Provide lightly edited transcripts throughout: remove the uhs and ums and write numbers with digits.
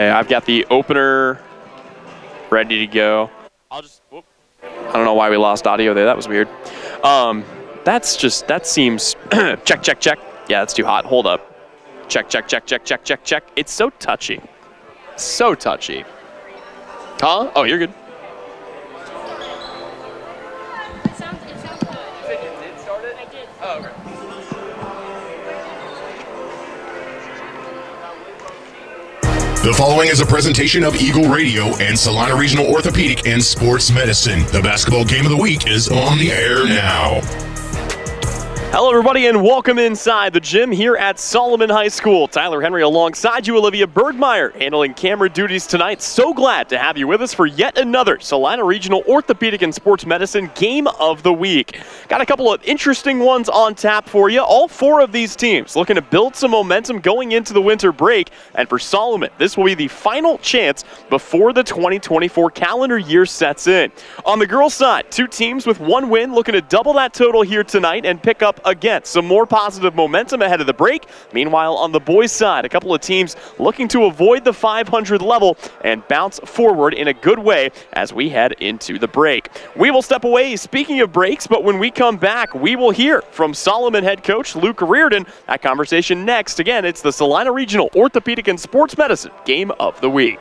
I've got the opener ready to go. I don't know why we lost audio there. That was weird. That seems, check. Yeah, that's too hot. Hold up. Check. It's so touchy. So touchy. Huh? Oh, you're good. It sounds good. It started? I did. Oh, okay. The following is a presentation of Eagle Radio and Salina Regional Orthopedic and Sports Medicine. The basketball game of the week is on the air now. Hello, everybody, and welcome inside the gym here at Solomon High School. Tyler Henry alongside you, Olivia Bergmeyer, handling camera duties tonight. So glad to have you with us for yet another Salina Regional Orthopedic and Sports Medicine Game of the Week. Got a couple of interesting ones on tap for you. All four of these teams looking to build some momentum going into the winter break. And for Solomon, this will be the final chance before the 2024 calendar year sets in. On the girls' side, two teams with one win looking to double that total here tonight and pick up again some more positive momentum ahead of the break. Meanwhile, on the boys' side, a couple of teams looking to avoid the 500 level and bounce forward in a good way as we head into the break. We will step away, speaking of breaks, but when we come back, we will hear from Solomon head coach Luke Reardon. That conversation next. Again, it's the Salina Regional Orthopedic and Sports Medicine Game of the Week.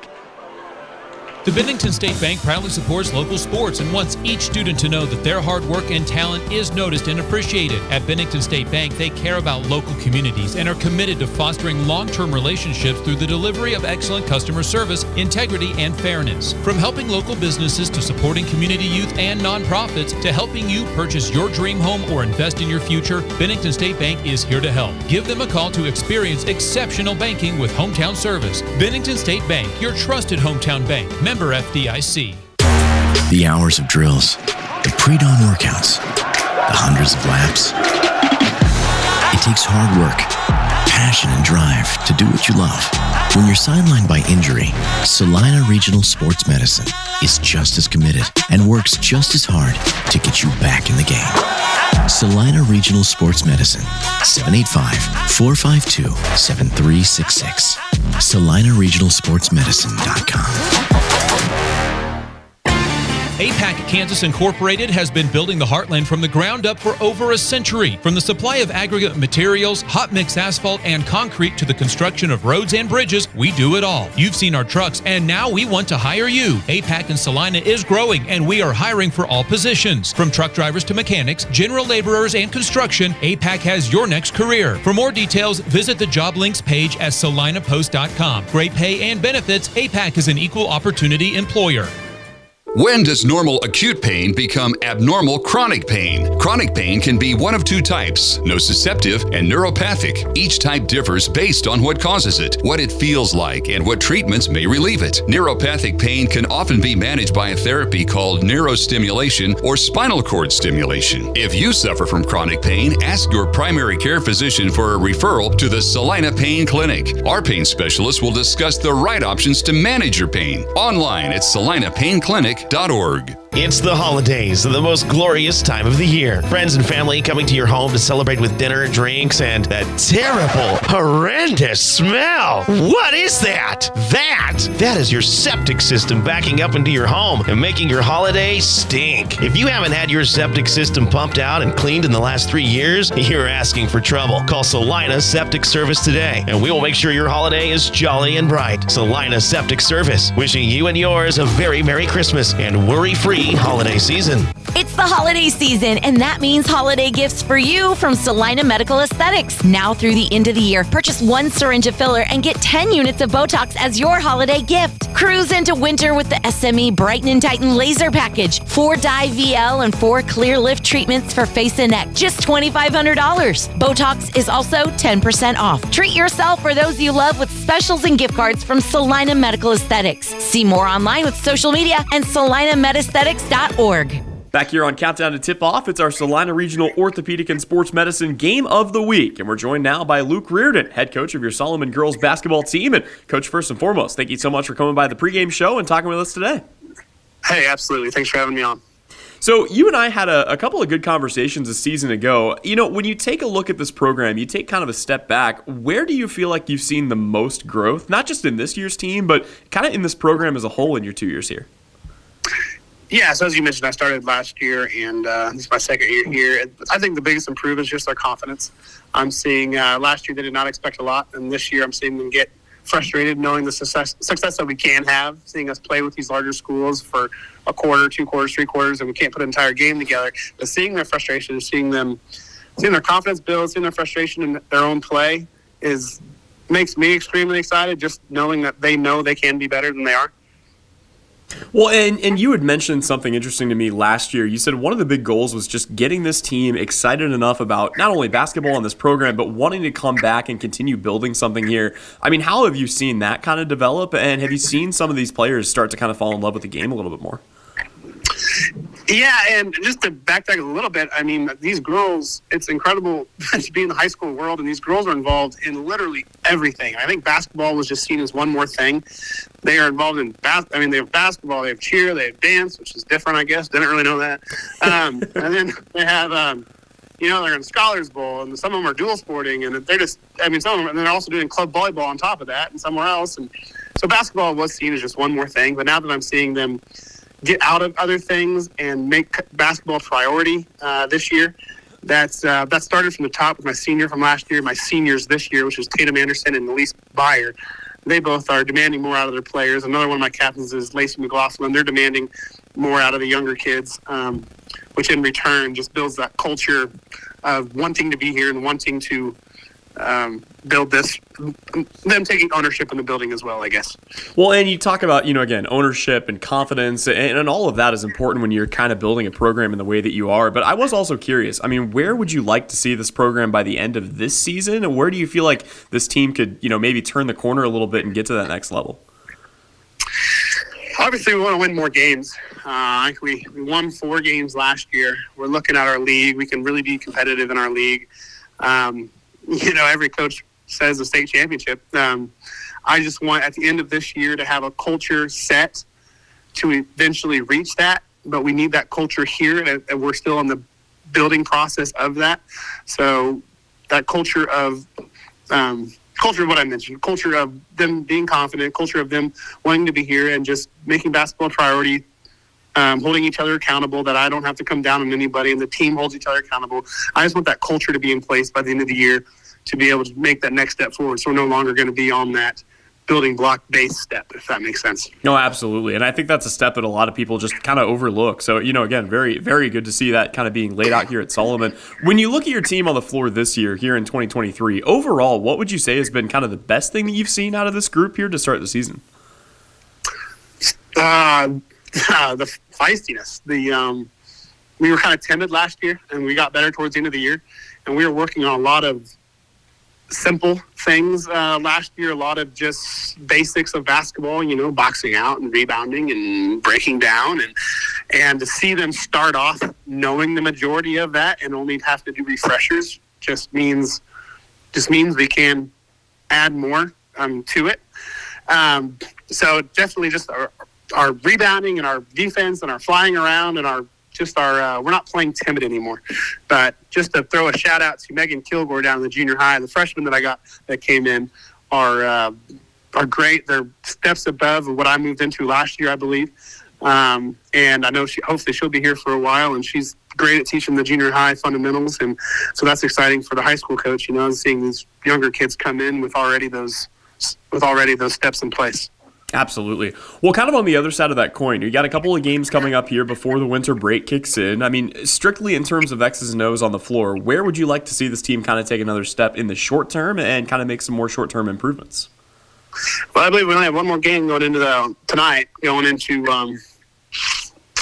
The Bennington State Bank proudly supports local sports and wants each student to know that their hard work and talent is noticed and appreciated. At Bennington State Bank, they care about local communities and are committed to fostering long-term relationships through the delivery of excellent customer service, integrity, and fairness. From helping local businesses to supporting community youth and nonprofits to helping you purchase your dream home or invest in your future, Bennington State Bank is here to help. Give them a call to experience exceptional banking with hometown service. Bennington State Bank, your trusted hometown bank. Member FDIC. The hours of drills, the pre-dawn workouts, the hundreds of laps. It takes hard work, passion, and drive to do what you love. When you're sidelined by injury, Salina Regional Sports Medicine is just as committed and works just as hard to get you back in the game. Salina Regional Sports Medicine, 785-452-7366. SalinaRegionalSportsMedicine.com. APAC Kansas Incorporated has been building the heartland from the ground up for over a century. From the supply of aggregate materials, hot mix asphalt, and concrete to the construction of roads and bridges, we do it all. You've seen our trucks, and now we want to hire you. APAC in Salina is growing, and we are hiring for all positions. From truck drivers to mechanics, general laborers, and construction, APAC has your next career. For more details, visit the job links page at salinapost.com. Great pay and benefits, APAC is an equal opportunity employer. When does normal acute pain become abnormal chronic pain? Chronic pain can be one of two types, nociceptive and neuropathic. Each type differs based on what causes it, what it feels like, and what treatments may relieve it. Neuropathic pain can often be managed by a therapy called neurostimulation or spinal cord stimulation. If you suffer from chronic pain, ask your primary care physician for a referral to the Salina Pain Clinic. Our pain specialists will discuss the right options to manage your pain. Online at salinapainclinic.org. It's the holidays, the most glorious time of the year. Friends and family coming to your home to celebrate with dinner, drinks, and that terrible, horrendous smell. What is that? That is your septic system backing up into your home and making your holiday stink. If you haven't had your septic system pumped out and cleaned in the last 3 years, you're asking for trouble. Call Salina Septic Service today, and we will make sure your holiday is jolly and bright. Salina Septic Service, wishing you and yours a very Merry Christmas and worry-free holiday season. It's the holiday season, and that means holiday gifts for you from Salina Medical Aesthetics. Now through the end of the year, purchase 1 syringe of filler and get 10 units of Botox as your holiday gift. Cruise into winter with the SME Brighten and Tighten Laser Package. 4 dye VL and 4 clear lift treatments for face and neck. Just $2,500. Botox is also 10% off. Treat yourself or those you love with specials and gift cards from Salina Medical Aesthetics. See more online with social media and salinamedesthetics.org. Back here on Countdown to Tip Off, it's our Salina Regional Orthopedic and Sports Medicine Game of the Week. And we're joined now by Luke Reardon, head coach of your Solomon girls basketball team. And Coach, first and foremost, thank you so much for coming by the pregame show and talking with us today. Hey, absolutely. Thanks for having me on. So you and I had a couple of good conversations a season ago. When you take a look at this program, you take kind of a step back. Where do you feel like you've seen the most growth, not just in this year's team, but kind of in this program as a whole in your 2 years here? Yeah, so as you mentioned, I started last year, and this is my second year here. I think the biggest improvement is just their confidence. I'm seeing last year they did not expect a lot, and this year I'm seeing them get frustrated knowing the success that we can have, seeing us play with these larger schools for a quarter, 2 quarters, 3 quarters, and we can't put an entire game together. But seeing their frustration, seeing their confidence build, seeing their frustration in their own play makes me extremely excited, just knowing that they know they can be better than they are. Well, and you had mentioned something interesting to me last year. You said one of the big goals was just getting this team excited enough about not only basketball and this program, but wanting to come back and continue building something here. I mean, how have you seen that kind of develop, and have you seen some of these players start to kind of fall in love with the game a little bit more? Yeah, and just to backtrack a little bit, I mean, these girls, it's incredible to be in the high school world, and these girls are involved in literally everything. I think basketball was just seen as one more thing. They are involved in they have basketball, they have cheer, they have dance, which is different, I guess. Didn't really know that. And then they have, they're in Scholars Bowl, and some of them are dual sporting, and they're just, some of them, and they're also doing club volleyball on top of that and somewhere else. And so basketball was seen as just one more thing, but now that I'm seeing them get out of other things and make basketball a priority this year. That started from the top with my senior from last year, my seniors this year, which is Tatum Anderson and Elise Byer. They both are demanding more out of their players. Another one of my captains is Lacey McLaughlin. They're demanding more out of the younger kids, which in return just builds that culture of wanting to be here and wanting to build this, them taking ownership in the building as well, I guess. Well, and you talk about, again, ownership and confidence, and all of that is important when you're kind of building a program in the way that you are. But I was also curious, where would you like to see this program by the end of this season? And where do you feel like this team could, maybe turn the corner a little bit and get to that next level? Obviously, we want to win more games. I think we won 4 games last year. We're looking at our league. We can really be competitive in our league. Every coach says a state championship. I just want at the end of this year to have a culture set to eventually reach that, but we need that culture here, and we're still in the building process of that. So that culture of what I mentioned, culture of them being confident, culture of them wanting to be here and just making basketball a priority, holding each other accountable, that I don't have to come down on anybody and the team holds each other accountable. I just want that culture to be in place by the end of the year to be able to make that next step forward. So we're no longer going to be on that building block base step, if that makes sense. No, absolutely. And I think that's a step that a lot of people just kind of overlook. So, again, very, very good to see that kind of being laid out here at Solomon. When you look at your team on the floor this year, here in 2023, overall, what would you say has been kind of the best thing that you've seen out of this group here to start the season? The feistiness. We were kind of timid last year, and we got better towards the end of the year. And we were working on a lot of simple things last year, a lot of just basics of basketball, boxing out and rebounding and breaking down. And to see them start off knowing the majority of that and only have to do refreshers just means we can add more to it. So definitely just our rebounding and our defense and our flying around and we're not playing timid anymore. But just to throw a shout out to Megan Kilgore down in the junior high, the freshmen that I got that came in are great. They're steps above what I moved into last year, I believe. And I know hopefully she'll be here for a while, and she's great at teaching the junior high fundamentals. And so that's exciting for the high school coach, seeing these younger kids come in with already those steps in place. Absolutely. Well, kind of on the other side of that coin, you got a couple of games coming up here before the winter break kicks in. Strictly in terms of X's and O's on the floor, where would you like to see this team kind of take another step in the short term and kind of make some more short-term improvements? Well, I believe we only have one more game going into tonight. Going into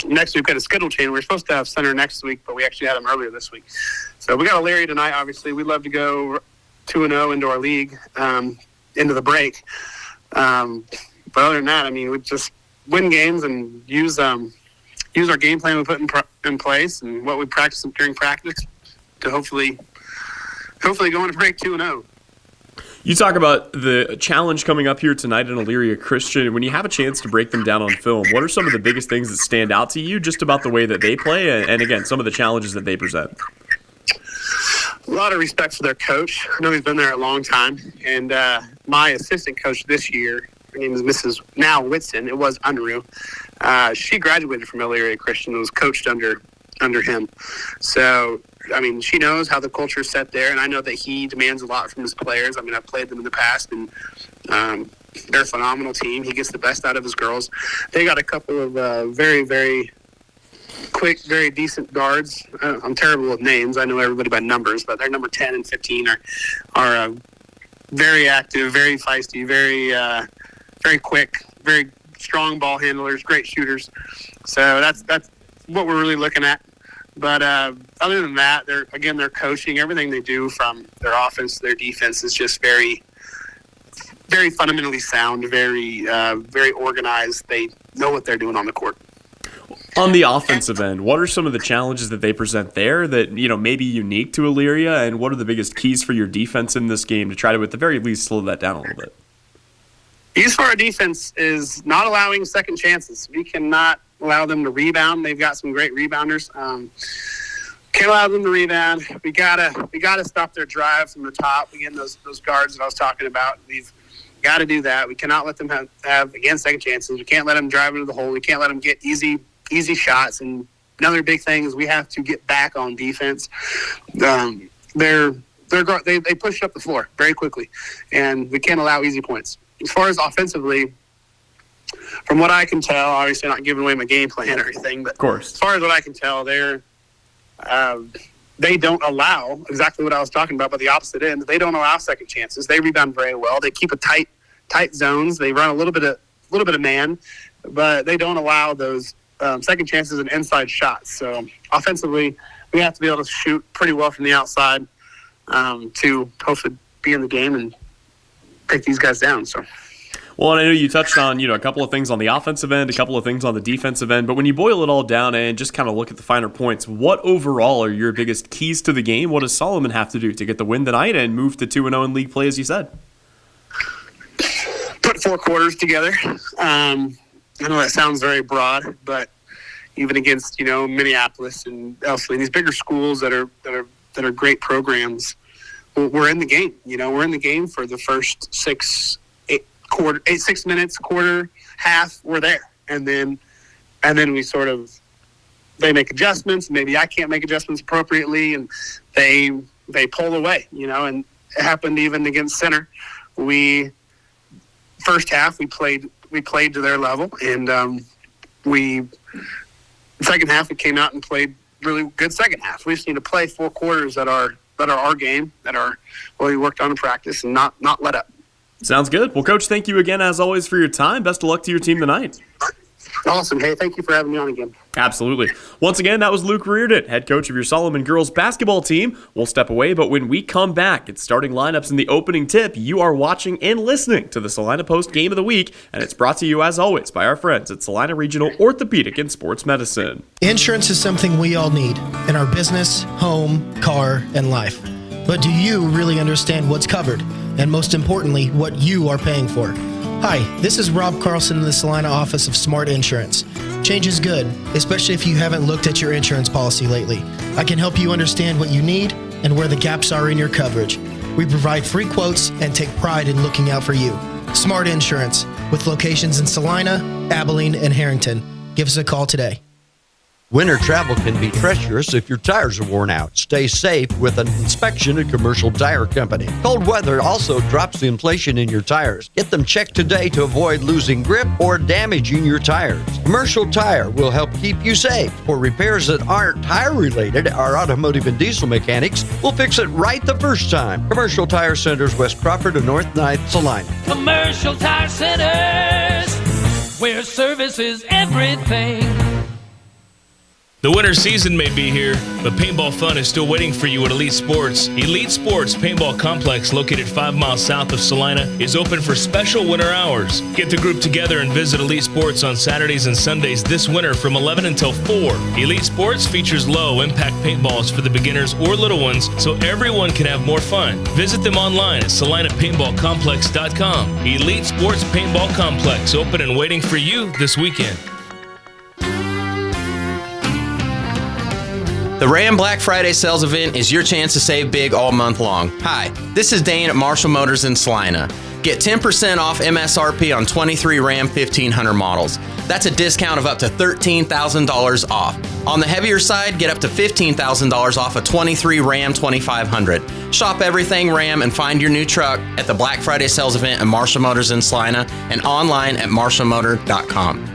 next week, we've got a schedule change. We're supposed to have center next week, but we actually had them earlier this week. So we got Elyria tonight, obviously. We'd love to go 2-0 into our league, into the break. But other than that, we just win games and use our game plan we put in place and what we practice during practice to hopefully go into break 2-0. You talk about the challenge coming up here tonight in Elyria Christian. When you have a chance to break them down on film, what are some of the biggest things that stand out to you just about the way that they play and again, some of the challenges that they present? A lot of respect for their coach. I know he's been there a long time. And my assistant coach this year, her name is Mrs. now Whitson. It was Unruh. She graduated from Elyria Christian and was coached under him. So, I mean, she knows how the culture is set there, and I know that he demands a lot from his players. I mean, I've played them in the past, and they're a phenomenal team. He gets the best out of his girls. They got a couple of very, very quick, very decent guards. I'm terrible with names. I know everybody by numbers, but they're number 10 and 15 are very active, very feisty, very quick, very strong ball handlers, great shooters. So that's what we're really looking at. But other than that, they're coaching. Everything they do from their offense to their defense is just very, very fundamentally sound, very organized. They know what they're doing on the court. On the offensive end, what are some of the challenges that they present there that, may be unique to Elyria, and what are the biggest keys for your defense in this game to try to, at the very least, slow that down a little bit? Keys for our defense is not allowing second chances. We cannot allow them to rebound. They've got some great rebounders. Can't allow them to rebound. We gotta stop their drive from the top. Again, those guards that I was talking about. We've got to do that. We cannot let them have again second chances. We can't let them drive into the hole. We can't let them get easy shots. And another big thing is we have to get back on defense. They push up the floor very quickly, and we can't allow easy points. As far as offensively, from what I can tell, obviously not giving away my game plan or anything, but of course, as far as what I can tell, they don't allow exactly what I was talking about, but the opposite end. They don't allow second chances. They rebound very well. They keep a tight zones. They run a little bit of man, but they don't allow those second chances and inside shots. So offensively, we have to be able to shoot pretty well from the outside to hopefully be in the game and take these guys down. So. Well, and I know you touched on, a couple of things on the offensive end, a couple of things on the defensive end, but when you boil it all down and just kind of look at the finer points, what overall are your biggest keys to the game? What does Solomon have to do to get the win tonight and move to 2-0 in league play, as you said? Put 4 quarters together. I know that sounds very broad, but even against, Minneapolis and elsewhere, these bigger schools that are great programs, we're in the game. We're in the game for the first 6 minutes, quarter, half, we're there. And then we they make adjustments. Maybe I can't make adjustments appropriately, and they pull away, and it happened even against Center. First half, we played to their level, and second half, we came out and played really good second half. We just need to play 4 quarters that are our game, that are what we worked on in practice, and not let up. Sounds good. Well, Coach, thank you again, as always, for your time. Best of luck to your team tonight. Awesome. Hey, thank you for having me on again. Absolutely. Once again, that was Luke Reardon, head coach of your Solomon girls basketball team. We'll step away, but when we come back, it's starting lineups in the opening tip. You are watching and listening to the Salina Post Game of the Week, and it's brought to you, as always, by our friends at Salina Regional Orthopedic and Sports Medicine. Insurance is something we all need in our business, home, car, and life. But do you really understand what's covered? And most importantly, what you are paying for? Hi, this is Rob Carlson in the Salina office of Smart Insurance. Change is good, especially if you haven't looked at your insurance policy lately. I can help you understand what you need and where the gaps are in your coverage. We provide free quotes and take pride in looking out for you. Smart Insurance, with locations in Salina, Abilene, and Harrington. Give us a call today. Winter travel can be treacherous if your tires are worn out. Stay safe with an inspection at Commercial Tire Company. Cold weather also drops the inflation in your tires. Get them checked today to avoid losing grip or damaging your tires. Commercial Tire will help keep you safe. For repairs that aren't tire-related, our automotive and diesel mechanics will fix it right the first time. Commercial Tire Centers, West Crawford and North 9th, Salina. Commercial Tire Centers, where service is everything. The winter season may be here, but paintball fun is still waiting for you at Elite Sports. Elite Sports Paintball Complex, located 5 miles south of Salina, is open for special winter hours. Get the group together and visit Elite Sports on Saturdays and Sundays this winter from 11 until 4. Elite Sports features low-impact paintballs for the beginners or little ones, so everyone can have more fun. Visit them online at salinapaintballcomplex.com. Elite Sports Paintball Complex, open and waiting for you this weekend. The Ram Black Friday sales event is your chance to save big all month long. Hi, this is Dane at Marshall Motors in Salina. Get 10% off MSRP on 23 Ram 1500 models. That's a discount of up to $13,000 off. On the heavier side, get up to $15,000 off a 23 Ram 2500. Shop everything Ram and find your new truck at the Black Friday sales event at Marshall Motors in Salina and online at marshallmotor.com.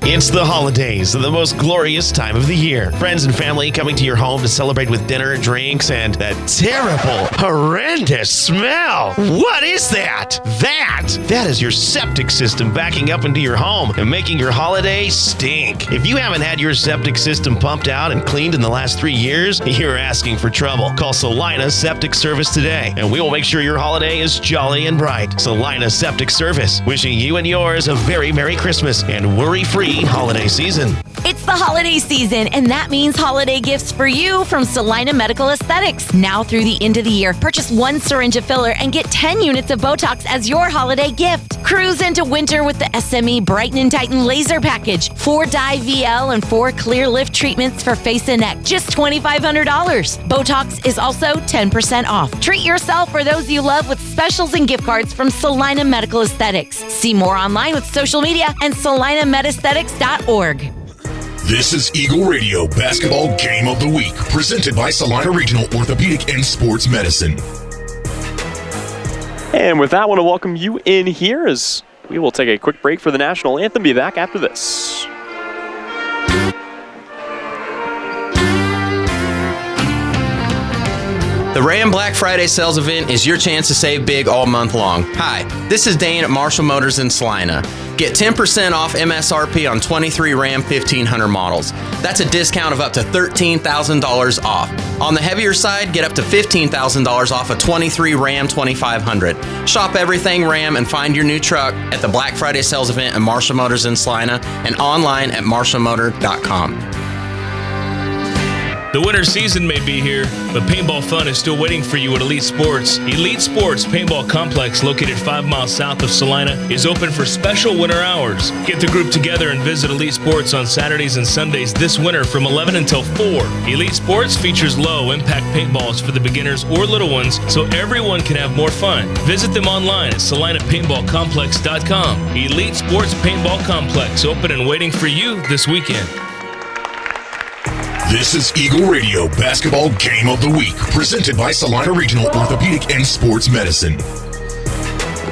It's the holidays, the most glorious time of the year. Friends and family coming to your home to celebrate with dinner, drinks, and that terrible, horrendous smell. What is that? That is your septic system backing up into your home and making your holiday stink. If you haven't had your septic system pumped out and cleaned in the last 3 years, you're asking for trouble. Call Salina Septic Service today, and we will make sure your holiday is jolly and bright. Salina Septic Service, wishing you and yours a very Merry Christmas and worry-free holiday season. It's the holiday season, and that means holiday gifts for you from Salina Medical Aesthetics. Now through the end of the year, purchase 1 syringe of filler and get 10 units of Botox as your holiday gift. Cruise into winter with the SME Brighten and Tighten Laser Package. 4 dye VL and 4 clear lift treatments for face and neck, just $2,500. Botox is also 10% off. Treat yourself or those you love with specials and gift cards from Salina Medical Aesthetics. See more online with social media and salinamedesthetics.org. This is Eagle Radio Basketball Game of the Week, presented by Salina Regional Orthopedic and Sports Medicine. And with that, I want to welcome you in here as we will take a quick break for the national anthem. Be back after this. The Ram Black Friday sales event is your chance to save big all month long. Hi, this is Dane at Marshall Motors in Salina. Get 10% off MSRP on 23 Ram 1500 models. That's a discount of up to $13,000 off. On the heavier side, get up to $15,000 off a 23 Ram 2500. Shop everything Ram and find your new truck at the Black Friday sales event at Marshall Motors in Salina and online at marshallmotor.com. The winter season may be here, but paintball fun is still waiting for you at Elite Sports. Elite Sports Paintball Complex, located 5 miles south of Salina, is open for special winter hours. Get the group together and visit Elite Sports on Saturdays and Sundays this winter from 11 until 4. Elite Sports features low-impact paintballs for the beginners or little ones, so everyone can have more fun. Visit them online at salinapaintballcomplex.com. Elite Sports Paintball Complex, open and waiting for you this weekend. This is Eagle Radio Basketball Game of the Week, presented by Salina Regional Orthopedic and Sports Medicine.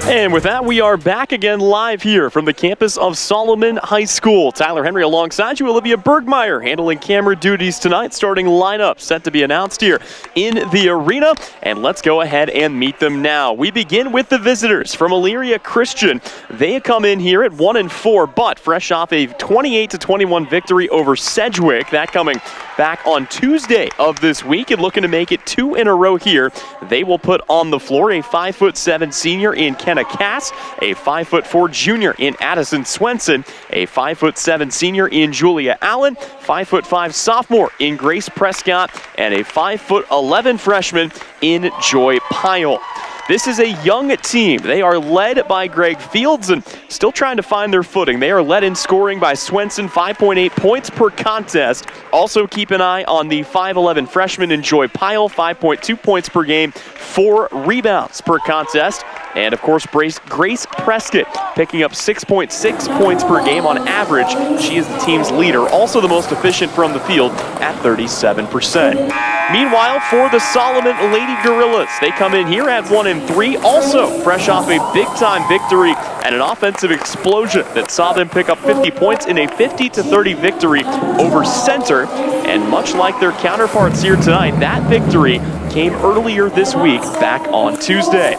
And with that, we are back again live here from the campus of Solomon High School. Tyler Henry alongside you, Olivia Bergmeyer handling camera duties tonight. Starting lineup set to be announced here in the arena. And let's go ahead and meet them now. We begin with the visitors from Elyria Christian. They come in here at 1-4, but fresh off a 28-21 victory over Sedgwick. That coming back on Tuesday of this week and looking to make it 2 in a row here. They will put on the floor a 5'7" senior in Kenna Cass, a 5'4" junior in Addison Swenson, a 5'7" senior in Julia Allen, 5'5" sophomore in Grace Prescott, and a 5'11" freshman in Joy Pyle. This is a young team. They are led by Greg Fields and still trying to find their footing. They are led in scoring by Swenson, 5.8 points per contest. Also keep an eye on the 5'11" freshman in Joy Pyle, 5.2 points per game, 4 rebounds per contest. And, of course, Grace Prescott picking up 6.6 points per game on average. She is the team's leader, also the most efficient from the field at 37%. Meanwhile, for the Solomon Lady Gorillas, they come in here at 1-3, also fresh off a big-time victory and an offensive explosion that saw them pick up 50 points in a 50-30 victory over Center. And much like their counterparts here tonight, that victory came earlier this week, back on Tuesday.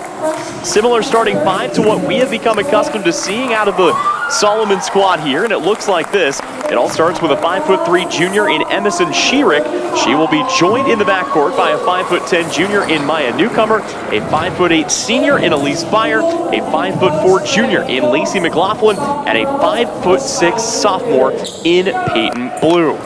Similar starting five to what we have become accustomed to seeing out of the Solomon squad here, and it looks like this. It all starts with a 5'3" junior in Emerson Sheerick. She will be joined in the backcourt by a 5'10" junior in Maya Newcomer, a 5'8" senior in Elise Byer, a 5'4" junior in Lacey McLaughlin, and a 5'6" sophomore in Peyton Blue.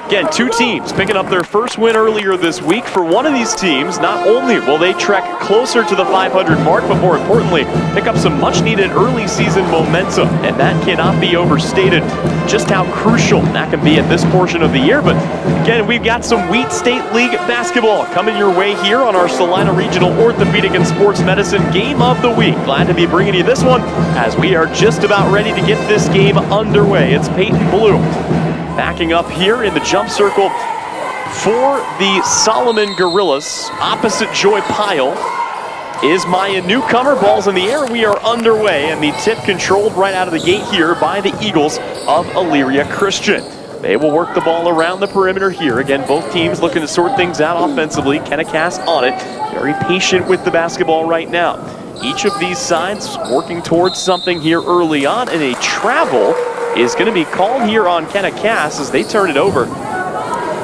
Again, two teams picking up their first win earlier this week. For one of these teams, not only will they trek closer to the 500 mark, but more importantly, pick up some much-needed early season momentum, and that cannot be overstated just how crucial that can be at this portion of the year. But again, we've got some Wheat State League basketball coming your way here on our Salina Regional Orthopedic and Sports Medicine Game of the Week. Glad to be bringing you this one as we are just about ready to get this game underway. It's Peyton Blue backing up here in the jump circle for the Solomon Gorillas. Opposite Joy Pyle is Maya Newcomer. Ball's in the air. We are underway, and the tip controlled right out of the gate here by the Eagles of Elyria Christian. They will work the ball around the perimeter here. Again, both teams looking to sort things out offensively. Kenna Cass on it. Very patient with the basketball right now. Each of these sides working towards something here early on, and a travel is going to be called here on Kenna Cass as they turn it over.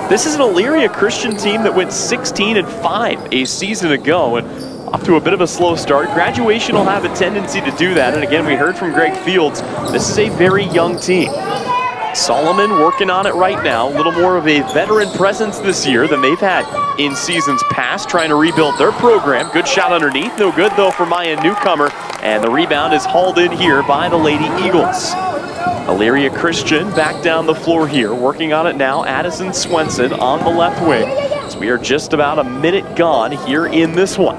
This is an Elyria Christian team that went 16-5 a season ago, and off to a bit of a slow start. Graduation will have a tendency to do that, and again, we heard from Greg Fields, this is a very young team. Solomon working on it right now, a little more of a veteran presence this year than they've had in seasons past, trying to rebuild their program. Good shot underneath, no good though for Maya Newcomer, and the rebound is hauled in here by the Lady Eagles. Elyria Christian back down the floor here, working on it now. Addison Swenson on the left wing. So we are just about a minute gone here in this one.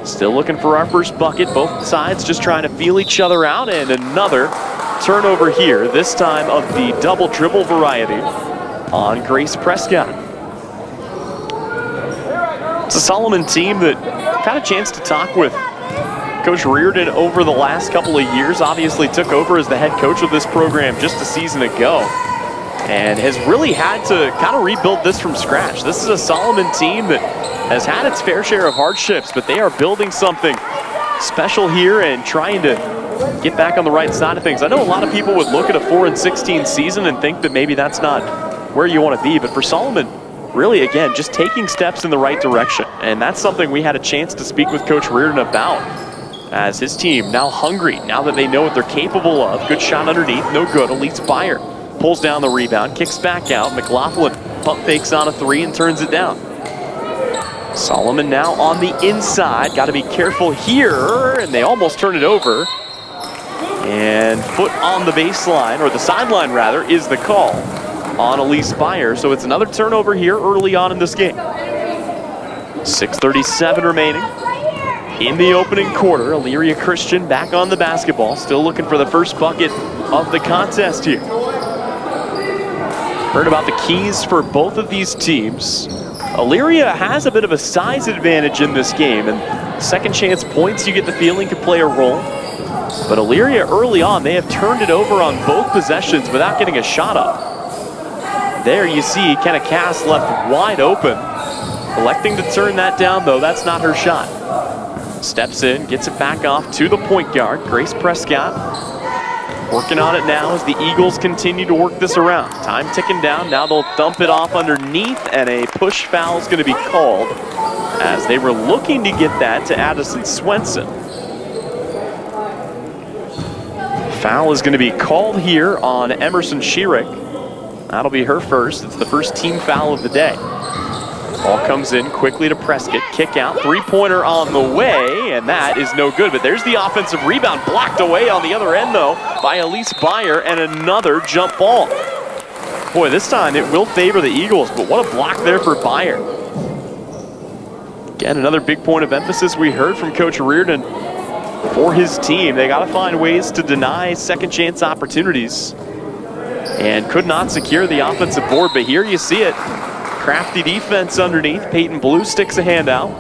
Still looking for our first bucket. Both sides just trying to feel each other out, and another turnover here, this time of the double dribble variety on Grace Prescott. It's a Solomon team that had a chance to talk with Coach Reardon over the last couple of years. Obviously took over as the head coach of this program just a season ago and has really had to kind of rebuild this from scratch. This is a Solomon team that has had its fair share of hardships, but they are building something special here and trying to get back on the right side of things. I know a lot of people would look at a 4-16 season and think that maybe that's not where you want to be, but for Solomon, really, again, just taking steps in the right direction. And that's something we had a chance to speak with Coach Reardon about, as his team now hungry, now that they know what they're capable of. Good shot underneath, no good. Elise Byer pulls down the rebound, kicks back out. McLaughlin pump fakes on a three and turns it down. Solomon now on the inside. Got to be careful here, and they almost turn it over. And foot on the baseline, or the sideline rather, is the call on Elise Byer. So it's another turnover here early on in this game. 6:37 remaining in the opening quarter. Elyria Christian back on the basketball, still looking for the first bucket of the contest here. Heard about the keys for both of these teams. Elyria has a bit of a size advantage in this game, and second chance points, you get the feeling, could play a role. But Elyria early on, they have turned it over on both possessions without getting a shot up. There you see Kenna Cass left wide open. Electing to turn that down though, that's not her shot. Steps in, gets it back off to the point guard, Grace Prescott. Working on it now as the Eagles continue to work this around. Time ticking down, now they'll dump it off underneath, and a push foul is going to be called as they were looking to get that to Addison Swenson. Foul is going to be called here on Emerson Sheerick. That'll be her first. It's the first team foul of the day. Ball comes in quickly to Prescott. Kick out, three-pointer on the way, and that is no good. But there's the offensive rebound, blocked away on the other end, though, by Elise Byer, and another jump ball. Boy, this time it will favor the Eagles, but what a block there for Byer. Again, another big point of emphasis we heard from Coach Reardon for his team. They got to find ways to deny second chance opportunities, and could not secure the offensive board, but here you see it. Crafty defense underneath. Peyton Blue sticks a hand out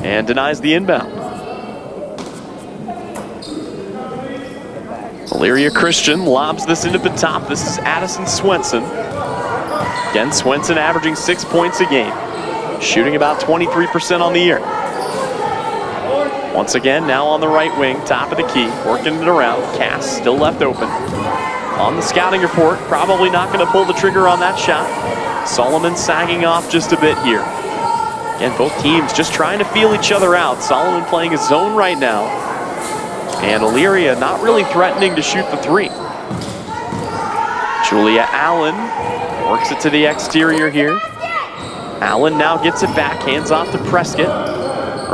and denies the inbound. Elyria Christian lobs this into the top. This is Addison Swenson. Again, Swenson averaging 6 points a game, shooting about 23% on the year. Once again, now on the right wing, top of the key, working it around. Cass still left open. On the scouting report, probably not going to pull the trigger on that shot. Solomon sagging off just a bit here. Again, both teams just trying to feel each other out. Solomon playing his zone right now. And Elyria not really threatening to shoot the three. Julia Allen works it to the exterior here. Allen now gets it back, hands off to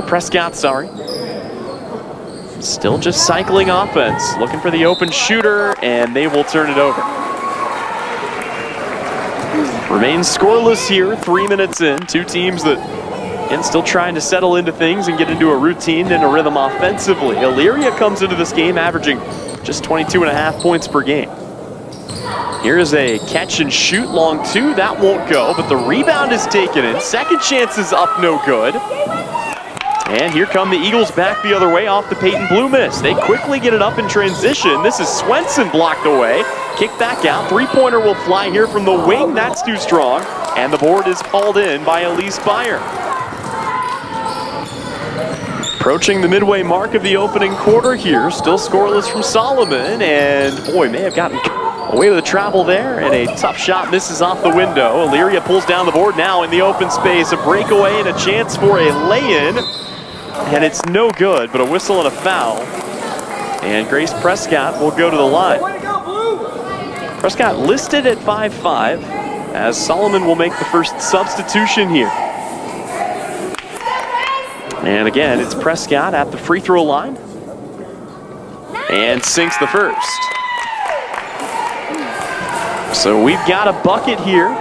Prescott, sorry. Still just cycling offense, looking for the open shooter, and they will turn it over. Remains scoreless here, 3 minutes in. Two teams that, again, still trying to settle into things and get into a routine and a rhythm offensively. Elyria comes into this game averaging just 22.5 points per game. Here's a catch and shoot, long two, that won't go, but the rebound is taken in. Second chance is up, no good. And here come the Eagles back the other way off the Peyton Blue miss. They quickly get it up in transition. This is Swenson blocked away. Kick back out. Three-pointer will fly here from the wing. That's too strong. And the board is called in by Elise Beyer. Approaching the midway mark of the opening quarter here. Still scoreless from Solomon. And boy, may have gotten away with the travel there. And a tough shot misses off the window. Elyria pulls down the board now in the open space. A breakaway and a chance for a lay-in. And it's no good, but a whistle and a foul. And Grace Prescott will go to the line. Prescott listed at 5'5", as Solomon will make the first substitution here. And again, it's Prescott at the free throw line. And sinks the first. So we've got a bucket here.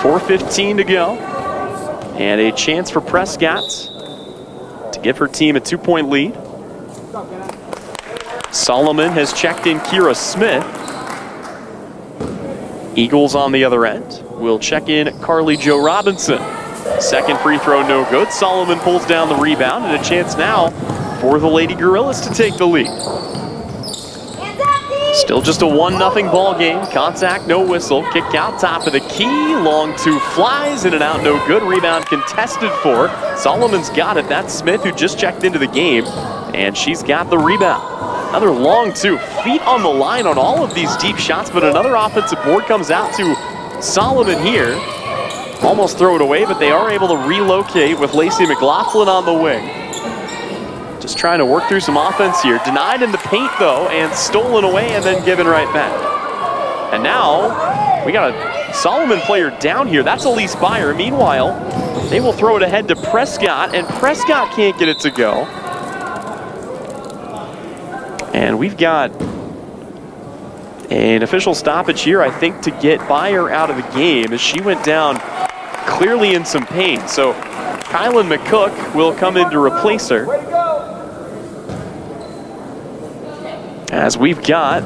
4:15 to go. And a chance for Prescott to give her team a 2-point lead. Solomon has checked in Kira Smith. Eagles on the other end will check in Carly Jo Robinson. Second free throw, no good. Solomon pulls down the rebound, and a chance now for the Lady Gorillas to take the lead. Still just a 1-0 ball game. Contact, no whistle. Kick out, top of the key. Long two flies, in and out, no good. Rebound contested for. Solomon's got it. That's Smith, who just checked into the game, and she's got the rebound. Another long two. Feet on the line on all of these deep shots, but another offensive board comes out to Solomon here. Almost throw it away, but they are able to relocate with Lacey McLaughlin on the wing. Just trying to work through some offense here. Denied in the paint, though, and stolen away and then given right back. And now we got a Solomon player down here. That's Elise Beyer. Meanwhile, they will throw it ahead to Prescott, and Prescott can't get it to go. And we've got an official stoppage here, I think, to get Beyer out of the game as she went down clearly in some pain. So Kylan McCook will come in to replace her. As we've got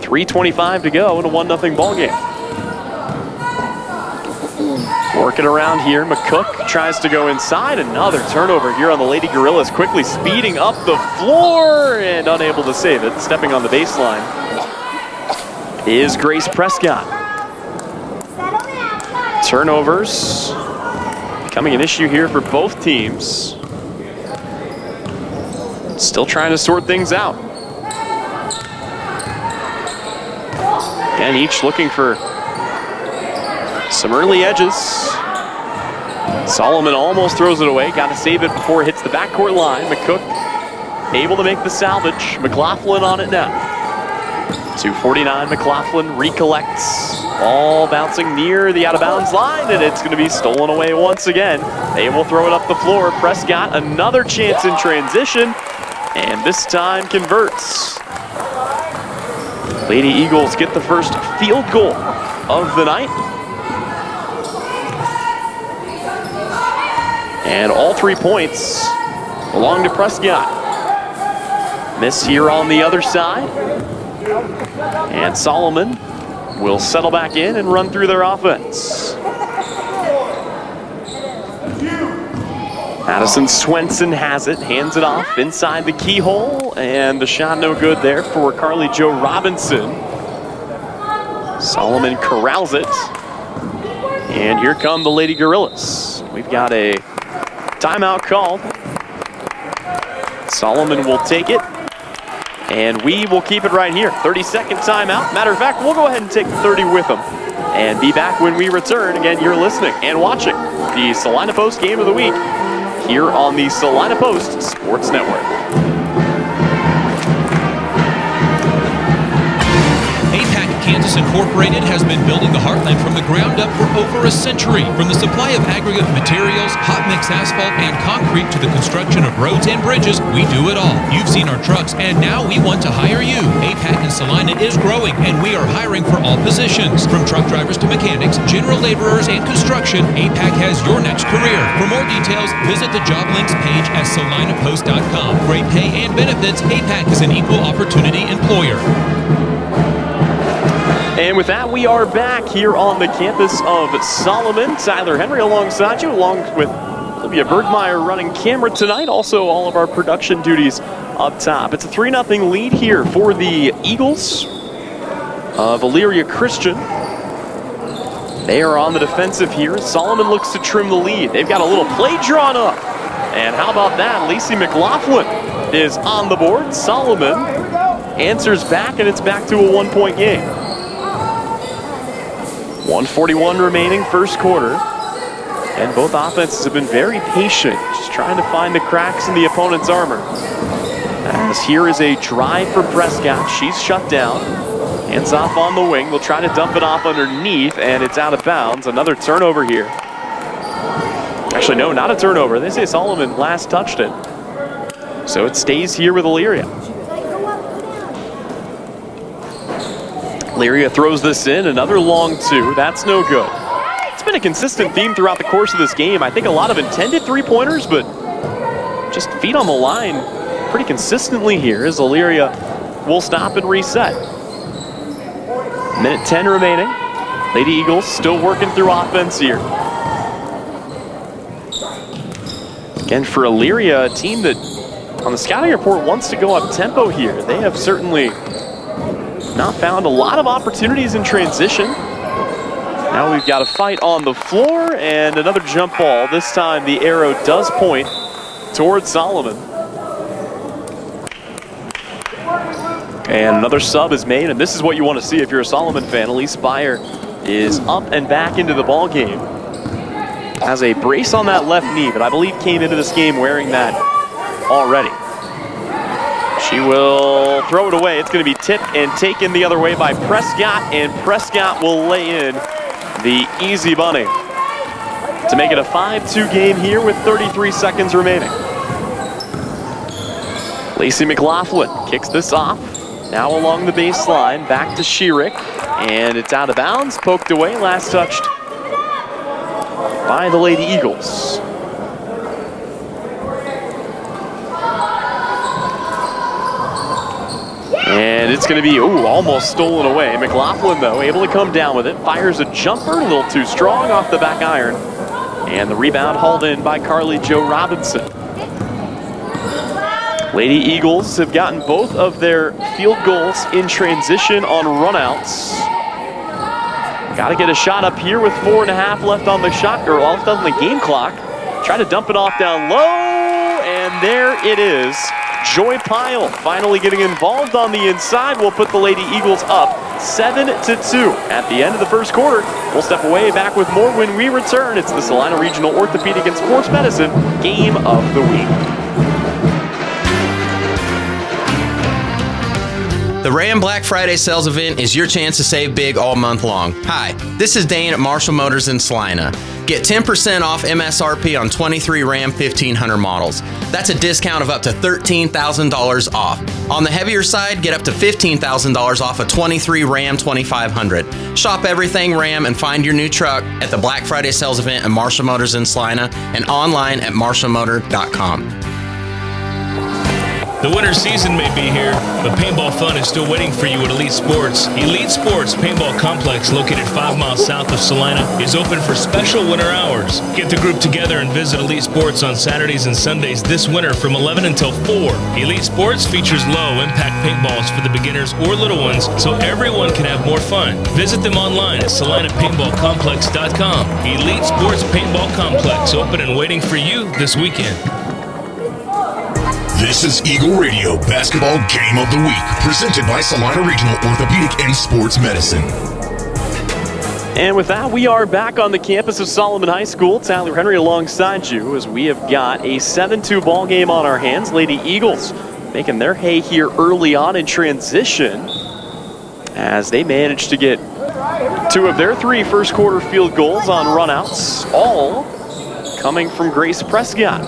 3:25 to go in a 1-0 ball game. Working around here, McCook tries to go inside. Another turnover here on the Lady Gorillas, quickly speeding up the floor and unable to save it. Stepping on the baseline is Grace Prescott. Turnovers becoming an issue here for both teams. Still trying to sort things out. And each looking for some early edges. Solomon almost throws it away. Got to save it before it hits the backcourt line. McCook able to make the salvage. McLaughlin on it now. 2:49, McLaughlin recollects. Ball bouncing near the out-of-bounds line, and it's going to be stolen away once again. They will throw it up the floor. Prescott, another chance in transition, and this time converts. Lady Eagles get the first field goal of the night. And all 3 points belong to Prescott. Miss here on the other side. And Solomon will settle back in and run through their offense. Madison Swenson has it, hands it off inside the keyhole, and the shot no good there for Carly Jo Robinson. Solomon corrals it, and here come the Lady Gorillas. We've got a timeout called Solomon will take it, and we will keep it right here. 30-second timeout. Matter of fact, we'll go ahead and take the 30 with them and be back when we return. Again, you're listening and watching the Salina Post Game of the Week here on the Salina Post Sports Network. APAC Kansas Incorporated has been building the Heartland from the ground up for over a century. From the supply of aggregate materials, hot mix asphalt, and concrete to the construction of roads and bridges, we do it all. You've seen our trucks, and now we want to hire you. APAC in Salina is growing, and we are hiring for all positions. From truck drivers to mechanics, general laborers, and construction, APAC has your next career. For more details, visit the job links page at salinapost.com. Great pay and benefits, APAC is an equal opportunity employer. And with that, we are back here on the campus of Solomon. Tyler Henry alongside you, along with Olivia Bergmeyer running camera tonight. Also, all of our production duties up top. It's a 3-0 lead here for the Eagles of Elyria Christian. They are on the defensive here. Solomon looks to trim the lead. They've got a little play drawn up. And how about that? Lacey McLaughlin is on the board. Solomon answers back, and it's back to a 1-point game. 1:41 remaining, first quarter. And both offenses have been very patient, just trying to find the cracks in the opponent's armor. As here is a drive for Prescott. She's shut down. Hands off on the wing. They'll try to dump it off underneath, and it's out of bounds. Another turnover here. Actually, no, not a turnover. They say Solomon last touched it. So it stays here with Elyria. Elyria throws this in, another long two. That's no good. It's been a consistent theme throughout the course of this game. I think a lot of intended three-pointers, but just feet on the line pretty consistently here as Elyria will stop and reset. Minute 10 remaining. Lady Eagles still working through offense here. Again, for Elyria, a team that on the scouting report wants to go up tempo here. They have certainly not found a lot of opportunities in transition. Now we've got a fight on the floor and another jump ball. This time the arrow does point towards Solomon. And another sub is made, and this is what you want to see if you're a Solomon fan. Elise Beyer is up and back into the ball game. Has a brace on that left knee, but I believe came into this game wearing that already. She will throw it away. It's going to be tipped and taken the other way by Prescott, and Prescott will lay in the easy bunny to make it a 5-2 game here with 33 seconds remaining. Lacey McLaughlin kicks this off. Now along the baseline, back to Sheerick, and it's out of bounds, poked away, last touched by the Lady Eagles. And it's going to be, almost stolen away. McLaughlin, though, able to come down with it. Fires a jumper, a little too strong off the back iron. And the rebound hauled in by Carly Jo Robinson. Lady Eagles have gotten both of their field goals in transition on runouts. Got to get a shot up here with 4.5 left on the shot, or left on the game clock. Try to dump it off down low, and there it is. Joy Pyle finally getting involved on the inside will put the Lady Eagles up 7-2 at the end of the first quarter. We'll step away, back with more when we return. It's the Salina Regional Orthopedic and Sports Medicine Game of the Week. The Ram Black Friday sales event is your chance to save big all month long. Hi, this is Dane at Marshall Motors in Salina. Get 10% off MSRP on 23 Ram 1500 models. That's a discount of up to $13,000 off. On the heavier side, get up to $15,000 off a 23 Ram 2500. Shop everything Ram and find your new truck at the Black Friday sales event at Marshall Motors in Salina and online at marshallmotor.com. The winter season may be here, but paintball fun is still waiting for you at Elite Sports. Elite Sports Paintball Complex, located 5 miles south of Salina, is open for special winter hours. Get the group together and visit Elite Sports on Saturdays and Sundays this winter from 11 until 4. Elite Sports features low-impact paintballs for the beginners or little ones, so everyone can have more fun. Visit them online at salinapaintballcomplex.com. Elite Sports Paintball Complex, open and waiting for you this weekend. This is Eagle Radio Basketball Game of the Week, presented by Salina Regional Orthopedic and Sports Medicine. And with that, we are back on the campus of Solomon High School. Tyler Henry alongside you as we have got a 7-2 ball game on our hands. Lady Eagles making their hay here early on in transition as they managed to get 2 of their 3 first quarter field goals on runouts, all coming from Grace Prescott.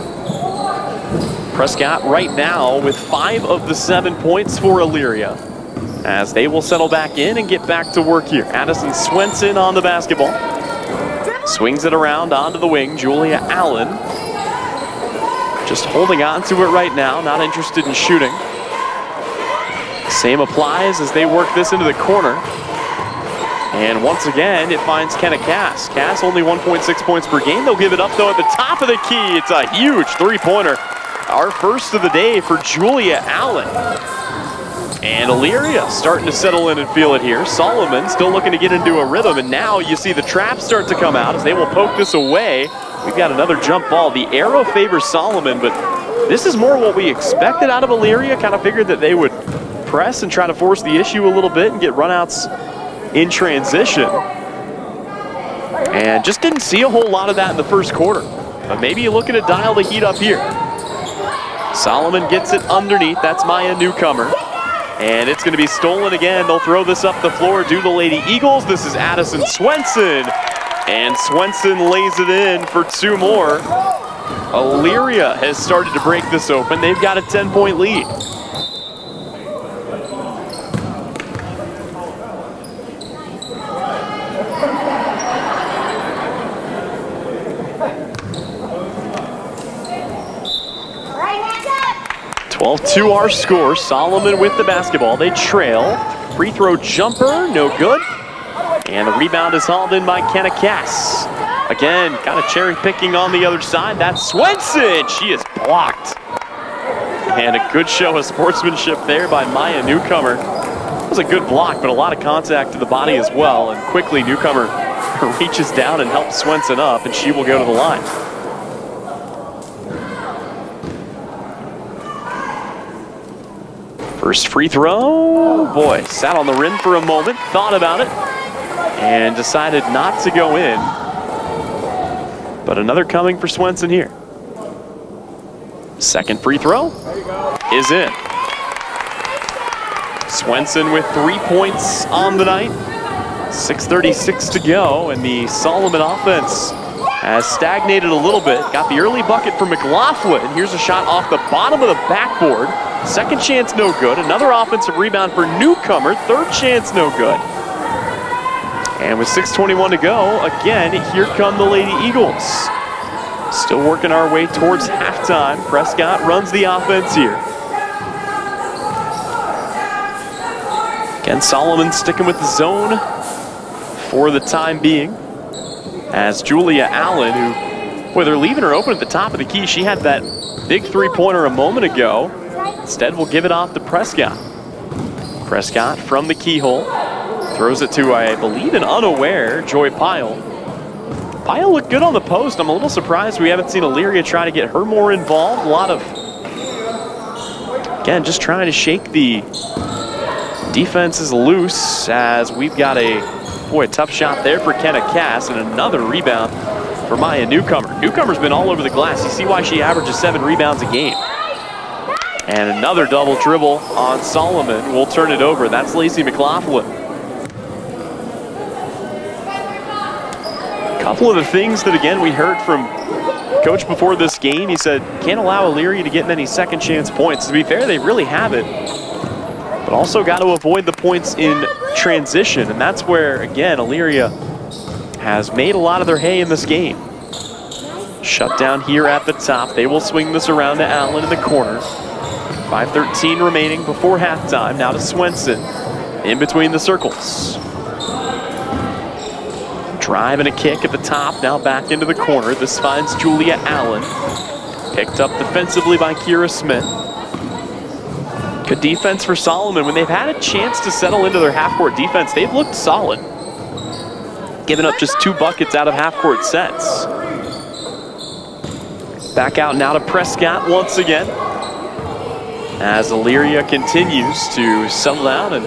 Prescott right now with 5 of the 7 points for Elyria, as they will settle back in and get back to work here. Addison Swenson on the basketball. Swings it around onto the wing. Julia Allen just holding on to it right now, not interested in shooting. Same applies as they work this into the corner. And once again, it finds Kenna Cass. Cass only 1.6 points per game. They'll give it up, though, at the top of the key. It's a huge three-pointer. Our first of the day for Julia Allen. And Elyria starting to settle in and feel it here. Solomon still looking to get into a rhythm. And now you see the trap start to come out as they will poke this away. We've got another jump ball. The arrow favors Solomon, but this is more what we expected out of Elyria. Kind of figured that they would press and try to force the issue a little bit and get runouts in transition. And just didn't see a whole lot of that in the first quarter. But maybe you're looking to dial the heat up here. Solomon gets it underneath. That's Maya Newcomer. And it's going to be stolen again. They'll throw this up the floor to the Lady Eagles. This is Addison Swenson. And Swenson lays it in for 2 more. Elyria has started to break this open. They've got a 10-point lead. To our score. Solomon with the basketball. They trail. Free throw jumper, no good. And the rebound is hauled in by Kenna Cass. Again, kind of cherry picking on the other side. That's Swenson. She is blocked. And a good show of sportsmanship there by Maya Newcomer. It was a good block, but a lot of contact to the body as well. And quickly, Newcomer reaches down and helps Swenson up, and she will go to the line. First free throw, boy, sat on the rim for a moment, thought about it, and decided not to go in. But another coming for Swenson here. Second free throw is in. Swenson with 3 points on the night. 6:36 to go, and the Solomon offense has stagnated a little bit. Got the early bucket for McLaughlin. Here's a shot off the bottom of the backboard. Second chance, no good. Another offensive rebound for Newcomer. Third chance, no good. And with 6:21 to go, again, here come the Lady Eagles. Still working our way towards halftime. Prescott runs the offense here. Again, Solomon sticking with the zone for the time being. As Julia Allen, who, boy, they're leaving her open at the top of the key. She had that big three-pointer a moment ago. Instead, we'll give it off to Prescott. Prescott from the keyhole. Throws it to, I believe, an unaware Joy Pyle. Pyle looked good on the post. I'm a little surprised we haven't seen Elyria try to get her more involved. A lot of, again, just trying to shake the defenses loose as we've got a tough shot there for Kenna Cass and another rebound for Maya Newcomer. Newcomer's been all over the glass. You see why she averages 7 rebounds a game. And another double dribble on Solomon. We'll turn it over. That's Lacey McLaughlin. A couple of the things that, again, we heard from Coach before this game. He said, can't allow Elyria to get many second chance points. To be fair, they really haven't. But also got to avoid the points in transition. And that's where, again, Elyria has made a lot of their hay in this game. Shut down here at the top. They will swing this around to Allen in the corner. 5:13 remaining before halftime. Now to Swenson in between the circles. Drive and a kick at the top. Now back into the corner. This finds Julia Allen. Picked up defensively by Kira Smith. Good defense for Solomon. When they've had a chance to settle into their half-court defense, they've looked solid. Giving up just 2 buckets out of half-court sets. Back out now to Prescott once again. as Elyria continues to settle down and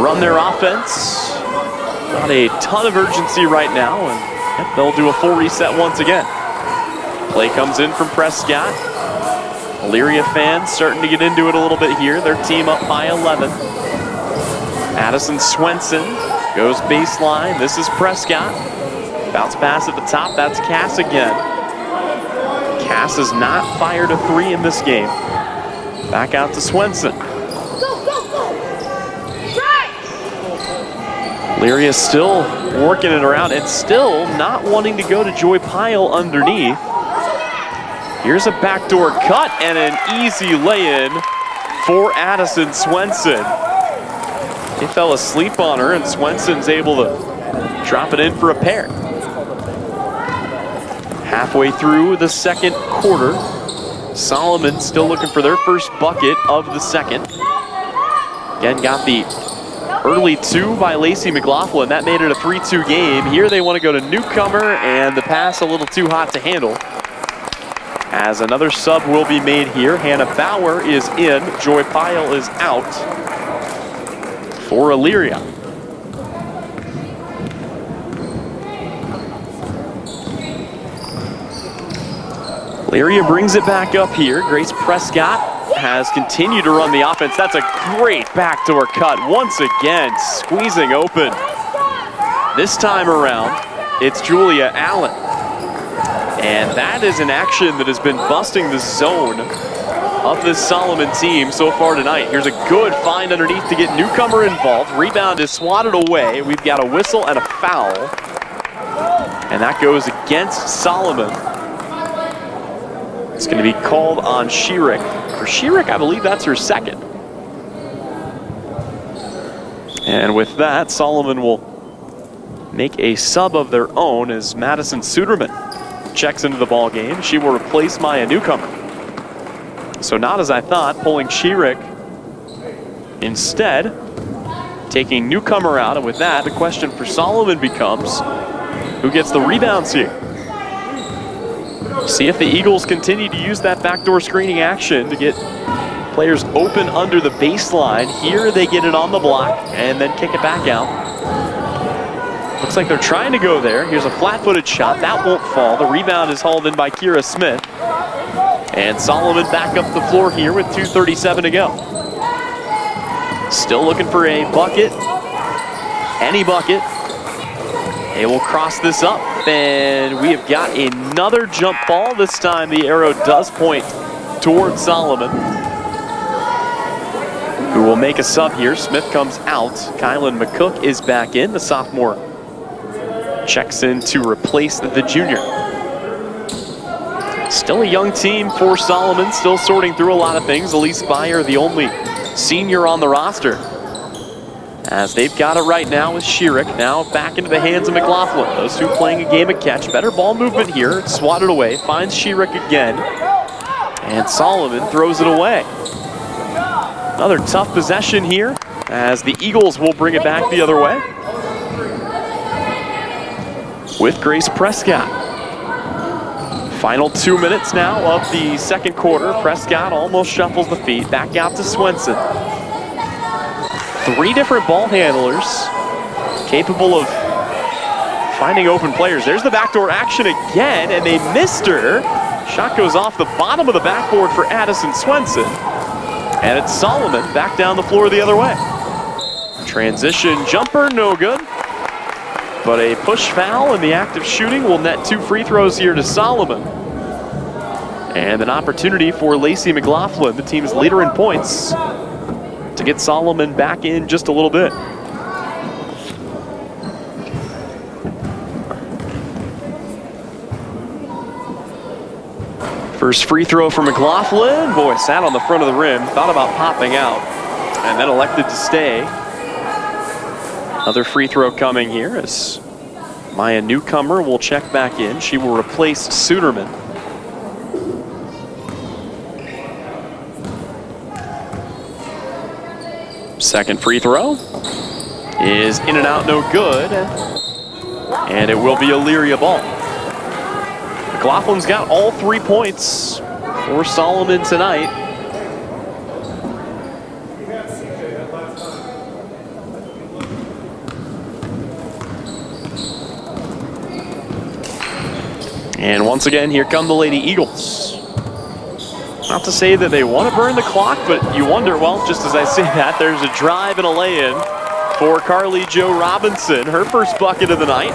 run their offense. Not a ton of urgency right now, and they'll do a full reset once again. Play comes in from Prescott. Elyria fans starting to get into it a little bit here. Their team up by 11. Addison Swenson goes baseline. This is Prescott. Bounce pass at the top. That's Cass again. Cass has not fired a 3 in this game. Back out to Swenson. Elyria still working it around and still not wanting to go to Joy Pyle underneath. Here's a backdoor cut and an easy lay-in for Addison Swenson. They fell asleep on her, and Swenson's able to drop it in for a pair. Halfway through the second quarter, Solomon still looking for their first bucket of the second. Again, got the early 2 by Lacey McLaughlin. That made it a 3-2 game. Here they want to go to Newcomer, and the pass a little too hot to handle. As another sub will be made here. Hannah Bauer is in. Joy Pyle is out for Elyria. Elyria brings it back up here. Grace Prescott has continued to run the offense. That's a great backdoor cut. Once again, squeezing open. This time around, it's Julia Allen. And that is an action that has been busting the zone of this Solomon team so far tonight. Here's a good find underneath to get Newcomer involved. Rebound is swatted away. We've got a whistle and a foul. And that goes against Solomon. It's going to be called on Schierick. For Schierick, I believe that's her second. And with that, Solomon will make a sub of their own as Madison Suderman checks into the ball game. She will replace Maya Newcomer. So not as I thought, pulling Schierick instead, taking Newcomer out. And with that, the question for Solomon becomes, who gets the rebounds here? See if the Eagles continue to use that backdoor screening action to get players open under the baseline. Here they get it on the block and then kick it back out. Looks like they're trying to go there. Here's a flat-footed shot. That won't fall. The rebound is hauled in by Kira Smith. And Solomon back up the floor here with 2:37 to go. Still looking for a bucket. Any bucket. They will cross this up. And we have got another jump ball. This time the arrow does point towards Solomon, who will make a sub here. Smith comes out. Kylan McCook is back in. The sophomore checks in to replace the junior. Still a young team for Solomon, still sorting through a lot of things. Elise Beyer, the only senior on the roster. As they've got it right now with Schierick, now back into the hands of McLaughlin. Those two playing a game of catch. Better ball movement here, swatted away, finds Schierick again. And Solomon throws it away. Another tough possession here as the Eagles will bring it back the other way with Grace Prescott. Final 2 minutes now of the second quarter. Prescott almost shuffles the feet. Back out to Swenson. 3 different ball handlers capable of finding open players. There's the backdoor action again, and they missed her. Shot goes off the bottom of the backboard for Addison Swenson. And it's Solomon back down the floor the other way. Transition jumper, no good. But a push foul in the act of shooting will net 2 free throws here to Solomon. And an opportunity for Lacey McLaughlin, the team's leader in points, to get Solomon back in just a little bit. First free throw for McLaughlin. Boy, sat on the front of the rim, thought about popping out, and then elected to stay. Another free throw coming here as Maya Newcomer will check back in. She will replace Suderman. Second free throw is in and out, no good. And it will be Elyria ball. McLaughlin's got all 3 points for Solomon tonight. And once again, here come the Lady Eagles. Not to say that they want to burn the clock, but you wonder, well, just as I say that, there's a drive and a lay-in for Carly Jo Robinson, her first bucket of the night.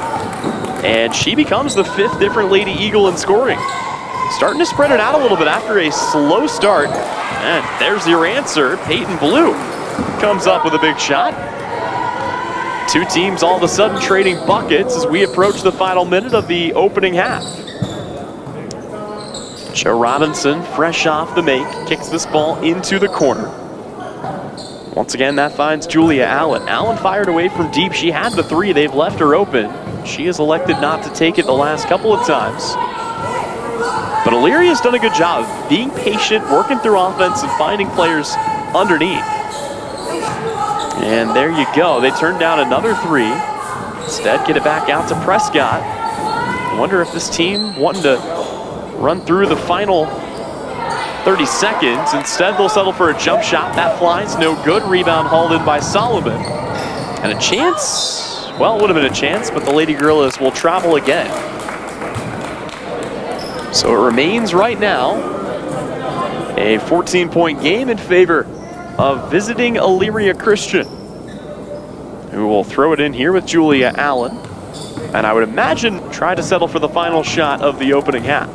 And she becomes the 5th different Lady Eagle in scoring. Starting to spread it out a little bit after a slow start. And there's your answer. Peyton Blue comes up with a big shot. Two teams all of a sudden trading buckets as we approach the final minute of the opening half. Jo Robinson, fresh off the make, kicks this ball into the corner. Once again, that finds Julia Allen. Allen fired away from deep. She had the 3. They've left her open. She has elected not to take it the last couple of times. But Elyria's done a good job of being patient, working through offense, and finding players underneath. And there you go. They turn down another 3. Instead, get it back out to Prescott. I wonder if this team wanting to run through the final 30 seconds. Instead, they'll settle for a jump shot. That flies, no good. Rebound hauled in by Solomon. And a chance, well, it would have been a chance, but the Lady Gorillas will travel again. So it remains right now a 14-point game in favor of visiting Elyria Christian, who will throw it in here with Julia Allen. And I would imagine try to settle for the final shot of the opening half.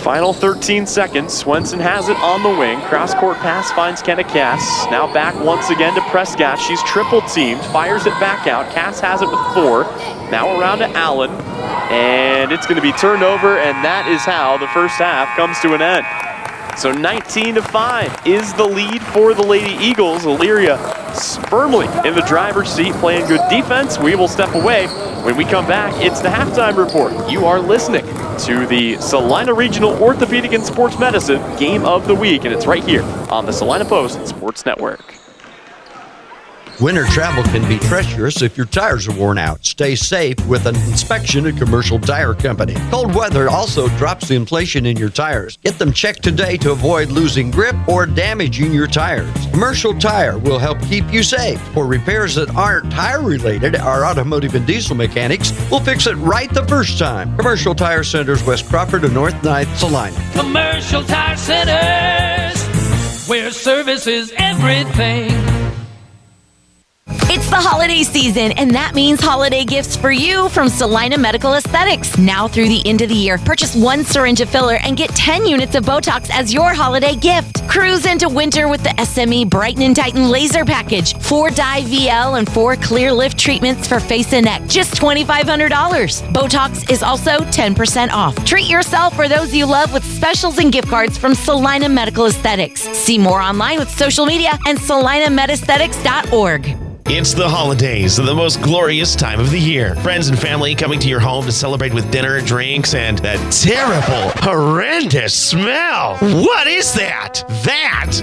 Final 13 seconds. Swenson has it on the wing. Cross-court pass finds Kenna Cass. Now back once again to Prescott. She's triple-teamed. Fires it back out. Cass has it with 4. Now around to Allen. And it's going to be turned over, and that is how the first half comes to an end. So 19-5 is the lead for the Lady Eagles. Elyria firmly in the driver's seat, playing good defense. We will step away. When we come back, it's the halftime report. You are listening to the Salina Regional Orthopedic and Sports Medicine Game of the Week, and it's right here on the Salina Post Sports Network. Winter travel can be treacherous if your tires are worn out. Stay safe with an inspection at Commercial Tire Company. Cold weather also drops the inflation in your tires. Get them checked today to avoid losing grip or damaging your tires. Commercial Tire will help keep you safe. For repairs that aren't tire-related, our automotive and diesel mechanics will fix it right the first time. Commercial Tire Centers, West Crawford and North 9th, Salina. Commercial Tire Centers, where service is everything. It's the holiday season, and that means holiday gifts for you from Salina Medical Aesthetics. Now through the end of the year, purchase 1 syringe of filler and get 10 units of Botox as your holiday gift. Cruise into winter with the SME Brighten and Tighten Laser Package. 4 dye VL and 4 clear lift treatments for face and neck. Just $2,500. Botox is also 10% off. Treat yourself or those you love with specials and gift cards from Salina Medical Aesthetics. See more online with social media and salinamedesthetics.org. It's the holidays, the most glorious time of the year. Friends and family coming to your home to celebrate with dinner, drinks, and that terrible, horrendous smell. What is that?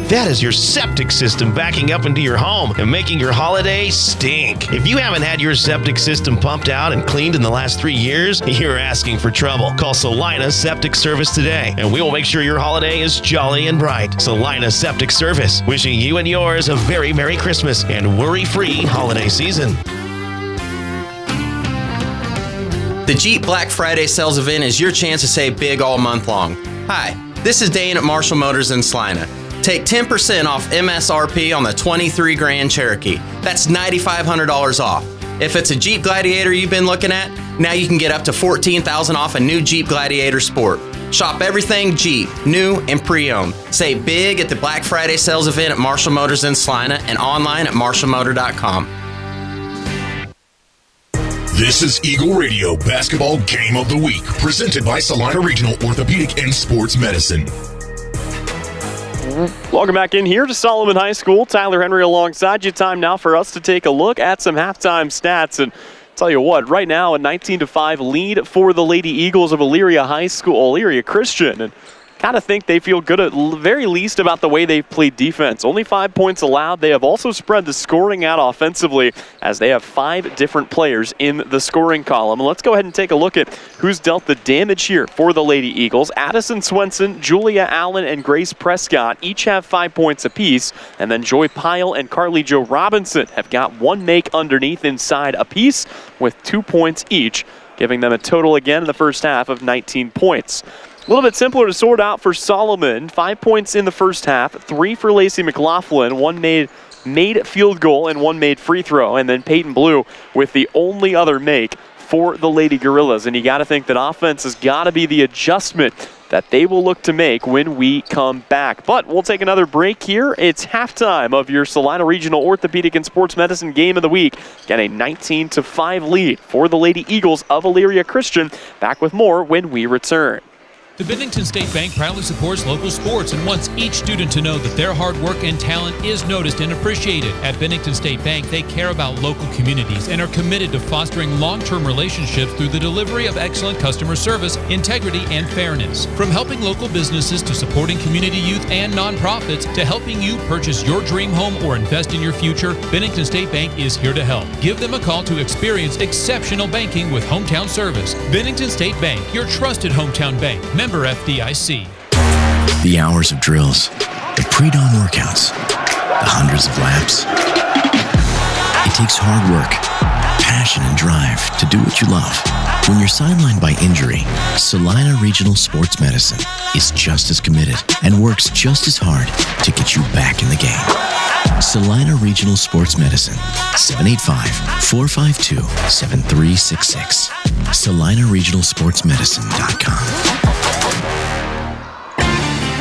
That is your septic system backing up into your home and making your holiday stink. If you haven't had your septic system pumped out and cleaned in the last 3 years, you're asking for trouble. Call Salina Septic Service today, and we will make sure your holiday is jolly and bright. Salina Septic Service, wishing you and yours a very Merry Christmas and worry-free holiday season. The Jeep Black Friday sales event is your chance to save big all month long. Hi, this is Dane at Marshall Motors in Salina. Take 10% off MSRP on the 23 Grand Cherokee. That's $9,500 off. If it's a Jeep Gladiator you've been looking at, now you can get up to $14,000 off a new Jeep Gladiator Sport. Shop everything Jeep, new and pre-owned. Save big at the Black Friday sales event at Marshall Motors in Salina and online at marshallmotor.com. This is Eagle Radio Basketball Game of the Week, presented by Salina Regional Orthopedic and Sports Medicine. Welcome back in here to Solomon High School. Tyler Henry alongside you. Time now for us to take a look at some halftime stats. And tell you what, right now a 19-5 lead for the Lady Eagles of Elyria High School, Elyria Christian. And kind of think they feel good at very least about the way they've played defense. Only 5 points allowed. They have also spread the scoring out offensively as they have 5 different players in the scoring column. And let's go ahead and take a look at who's dealt the damage here for the Lady Eagles. Addison Swenson, Julia Allen, and Grace Prescott each have 5 points apiece. And then Joy Pyle and Carly Jo Robinson have got 1 make underneath inside apiece with 2 points each. giving them a total again in the first half of 19 points. A little bit simpler to sort out for Solomon. 5 points in the first half, 3 for Lacey McLaughlin, 1 made field goal and 1 made free throw, and then Peyton Blue with the only other make for the Lady Gorillas. And you got to think that offense has got to be the adjustment that they will look to make when we come back. But we'll take another break here. It's halftime of your Salina Regional Orthopedic and Sports Medicine Game of the Week. Get a 19-5 lead for the Lady Eagles of Elyria Christian. Back with more when we return. The Bennington State Bank proudly supports local sports and wants each student to know that their hard work and talent is noticed and appreciated. At Bennington State Bank, they care about local communities and are committed to fostering long-term relationships through the delivery of excellent customer service, integrity, and fairness. From helping local businesses to supporting community youth and nonprofits to helping you purchase your dream home or invest in your future, Bennington State Bank is here to help. Give them a call to experience exceptional banking with hometown service. Bennington State Bank, your trusted hometown bank. Member FDIC. The hours of drills, the pre-dawn workouts, the hundreds of laps. It takes hard work, passion, and drive to do what you love. When you're sidelined by injury, Salina Regional Sports Medicine is just as committed and works just as hard to get you back in the game. Salina Regional Sports Medicine, 785-452-7366. SalinaRegionalSportsMedicine.com.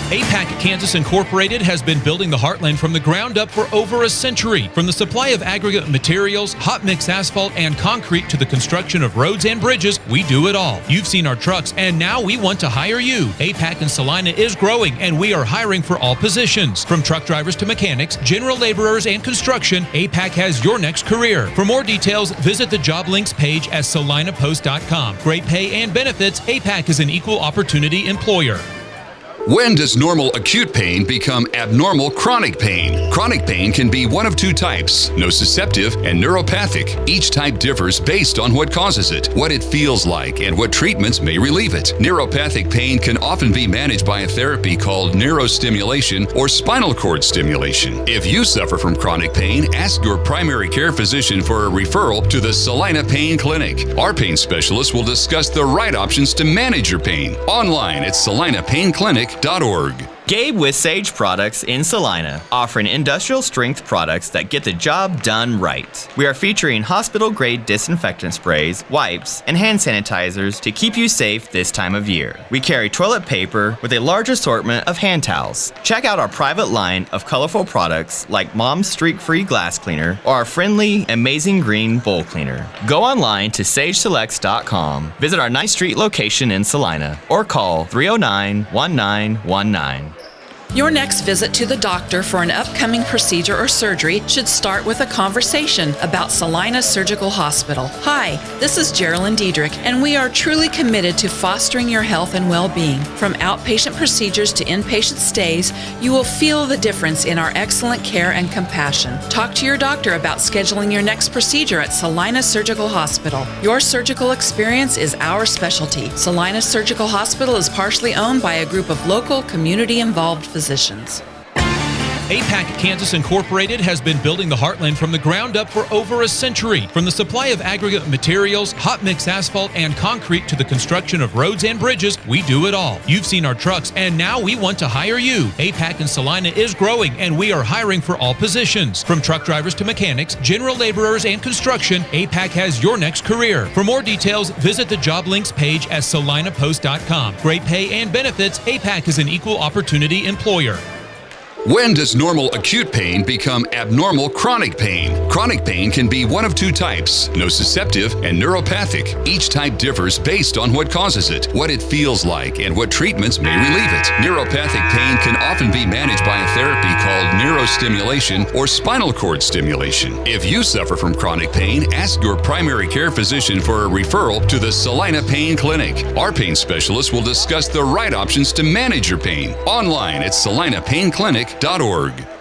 APAC Kansas Incorporated has been building the Heartland from the ground up for over a century. From the supply of aggregate materials, hot mix asphalt, and concrete to the construction of roads and bridges, we do it all. You've seen our trucks, and now we want to hire you. APAC in Salina is growing, and we are hiring for all positions. From truck drivers to mechanics, general laborers, and construction, APAC has your next career. For more details, visit the job links page at salinapost.com. Great pay and benefits, APAC is an equal opportunity employer. When does normal acute pain become abnormal chronic pain? Chronic pain can be one of 2 types, nociceptive and neuropathic. Each type differs based on what causes it, what it feels like, and what treatments may relieve it. Neuropathic pain can often be managed by a therapy called neurostimulation or spinal cord stimulation. If you suffer from chronic pain, ask your primary care physician for a referral to the Salina Pain Clinic. Our pain specialist will discuss the right options to manage your pain. Online at salinapainclinic.org. Gabe with Sage Products in Salina, offering industrial strength products that get the job done right. We are featuring hospital grade disinfectant sprays, wipes, and hand sanitizers to keep you safe this time of year. We carry toilet paper with a large assortment of hand towels. Check out our private line of colorful products like Mom's Streak-Free Glass Cleaner or our friendly Amazing Green Bowl Cleaner. Go online to sageselects.com, visit our 9th Street location in Salina, or call 309-1919. Your next visit to the doctor for an upcoming procedure or surgery should start with a conversation about Salina Surgical Hospital. Hi, this is Geraldine Diedrich, and we are truly committed to fostering your health and well-being. From outpatient procedures to inpatient stays, you will feel the difference in our excellent care and compassion. Talk to your doctor about scheduling your next procedure at Salina Surgical Hospital. Your surgical experience is our specialty. Salina Surgical Hospital is partially owned by a group of local, community-involved physicians. APAC Kansas Incorporated has been building the Heartland from the ground up for over a century. From the supply of aggregate materials, hot mix asphalt, and concrete to the construction of roads and bridges, we do it all. You've seen our trucks, and now we want to hire you. APAC in Salina is growing, and we are hiring for all positions. From truck drivers to mechanics, general laborers, and construction, APAC has your next career. For more details, visit the job links page at salinapost.com. Great pay and benefits, APAC is an equal opportunity employer. When does normal acute pain become abnormal chronic pain? Chronic pain can be one of 2 types, nociceptive and neuropathic. Each type differs based on what causes it, what it feels like, and what treatments may relieve it. Neuropathic pain can often be managed by a therapy called neurostimulation or spinal cord stimulation. If you suffer from chronic pain, ask your primary care physician for a referral to the Salina Pain Clinic. Our pain specialist will discuss the right options to manage your pain. Online at salinapainclinic.org.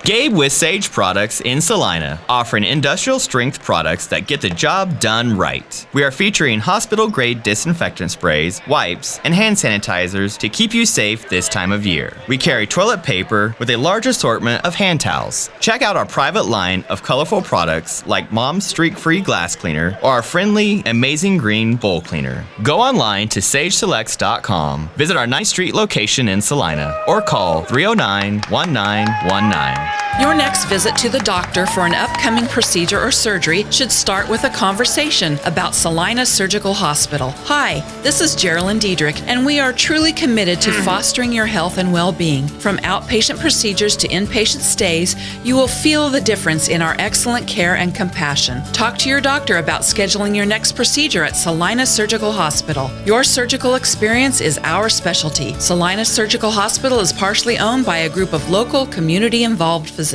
Gabe with Sage Products in Salina, offering industrial strength products that get the job done right. We are featuring hospital grade disinfectant sprays, wipes, and hand sanitizers to keep you safe this time of year. We carry toilet paper with a large assortment of hand towels. Check out our private line of colorful products like Mom's Streak-Free Glass Cleaner or our friendly Amazing Green Bowl Cleaner. Go online to sageselects.com, visit our 9th Street location in Salina, or call 309-1919. Your next visit to the doctor for an upcoming procedure or surgery should start with a conversation about Salina Surgical Hospital. Hi, this is Geraldine Diedrich, and we are truly committed to fostering your health and well-being. From outpatient procedures to inpatient stays, you will feel the difference in our excellent care and compassion. Talk to your doctor about scheduling your next procedure at Salina Surgical Hospital. Your surgical experience is our specialty. Salina Surgical Hospital is partially owned by a group of local, community-involved physicians.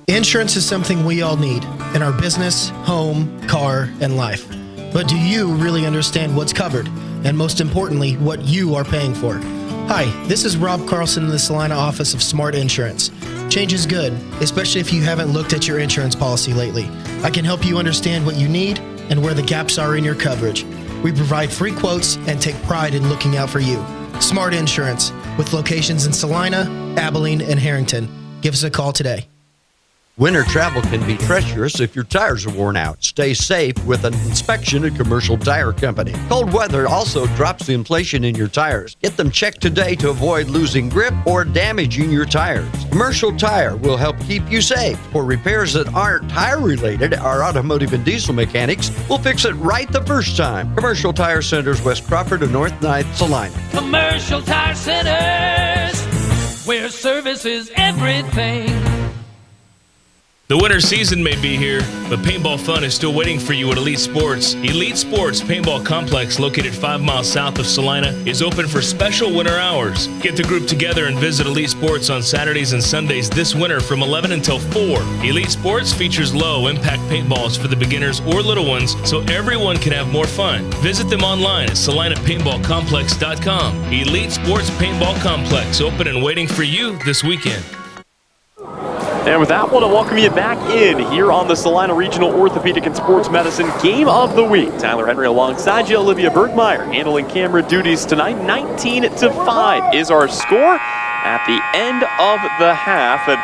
Insurance is something we all need in our business, home, car, and life. But do you really understand what's covered? And most importantly, what you are paying for? Hi, this is Rob Carlson in the Salina office of Smart Insurance. Change is good, especially if you haven't looked at your insurance policy lately. I can help you understand what you need and where the gaps are in your coverage. We provide free quotes and take pride in looking out for you. Smart Insurance, with locations in Salina, Abilene, and Harrington. Give us a call today. Winter travel can be treacherous if your tires are worn out. Stay safe with an inspection at Commercial Tire Company. Cold weather also drops the inflation in your tires. Get them checked today to avoid losing grip or damaging your tires. Commercial Tire will help keep you safe. For repairs that aren't tire related, our automotive and diesel mechanics will fix it right the first time. Commercial Tire Centers, West Crawford and North 9th, Salina. Commercial Tire Centers, where service is everything. The winter season may be here, but paintball fun is still waiting for you at Elite Sports. Elite Sports Paintball Complex, located 5 miles south of Salina, is open for special winter hours. Get the group together and visit Elite Sports on Saturdays and Sundays this winter from 11 until 4. Elite Sports features low-impact paintballs for the beginners or little ones, so everyone can have more fun. Visit them online at salinapaintballcomplex.com. Elite Sports Paintball Complex, open and waiting for you this weekend. And with that, I want to welcome you back in here on the Salina Regional Orthopedic and Sports Medicine Game of the Week. Tyler Henry alongside you, Olivia Bergmeyer, handling camera duties tonight. 19-5 is our score at the end of the half. And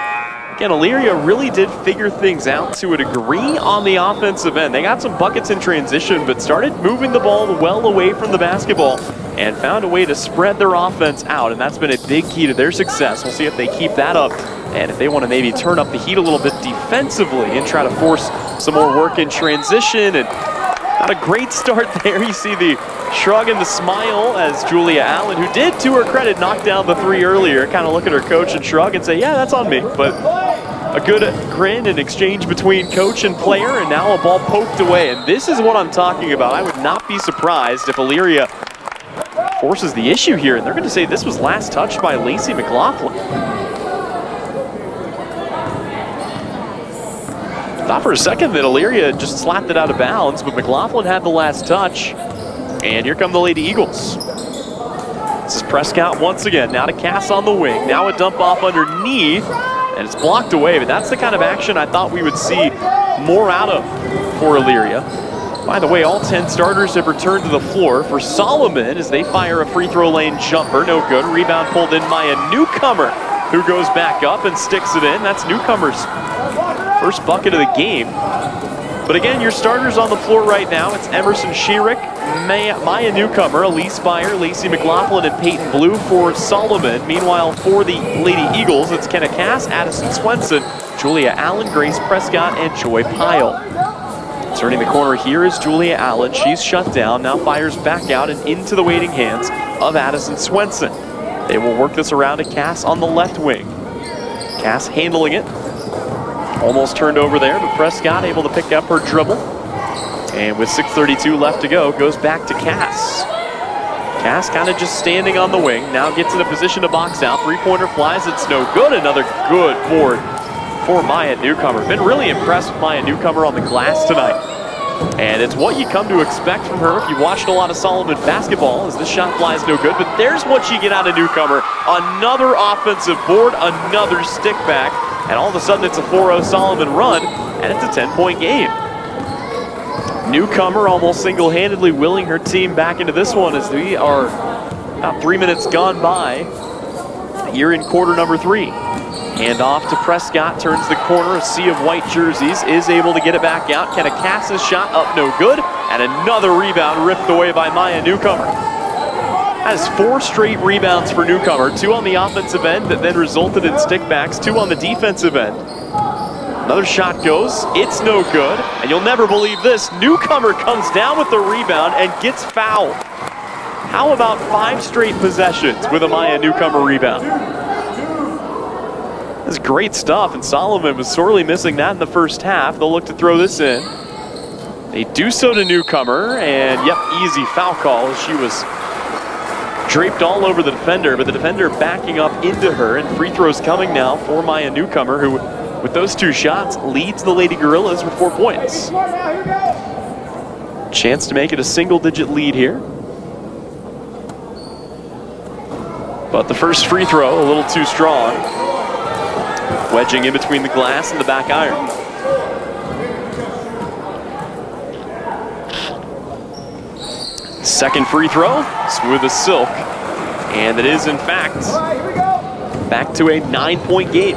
again, Elyria really did figure things out to a degree on the offensive end. They got some buckets in transition, but started moving the ball well away from the basketball and found a way to spread their offense out, and that's been a big key to their success. We'll see if they keep that up, and if they want to maybe turn up the heat a little bit defensively and try to force some more work in transition. And not a great start there. You see the shrug and the smile as Julia Allen, who did, to her credit, knock down the three earlier, kind of look at her coach and shrug and say, yeah, that's on me. But a good grin and exchange between coach and player, and now a ball poked away. And this is what I'm talking about. I would not be surprised if Elyria forces the issue here, and they're going to say this was last touched by Lacey McLaughlin. Thought for a second that Elyria just slapped it out of bounds, but McLaughlin had the last touch. And here come the Lady Eagles. This is Prescott once again, now to Cass on the wing, now a dump off underneath, and it's blocked away, but that's the kind of action I thought we would see more out of for Elyria. By the way, all 10 starters have returned to the floor for Solomon as they fire a free throw lane jumper. No good. Rebound pulled in by a newcomer who goes back up and sticks it in. That's Newcomer's first bucket of the game. But again, your starters on the floor right now, it's Emerson Sheerick, Maya Newcomer, Elise Beyer, Lacey McLaughlin, and Peyton Blue for Solomon. Meanwhile, for the Lady Eagles, it's Kenna Cass, Addison Swenson, Julia Allen, Grace Prescott, and Joy Pyle. Turning the corner here is Julia Allen. She's shut down, now fires back out and into the waiting hands of Addison Swenson. They will work this around to Cass on the left wing. Cass handling it. Almost turned over there, but Prescott able to pick up her dribble. And with 6:32 left to go, goes back to Cass. Cass kind of just standing on the wing, now gets in a position to box out. Three-pointer flies, it's no good. Another good board for Maya Newcomer. Been really impressed with Maya Newcomer on the glass tonight. And it's what you come to expect from her if you watched a lot of Solomon basketball, as this shot flies no good. But there's what you get out of Newcomer. Another offensive board, another stick back. And all of a sudden it's a 4-0 Solomon run, and it's a 10-point game. Newcomer almost single-handedly willing her team back into this one as we are about 3 minutes gone by here in quarter number 3. Hand off to Prescott, turns the corner, a sea of white jerseys, is able to get it back out. Kenna Cass's shot up no good, and another rebound ripped away by Maya Newcomer. Has 4 straight rebounds for Newcomer, 2 on the offensive end that then resulted in stickbacks, 2 on the defensive end. Another shot goes, it's no good, and you'll never believe this, Newcomer comes down with the rebound and gets fouled. How about 5 straight possessions with a Maya Newcomer rebound? That's great stuff, and Solomon was sorely missing that in the first half. They'll look to throw this in. They do so to Newcomer, and yep, easy foul call as she was draped all over the defender, but the defender backing up into her, and free throws coming now for Maya Newcomer, who, with those 2 shots, leads the Lady Gorillas with 4 points. Chance to make it a single-digit lead here. But the first free throw, a little too strong. Wedging in between the glass and the back iron. Second free throw, smooth as silk. And it is, in fact, back to a 9-point game.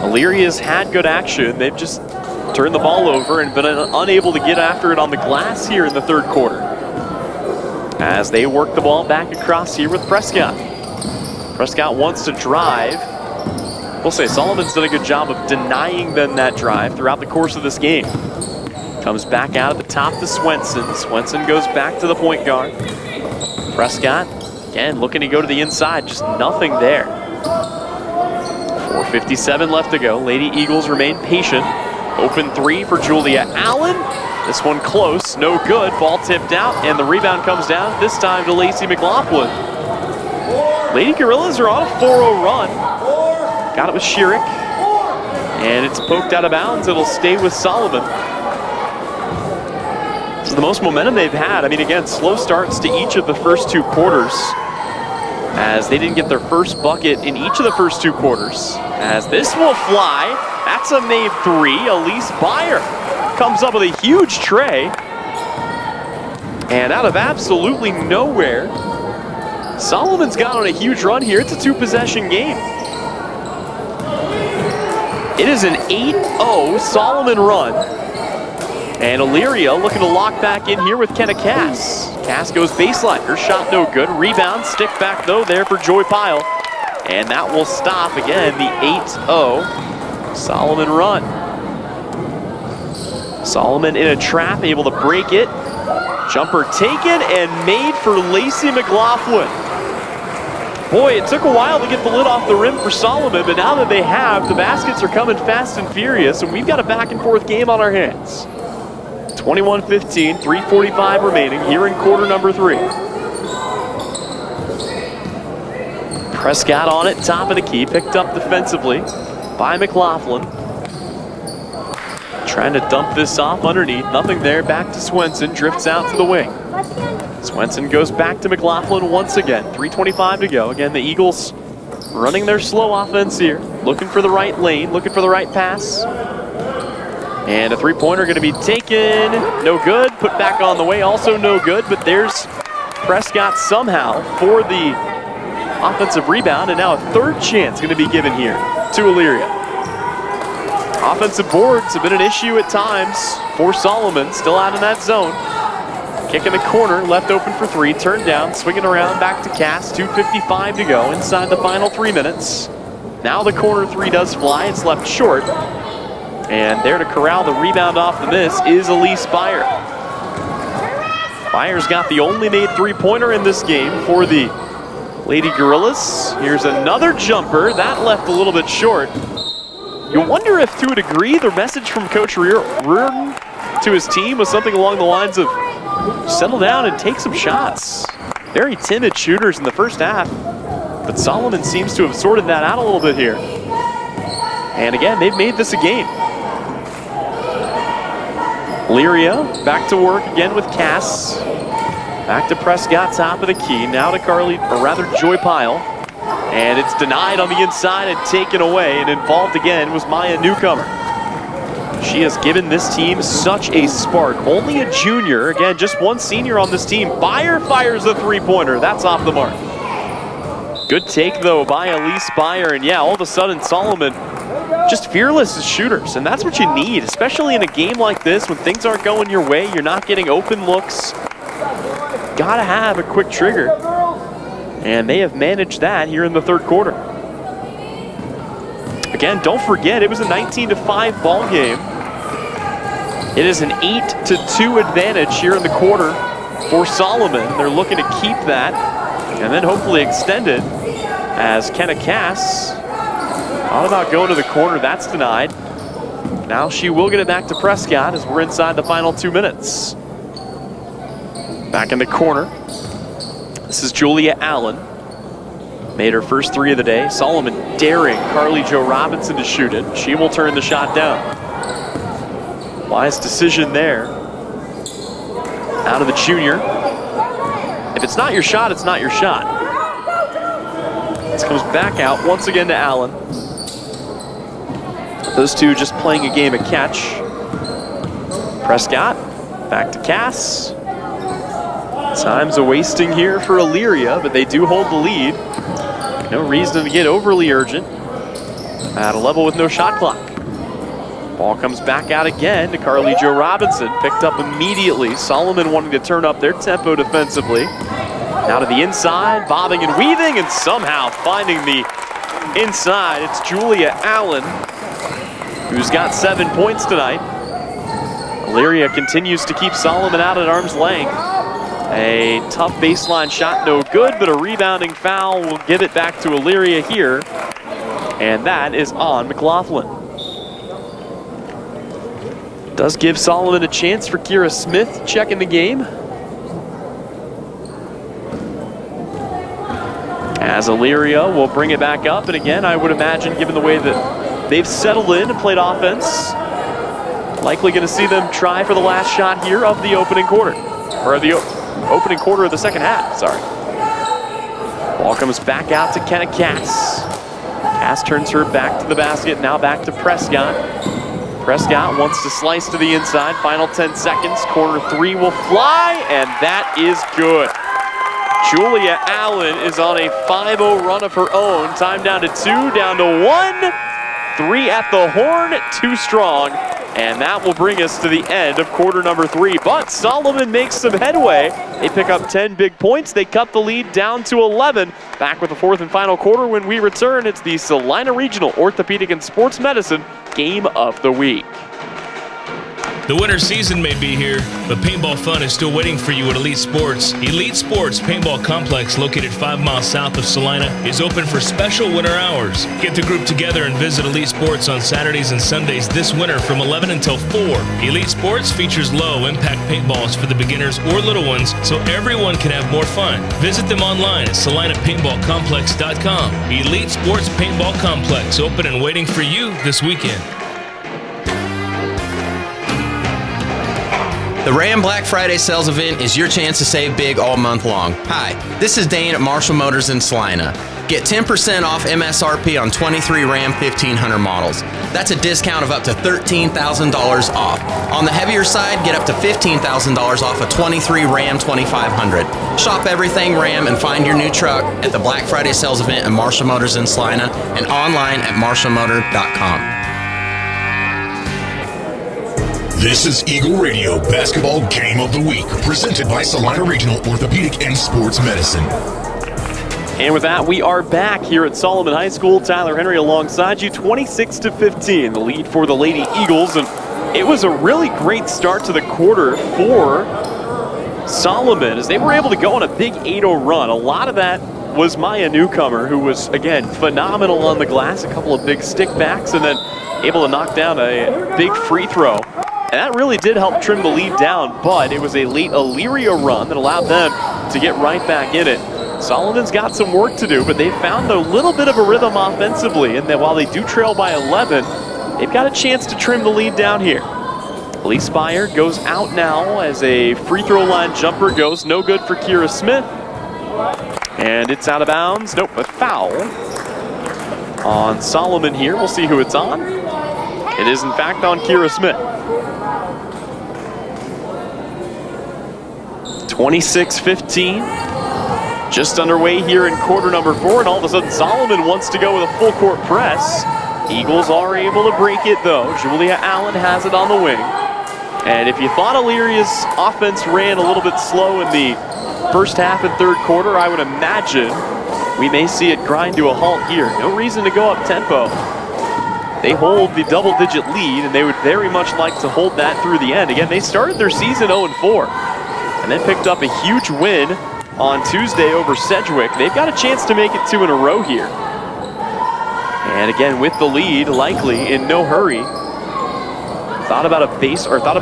Elyria's had good action. They've just turned the ball over and been unable to get after it on the glass here in the third quarter, as they work the ball back across here with Prescott. Prescott wants to drive. We'll say Solomon's done a good job of denying them that drive throughout the course of this game. Comes back out at the top to Swenson. Swenson goes back to the point guard. Prescott, again, looking to go to the inside, just nothing there. 4:57 left to go. Lady Eagles remain patient. Open 3 for Julia Allen. This one close, no good. Ball tipped out, and the rebound comes down, this time to Lacey McLaughlin. Lady Gorillas are on a 4-0 run. Got it with Schierick, and it's poked out of bounds. It'll stay with Solomon. This is the most momentum they've had. I mean, again, slow starts to each of the first 2 quarters, as they didn't get their first bucket in each of the first 2 quarters. As this will fly, that's a made 3. Elise Byer comes up with a huge tray, and out of absolutely nowhere, Solomon's got on a huge run here. It's a 2-possession game. It is an 8-0 Solomon run. And Elyria looking to lock back in here with Kenna Cass. Cass goes baseline. Her shot no good. Rebound, stick back though there for Joy Pyle. And that will stop again the 8-0 Solomon run. Solomon in a trap, able to break it. Jumper taken and made for Lacey McLaughlin. Boy, it took a while to get the lid off the rim for Solomon, but now that they have, the baskets are coming fast and furious, and we've got a back-and-forth game on our hands. 21-15, 3:45 remaining here in quarter number 3. Prescott on it, top of the key, picked up defensively by McLaughlin. Trying to dump this off underneath, nothing there, back to Swenson, drifts out to the wing. Swenson goes back to McLaughlin once again, 3:25 to go. Again, the Eagles running their slow offense here, looking for the right lane, looking for the right pass. And a 3-pointer going to be taken, no good, put back on the way, also no good, but there's Prescott somehow for the offensive rebound, and now a third chance going to be given here to Elyria. Offensive boards have been an issue at times for Solomon, still out in that zone. Kick in the corner, left open for 3, turned down, swinging around back to Cass, 2:55 to go inside the final 3 minutes. Now the corner 3 does fly, it's left short. And there to corral the rebound off the miss is Elise Byer. Byer's got the only made 3-pointer in this game for the Lady Gorillas. Here's another jumper, that left a little bit short. You wonder if, to a degree, the message from Coach Reardon to his team was something along the lines of settle down and take some shots. Very timid shooters in the first half, but Solomon seems to have sorted that out a little bit here. And again, they've made this a game. Elyria back to work again with Cass. Back to Prescott, top of the key. Now to Joy Pyle. And it's denied on the inside and taken away. And involved again was Maya Newcomer. She has given this team such a spark. Only a junior. Again, just one senior on this team. Beyer fires a three-pointer. That's off the mark. Good take, though, by Elise Beyer. And yeah, all of a sudden, Solomon just fearless as shooters. And that's what you need, especially in a game like this when things aren't going your way. You're not getting open looks. Gotta have a quick trigger. And they have managed that here in the third quarter. Again, don't forget, it was a 19-5 ball game. It is an 8-2 advantage here in the quarter for Solomon. They're looking to keep that and then hopefully extend it as Kenna Cass thought about going to the corner. That's denied. Now she will get it back to Prescott as we're inside the final 2 minutes. Back in the corner. This is Julia Allen. Made her first three of the day. Solomon daring Carly Jo Robinson to shoot it. She will turn the shot down. Wise decision there. Out of the junior. If it's not your shot, it's not your shot. This comes back out once again to Allen. Those two just playing a game of catch. Prescott, back to Cass. Time's a wasting here for Elyria, but they do hold the lead. No reason to get overly urgent. At a level with no shot clock. Ball comes back out again to Carly Jo Robinson. Picked up immediately. Solomon wanting to turn up their tempo defensively. Now to the inside, bobbing and weaving, and somehow finding the inside. It's Julia Allen, who's got 7 points tonight. Elyria continues to keep Solomon out at arm's length. A tough baseline shot, no good, but a rebounding foul will give it back to Elyria here. And that is on McLaughlin. Does give Solomon a chance for Kira Smith checking the game. As Elyria will bring it back up. And again, I would imagine, given the way that they've settled in and played offense, likely going to see them try for the last shot here of the opening quarter. Or the opening quarter of the second half, sorry. Ball comes back out to Kenna Cass. Cass turns her back to the basket, now back to Prescott. Prescott wants to slice to the inside, final 10 seconds. Corner three will fly, and that is good. Julia Allen is on a 5-0 run of her own. Time down to 2, down to 1. 3 at the horn, too strong. And that will bring us to the end of quarter number 3. But Solomon makes some headway. They pick up 10 big points. They cut the lead down to 11. Back with the fourth and final quarter when we return. It's the Salina Regional Orthopedic and Sports Medicine Game of the Week. The winter season may be here, but paintball fun is still waiting for you at Elite Sports. Elite Sports Paintball Complex, located 5 miles south of Salina, is open for special winter hours. Get the group together and visit Elite Sports on Saturdays and Sundays this winter from 11 until 4. Elite Sports features low-impact paintballs for the beginners or little ones, so everyone can have more fun. Visit them online at salinapaintballcomplex.com. Elite Sports Paintball Complex, open and waiting for you this weekend. The Ram Black Friday sales event is your chance to save big all month long. Hi, this is Dane at Marshall Motors in Salina. Get 10% off MSRP on 23 Ram 1500 models. That's a discount of up to $13,000 off. On the heavier side, get up to $15,000 off a 23 Ram 2500. Shop everything Ram and find your new truck at the Black Friday sales event at Marshall Motors in Salina and online at marshallmotor.com. This is Eagle Radio Basketball Game of the Week, presented by Salina Regional Orthopedic and Sports Medicine. And with that, we are back here at Solomon High School. Tyler Henry alongside you, 26-15, the lead for the Lady Eagles. And it was a really great start to the quarter for Solomon as they were able to go on a big 8-0 run. A lot of that was Maya Newcomer, who was, again, phenomenal on the glass, a couple of big stick backs, and then able to knock down a big free throw. And that really did help trim the lead down, but it was a late Elyria run that allowed them to get right back in it. Solomon's got some work to do, but they found a little bit of a rhythm offensively, and that while they do trail by 11, they've got a chance to trim the lead down here. Lee Spire goes out now as a free throw line jumper goes no good for Kira Smith. And it's out of bounds. Nope, a foul on Solomon here. We'll see who it's on. It is in fact on Kira Smith. 26-15. Just underway here in quarter number 4, and all of a sudden Solomon wants to go with a full court press. Eagles are able to break it though. Julia Allen has it on the wing. And if you thought Elyria's offense ran a little bit slow in the first half and third quarter, I would imagine we may see it grind to a halt here. No reason to go up tempo. They hold the double-digit lead, and they would very much like to hold that through the end. Again, they started their season 0-4, and then picked up a huge win on Tuesday over Sedgwick. They've got a chance to make it 2 in a row here. And again, with the lead, likely in no hurry. Thought about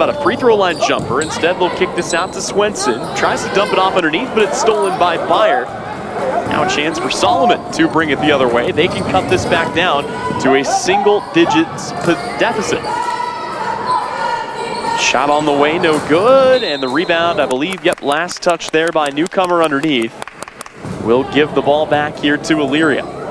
a free throw line jumper. Instead, they'll kick this out to Swenson. Tries to dump it off underneath, but it's stolen by Byer. Now a chance for Solomon to bring it the other way. They can cut this back down to a single-digit deficit. Shot on the way, no good. And the rebound, I believe, last touch there by newcomer underneath. We'll give the ball back here to Elyria.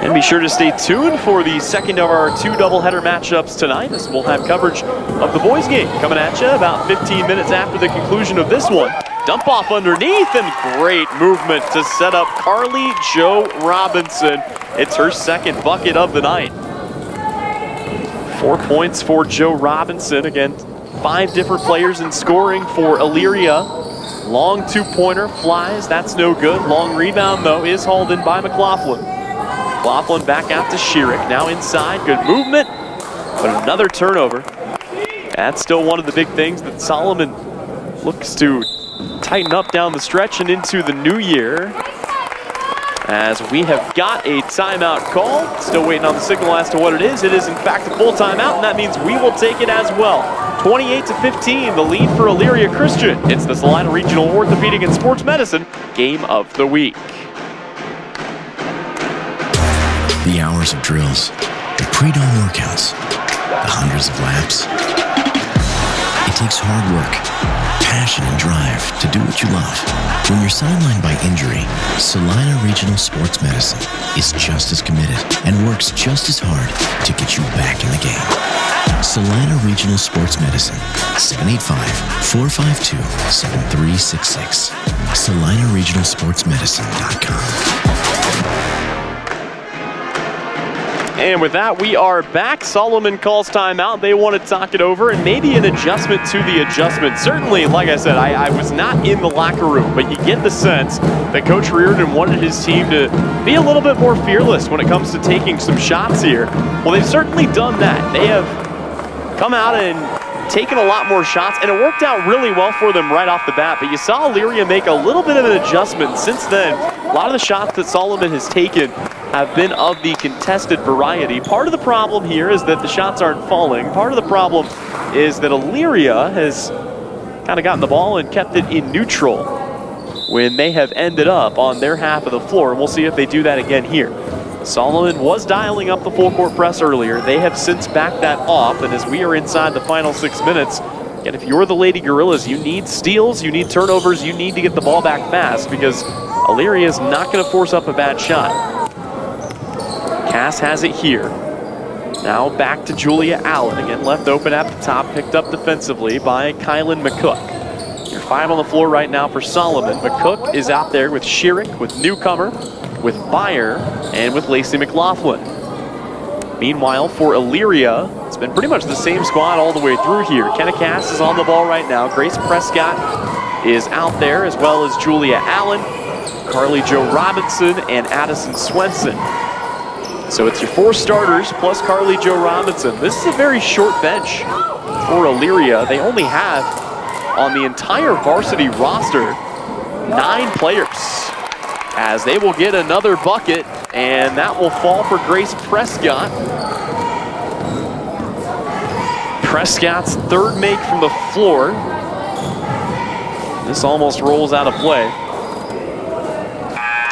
And be sure to stay tuned for the second of our 2 doubleheader matchups tonight, as we'll have coverage of the boys' game coming at you about 15 minutes after the conclusion of this one. Dump off underneath, and great movement to set up Carly Jo Robinson. It's her second bucket of the night. 4 points for Jo Robinson. Again, 5 different players in scoring for Elyria. Long two-pointer flies, that's no good. Long rebound, though, is hauled in by McLaughlin. McLaughlin back out to Schierick, now inside, good movement, but another turnover. That's still one of the big things that Solomon looks to tighten up down the stretch and into the new year, as we have got a timeout call. Still waiting on the signal as to what it is. It is in fact a full timeout, and that means we will take it as well. 28-15, the lead for Elyria Christian. It's the Salina Regional Orthopedic and Sports Medicine Game of the Week. The hours of drills, the pre-dawn workouts, the hundreds of laps. It takes hard work, passion, and drive to do what you love. When you're sidelined by injury, Salina Regional Sports Medicine is just as committed and works just as hard to get you back in the game. Salina Regional Sports Medicine, 785-452-7366. SalinaRegionalSportsMedicine.com. And with that, we are back. Solomon calls timeout. They want to talk it over, and maybe an adjustment to the adjustment. Certainly, like I said, I was not in the locker room, but you get the sense that Coach Reardon wanted his team to be a little bit more fearless when it comes to taking some shots here. Well, they've certainly done that. They have come out and taken a lot more shots, and it worked out really well for them right off the bat. But you saw Elyria make a little bit of an adjustment. Since then, a lot of the shots that Solomon has taken have been of the contested variety. Part of the problem here is that the shots aren't falling. Part of the problem is that Elyria has kind of gotten the ball and kept it in neutral when they have ended up on their half of the floor. And we'll see if they do that again here. Solomon was dialing up the full court press earlier. They have since backed that off, and as we are inside the final 6 minutes, and if you're the Lady Gorillas, you need steals, you need turnovers, you need to get the ball back fast, because Elyria is not going to force up a bad shot. Cass has it here. Now back to Julia Allen. Again, left open at the top, picked up defensively by Kylan McCook. You're 5 on the floor right now for Solomon. McCook is out there with Schierick, with newcomer, with Byer, and with Lacey McLaughlin. Meanwhile, for Elyria, it's been pretty much the same squad all the way through here. Kenna Cass is on the ball right now. Grace Prescott is out there, as well as Julia Allen, Carly Jo Robinson, and Addison Swenson. So it's your 4 starters plus Carly Jo Robinson. This is a very short bench for Elyria. They only have, on the entire varsity roster, 9 players, as they will get another bucket, and that will fall for Grace Prescott. Prescott's 3rd make from the floor. This almost rolls out of play.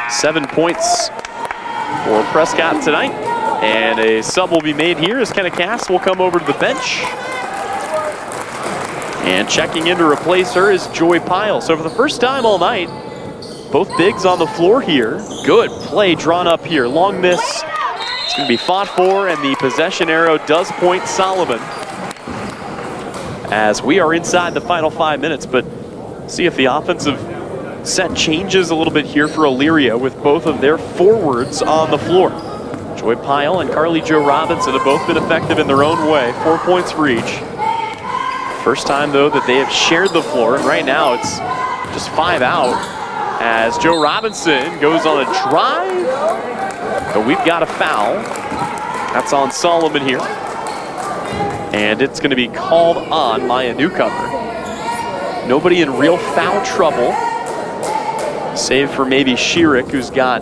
7 points for Prescott tonight, And a sub will be made here as Kenna Cass will come over to the bench. And checking in to replace her is Joy Pyle. So for the first time all night, both bigs on the floor here. Good play drawn up here. Long miss. It's going to be fought for, and the possession arrow does point Solomon. As we are inside the final 5 minutes, but see if the offensive set changes a little bit here for Elyria with both of their forwards on the floor. Joy Pyle and Carly Jo Robinson have both been effective in their own way, 4 points for each. First time, though, that they have shared the floor, and right now it's just 5 out as Jo Robinson goes on a drive, but we've got a foul. That's on Solomon here. And it's going to be called on Maya Newcomer. Nobody in real foul trouble, save for maybe Schierick, who's got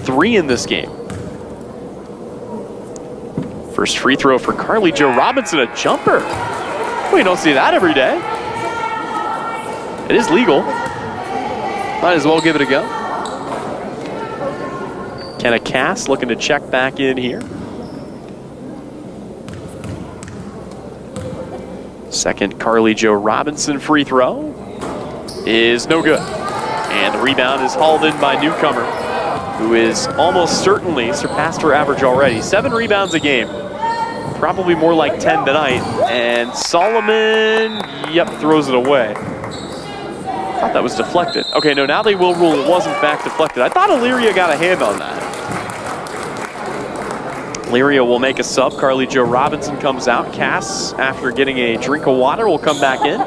3 in this game. First free throw for Carly Jo Robinson, a jumper. We don't see that every day. It is legal. Might as well give it a go. Kenna Cass looking to check back in here. Second Carly Jo Robinson free throw is no good. And the rebound is hauled in by Newcomer, who is almost certainly surpassed her average already. 7 rebounds a game. Probably more like 10 tonight. And Solomon, throws it away. I thought that was deflected. Okay, no, now they will rule it was in fact deflected. I thought Elyria got a hand on that. Elyria will make a sub. Carly Jo Robinson comes out. Cass, after getting a drink of water, will come back in.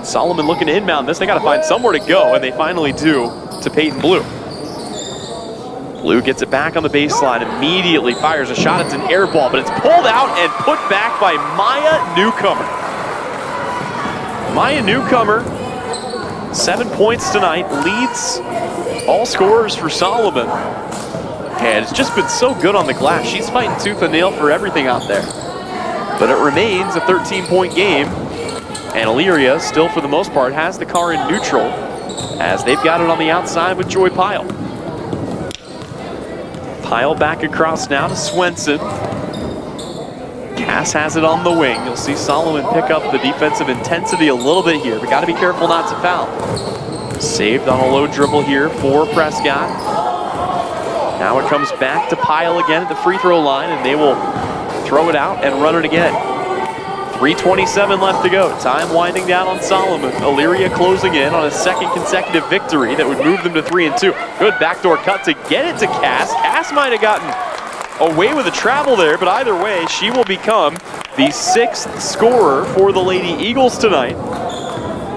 Solomon looking to inbound this. They got to find somewhere to go, and they finally do to Peyton Blue. Blue gets it back on the baseline, immediately fires a shot. It's an air ball, but it's pulled out and put back by Maya Newcomer. Maya Newcomer, 7 points tonight, leads all scorers for Solomon. And it's just been so good on the glass. She's fighting tooth and nail for everything out there. But it remains a 13-point game. And Elyria still, for the most part, has the car in neutral as they've got it on the outside with Joy Pyle. Pyle back across now to Swenson. Cass has it on the wing. You'll see Solomon pick up the defensive intensity a little bit here, but got to be careful not to foul. Saved on a low dribble here for Prescott. Now it comes back to Pyle again at the free throw line, and they will throw it out and run it again. 3:27 left to go. Time winding down on Solomon. Elyria closing in on a second consecutive victory that would move them to 3-2. Good backdoor cut to get it to Cass. Cass might have gotten away with a travel there, but either way, she will become the 6th scorer for the Lady Eagles tonight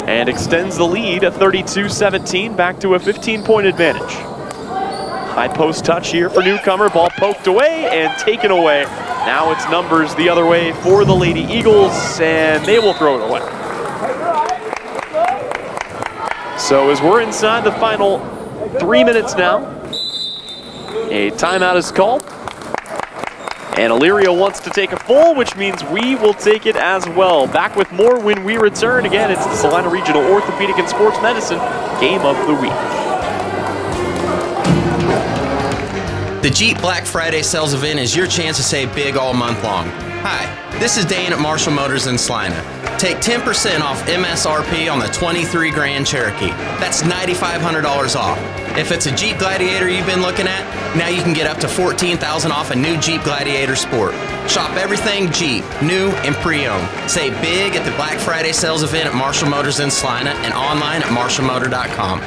and extends the lead at 32-17 back to a 15-point advantage. High post touch here for Newcomer. Ball poked away and taken away. Now it's numbers the other way for the Lady Eagles, and they will throw it away. So as we're inside the final 3 minutes now, a timeout is called. And Elyria wants to take a full, which means we will take it as well. Back with more when we return. Again, it's the Salina Regional Orthopedic and Sports Medicine Game of the Week. The Jeep Black Friday sales event is your chance to save big all month long. Hi, this is Dane at Marshall Motors in Salina. Take 10% off MSRP on the 23 Grand Cherokee. That's $9,500 off. If it's a Jeep Gladiator you've been looking at, now you can get up to $14,000 off a new Jeep Gladiator Sport. Shop everything Jeep, new and pre-owned. Save big at the Black Friday sales event at Marshall Motors in Salina and online at marshallmotor.com.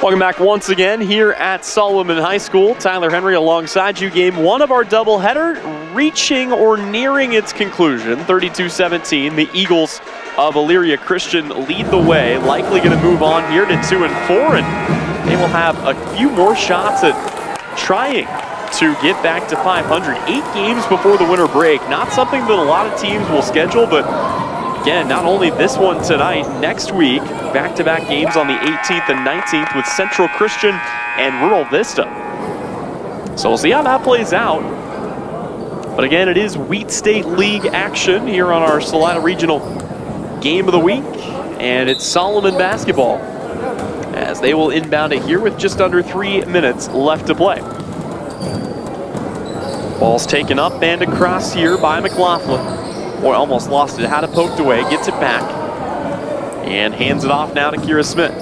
Welcome back once again here at Solomon High School. Tyler Henry alongside you. Game 1 of our doubleheader reaching or nearing its conclusion. 32-17. The Eagles of Elyria Christian lead the way. Likely going to move on here to 2-4, and they will have a few more shots at trying to get back to 500. 8 games before the winter break. Not something that a lot of teams will schedule, but again, not only this one tonight, next week, back-to-back games on the 18th and 19th with Central Christian and Rural Vista. So we'll see how that plays out. But again, it is Wheat State League action here on our Salina Regional Game of the Week, and it's Solomon basketball as they will inbound it here with just under 3 minutes left to play. Ball's taken up and across here by McLaughlin. Boy, almost lost it, had it poked away, gets it back, and hands it off now to Kira Smith.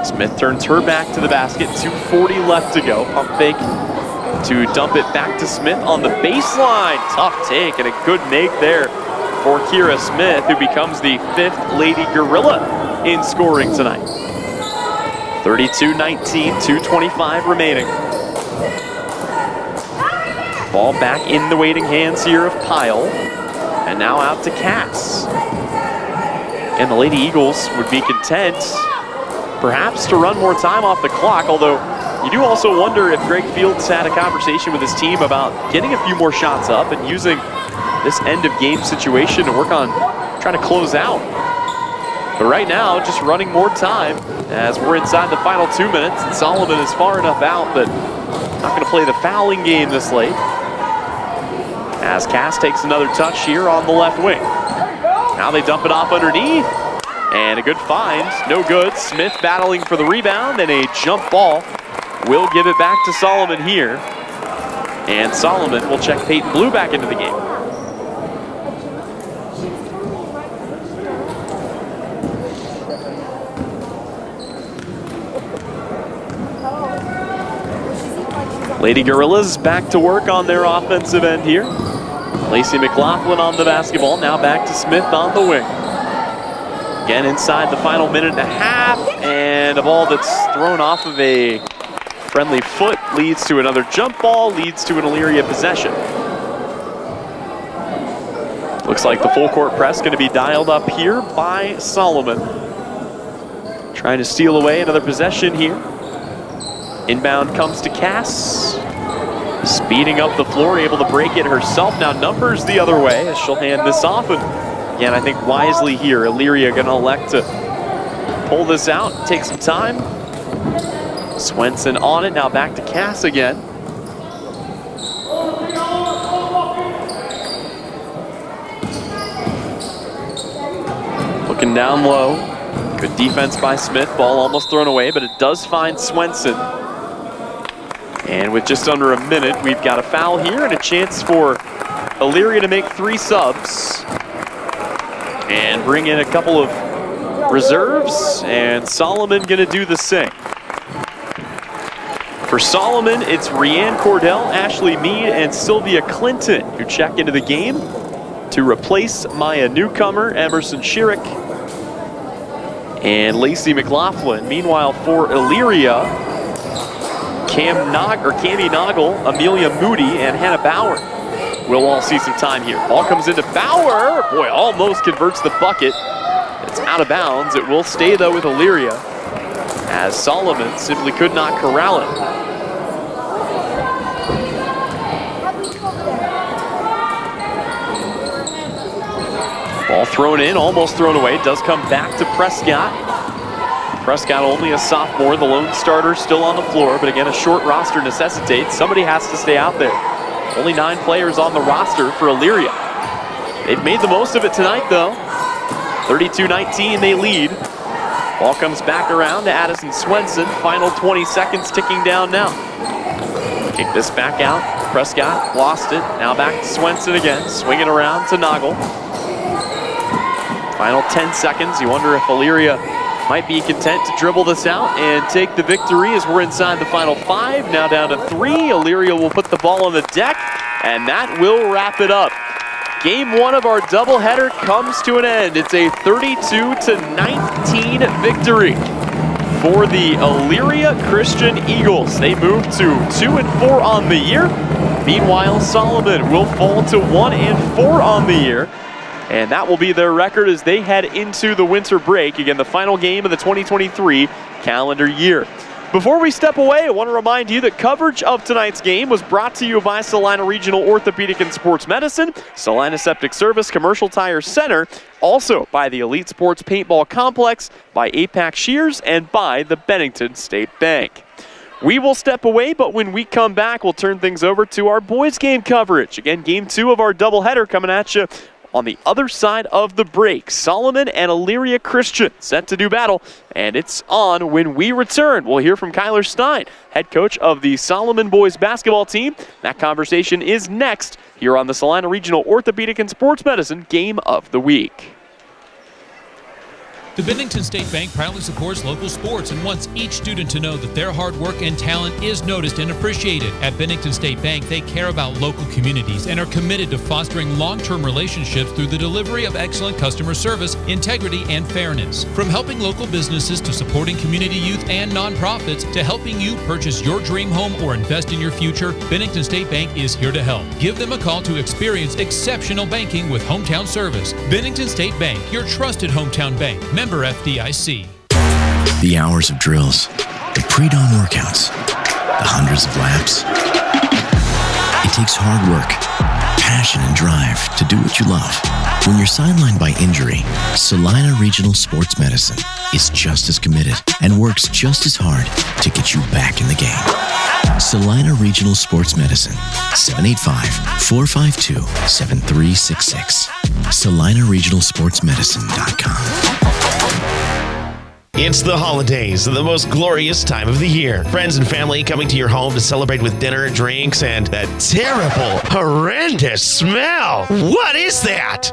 Smith turns her back to the basket, 2:40 left to go. Pump fake to dump it back to Smith on the baseline. Tough take and a good make there for Kira Smith, who becomes the 5th Lady Gorilla in scoring tonight. 32-19, 2:25 remaining. Ball back in the waiting hands here of Pyle. And now out to Cass. And the Lady Eagles would be content perhaps to run more time off the clock, although you do also wonder if Greg Fields had a conversation with his team about getting a few more shots up and using this end of game situation to work on trying to close out. But right now, just running more time as we're inside the final 2 minutes, and Solomon is far enough out that not going to play the fouling game this late. As Cass takes another touch here on the left wing. Now they dump it off underneath. And a good find, no good. Smith battling for the rebound, and a jump ball will give it back to Solomon here. And Solomon will check Peyton Blue back into the game. Lady Gorillas back to work on their offensive end here. Lacey McLaughlin on the basketball, now back to Smith on the wing. Again, inside the final minute and a half, and a ball that's thrown off of a friendly foot leads to another jump ball, leads to an Elyria possession. Looks like the full court press going to be dialed up here by Solomon. Trying to steal away another possession here. Inbound comes to Cass. Speeding up the floor, able to break it herself. Now numbers the other way as she'll hand this off. And again, I think wisely here, Elyria going to elect to pull this out, take some time. Swenson on it, now back to Cass again. Looking down low. Good defense by Smith. Ball almost thrown away, but it does find Swenson. And with just under a minute, we've got a foul here and a chance for Elyria to make 3 subs. And bring in a couple of reserves, and Solomon gonna do the same. For Solomon, it's Rianne Cordell, Ashley Mead, and Sylvia Clinton who check into the game to replace Maya Newcomer, Emerson Schierick, and Lacey McLaughlin. Meanwhile, for Elyria, Cammie Noggle, Amelia Moody, and Hannah Bauer will all see some time here. Ball comes into Bauer. Boy, almost converts the bucket. It's out of bounds. It will stay, though, with Elyria, as Solomon simply could not corral it. Ball thrown in, almost thrown away. Does come back to Prescott. Prescott only a sophomore, the lone starter still on the floor, but again, a short roster necessitates. Somebody has to stay out there. Only 9 players on the roster for Elyria. They've made the most of it tonight, though. 32-19, they lead. Ball comes back around to Addison Swenson. Final 20 seconds ticking down now. Kick this back out. Prescott lost it. Now back to Swenson again. Swing it around to Noggle. Final 10 seconds. You wonder if Elyria might be content to dribble this out and take the victory as we're inside the final 5. Now down to 3. Illyria will put the ball on the deck, and that will wrap it up. Game 1 of our doubleheader comes to an end. It's a 32-19 victory for the Elyria Christian Eagles. They move to 2-4 on the year. Meanwhile, Solomon will fall to 1-4 on the year. And that will be their record as they head into the winter break. Again, the final game of the 2023 calendar year. Before we step away, I want to remind you that coverage of tonight's game was brought to you by Salina Regional Orthopedic and Sports Medicine, Salina Septic Service Commercial Tire Center, also by the Elite Sports Paintball Complex, by APAC Shears, and by the Bennington State Bank. We will step away, but when we come back, we'll turn things over to our boys game coverage. Again, game 2 of our doubleheader coming at you on the other side of the break. Solomon and Elyria Christian set to do battle, and it's on when we return. We'll hear from Kyler Stein, head coach of the Solomon boys basketball team. That conversation is next here on the Salina Regional Orthopedic and Sports Medicine Game of the Week. The Bennington State Bank proudly supports local sports and wants each student to know that their hard work and talent is noticed and appreciated. At Bennington State Bank, they care about local communities and are committed to fostering long-term relationships through the delivery of excellent customer service, integrity, and fairness. From helping local businesses to supporting community youth and nonprofits to helping you purchase your dream home or invest in your future, Bennington State Bank is here to help. Give them a call to experience exceptional banking with hometown service. Bennington State Bank, your trusted hometown bank. Member FDIC. The hours of drills, the pre-dawn workouts, the hundreds of laps. It takes hard work, passion, and drive to do what you love. When you're sidelined by injury, Salina Regional Sports Medicine is just as committed and works just as hard to get you back in the game. Salina Regional Sports Medicine, 785-452-7366. SalinaRegionalSportsMedicine.com. It's the holidays, the most glorious time of the year. Friends and family coming to your home to celebrate with dinner, drinks, and that terrible, horrendous smell. What is that?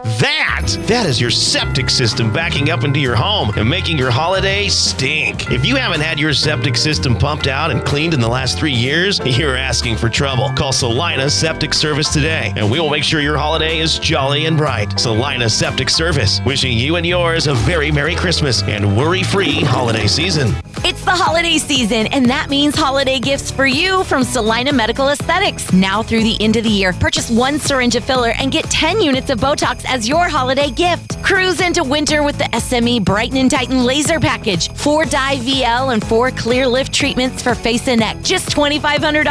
That is your septic system backing up into your home and making your holiday stink. If you haven't had your septic system pumped out and cleaned in the last 3 years, you're asking for trouble. Call Salina Septic Service today, and we will make sure your holiday is jolly and bright. Salina Septic Service, wishing you and yours a very Merry Christmas and worry-free holiday season. It's the holiday season, and that means holiday gifts for you from Salina Medical Aesthetics. Now through the end of the year, purchase 1 syringe of filler and get 10 units of Botox as your holiday gift. Cruise into winter with the SME Brighten and Tighten Laser Package. 4 dye VL and 4 clear lift treatments for face and neck. Just $2,500.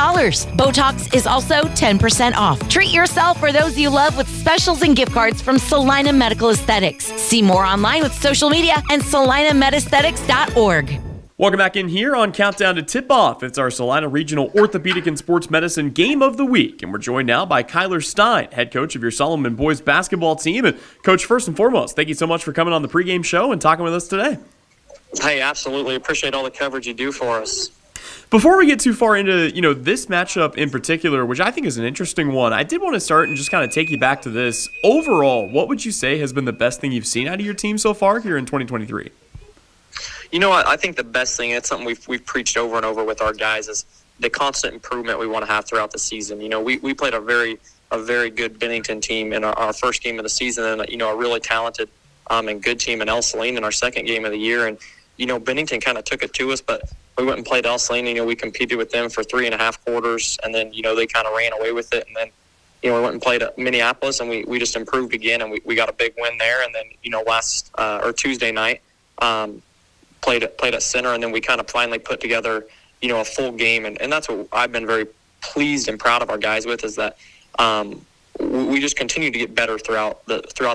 Botox is also 10% off. Treat yourself or those you love with specials and gift cards from Salina Medical Aesthetics. See more online with social media and salinamedesthetics.org. Welcome back in here on Countdown to Tip-Off. It's our Salina Regional Orthopedic and Sports Medicine Game of the Week. And we're joined now by Kyler Stein, head coach of your Solomon boys basketball team. And Coach, first and foremost, thank you so much for coming on the pregame show and talking with us today. Hey, absolutely. Appreciate all the coverage you do for us. Before we get too far into, this matchup in particular, which I think is an interesting one, I did want to start and just kind of take you back to this. Overall, what would you say has been the best thing you've seen out of your team so far here in 2023? You know what? I think the best thing, it's something we've preached over and over with our guys, is the constant improvement we want to have throughout the season. We played a very good Bennington team in our first game of the season, and a really talented and good team in Salina in our second game of the year. And Bennington kind of took it to us, but we went and played Salina. We competed with them for 3.5 quarters, and then they kind of ran away with it. And then we went and played at Minneapolis, and we just improved again, and we got a big win there. And then last Tuesday night. Played at center, and then we kind of finally put together, a full game, and that's what I've been very pleased and proud of our guys with, is that we just continue to get better throughout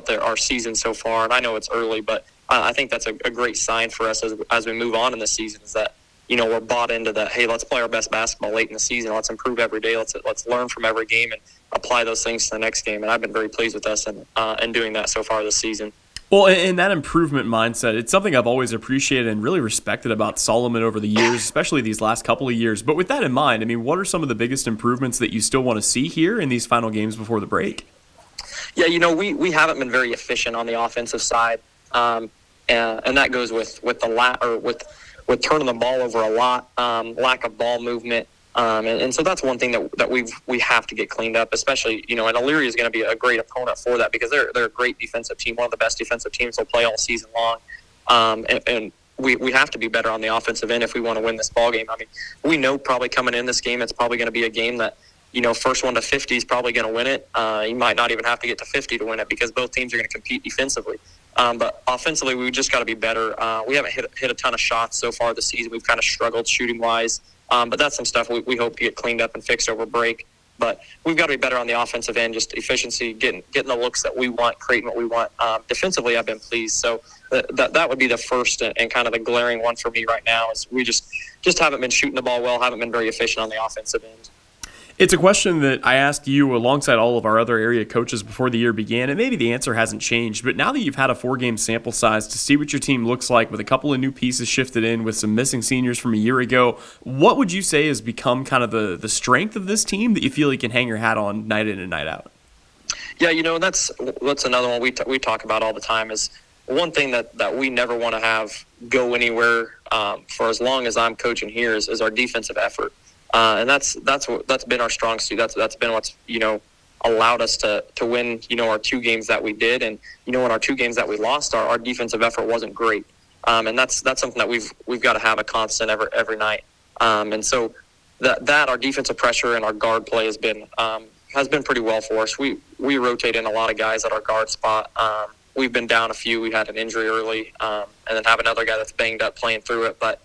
our season so far. And I know it's early, but I think that's a great sign for us as we move on in the season, is that we're bought into that. Hey, let's play our best basketball late in the season. Let's improve every day. Let's learn from every game and apply those things to the next game. And I've been very pleased with us in doing that so far this season. Well, in that improvement mindset, it's something I've always appreciated and really respected about Solomon over the years, especially these last couple of years. But with that in mind, what are some of the biggest improvements that you still want to see here in these final games before the break? Yeah, we haven't been very efficient on the offensive side, and that goes with with turning the ball over a lot, lack of ball movement. And so that's one thing that we have to get cleaned up, especially, and Elyria is going to be a great opponent for that, because they're a great defensive team, one of the best defensive teams they'll play all season long. And we have to be better on the offensive end if we want to win this ball game. We know probably coming in this game, it's probably going to be a game that, first one to 50 is probably going to win it. You might not even have to get to 50 to win it, because both teams are going to compete defensively. But offensively, we just got to be better. We haven't hit a ton of shots so far this season. We've kind of struggled shooting-wise. But that's some stuff we hope to get cleaned up and fixed over break. But we've got to be better on the offensive end, just efficiency, getting the looks that we want, creating what we want. Defensively, I've been pleased. So that would be the first and kind of the glaring one for me right now, is we just haven't been shooting the ball well, haven't been very efficient on the offensive end. It's a question that I asked you alongside all of our other area coaches before the year began, and maybe the answer hasn't changed, but now that you've had a 4-game sample size to see what your team looks like with a couple of new pieces shifted in with some missing seniors from a year ago, what would you say has become kind of the strength of this team that you feel you can hang your hat on night in and night out? Yeah, that's another one we talk about all the time is one thing that we never want to have go anywhere for as long as I'm coaching here is our defensive effort. And that's been our strong suit. That's been what's allowed us to win our 2 games that we did, and in our 2 games that we lost, our defensive effort wasn't great. And that's something that we've got to have a constant every night. And so that our defensive pressure and our guard play has been pretty well for us. We rotate in a lot of guys at our guard spot. We've been down a few. We had an injury early, and then have another guy that's banged up playing through it, but.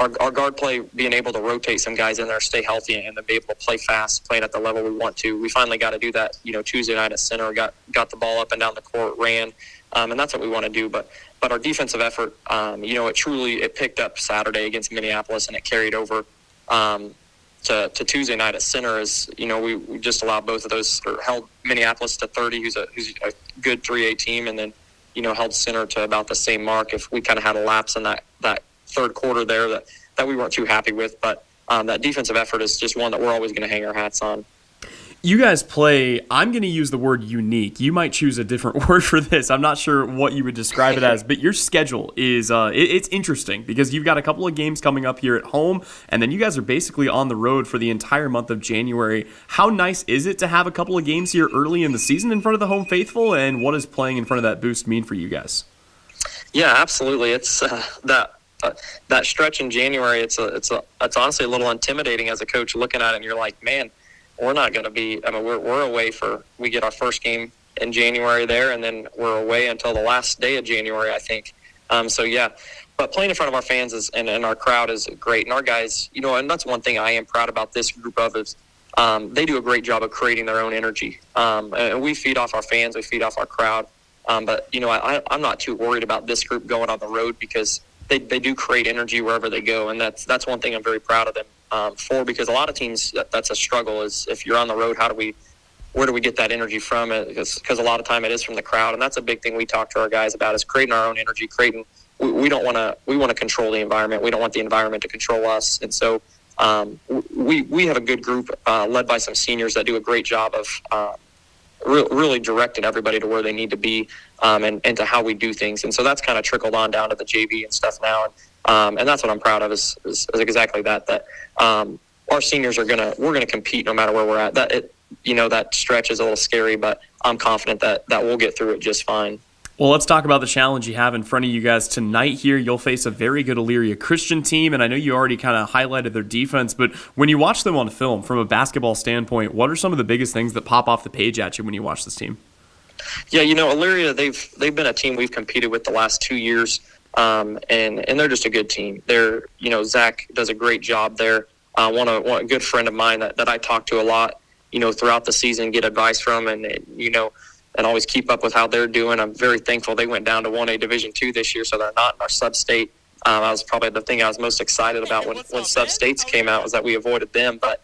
Our guard play, being able to rotate some guys in there, stay healthy, and then be able to play fast, playing at the level we want to. We finally got to do that, Tuesday night at center. Got the ball up and down the court, ran, and that's what we want to do. But our defensive effort, it picked up Saturday against Minneapolis, and it carried over to Tuesday night at center. As we just allowed both of those, or held Minneapolis to 30, who's a good 3A team, and then held center to about the same mark. If we kind of had a lapse in that third quarter there that we weren't too happy with, but that defensive effort is just one that we're always going to hang our hats on. You guys play, I'm going to use the word unique. You might choose a different word for this. I'm not sure what you would describe it as, but your schedule is it's interesting because you've got a couple of games coming up here at home, and then you guys are basically on the road for the entire month of January. How nice is it to have a couple of games here early in the season in front of the home faithful, and what does playing in front of that boost mean for you guys? Yeah, absolutely. It's that stretch in January, it's honestly a little intimidating as a coach looking at it, and you're like, man, we're not going to be. We're away we get our first game in January there, and then we're away until the last day of January, I think. So yeah, but playing in front of our fans and our crowd is great, and our guys, and that's one thing I am proud about this group of is they do a great job of creating their own energy, and we feed off our fans, we feed off our crowd. But I'm not too worried about this group going on the road because they do create energy wherever they go, and that's one thing I'm very proud of them for, because a lot of teams that's a struggle is if you're on the road, where do we get that energy from? Because a lot of time it is from the crowd, and that's a big thing we talk to our guys about is creating our own energy. We want to control the environment. We don't want the environment to control us, and so we have a good group led by some seniors that do a great job of really directing everybody to where they need to be and to how we do things. And so that's kind of trickled on down to the JV and stuff now. And that's what I'm proud of is exactly that our seniors we're going to compete no matter where we're at. That stretch is a little scary, but I'm confident that we'll get through it just fine. Well, let's talk about the challenge you have in front of you guys tonight here. You'll face a very good Elyria Christian team, and I know you already kind of highlighted their defense, but when you watch them on film from a basketball standpoint, what are some of the biggest things that pop off the page at you when you watch this team? Yeah, Elyria, they've been a team we've competed with the last 2 years, and they're just a good team. They're, Zach does a great job there. A good friend of mine that I talk to a lot, throughout the season, get advice from, and always keep up with how they're doing. I'm very thankful they went down to 1A Division II this year, so they're not in our sub-state. That was probably the thing I was most excited about when sub-states came out, was that we avoided them. But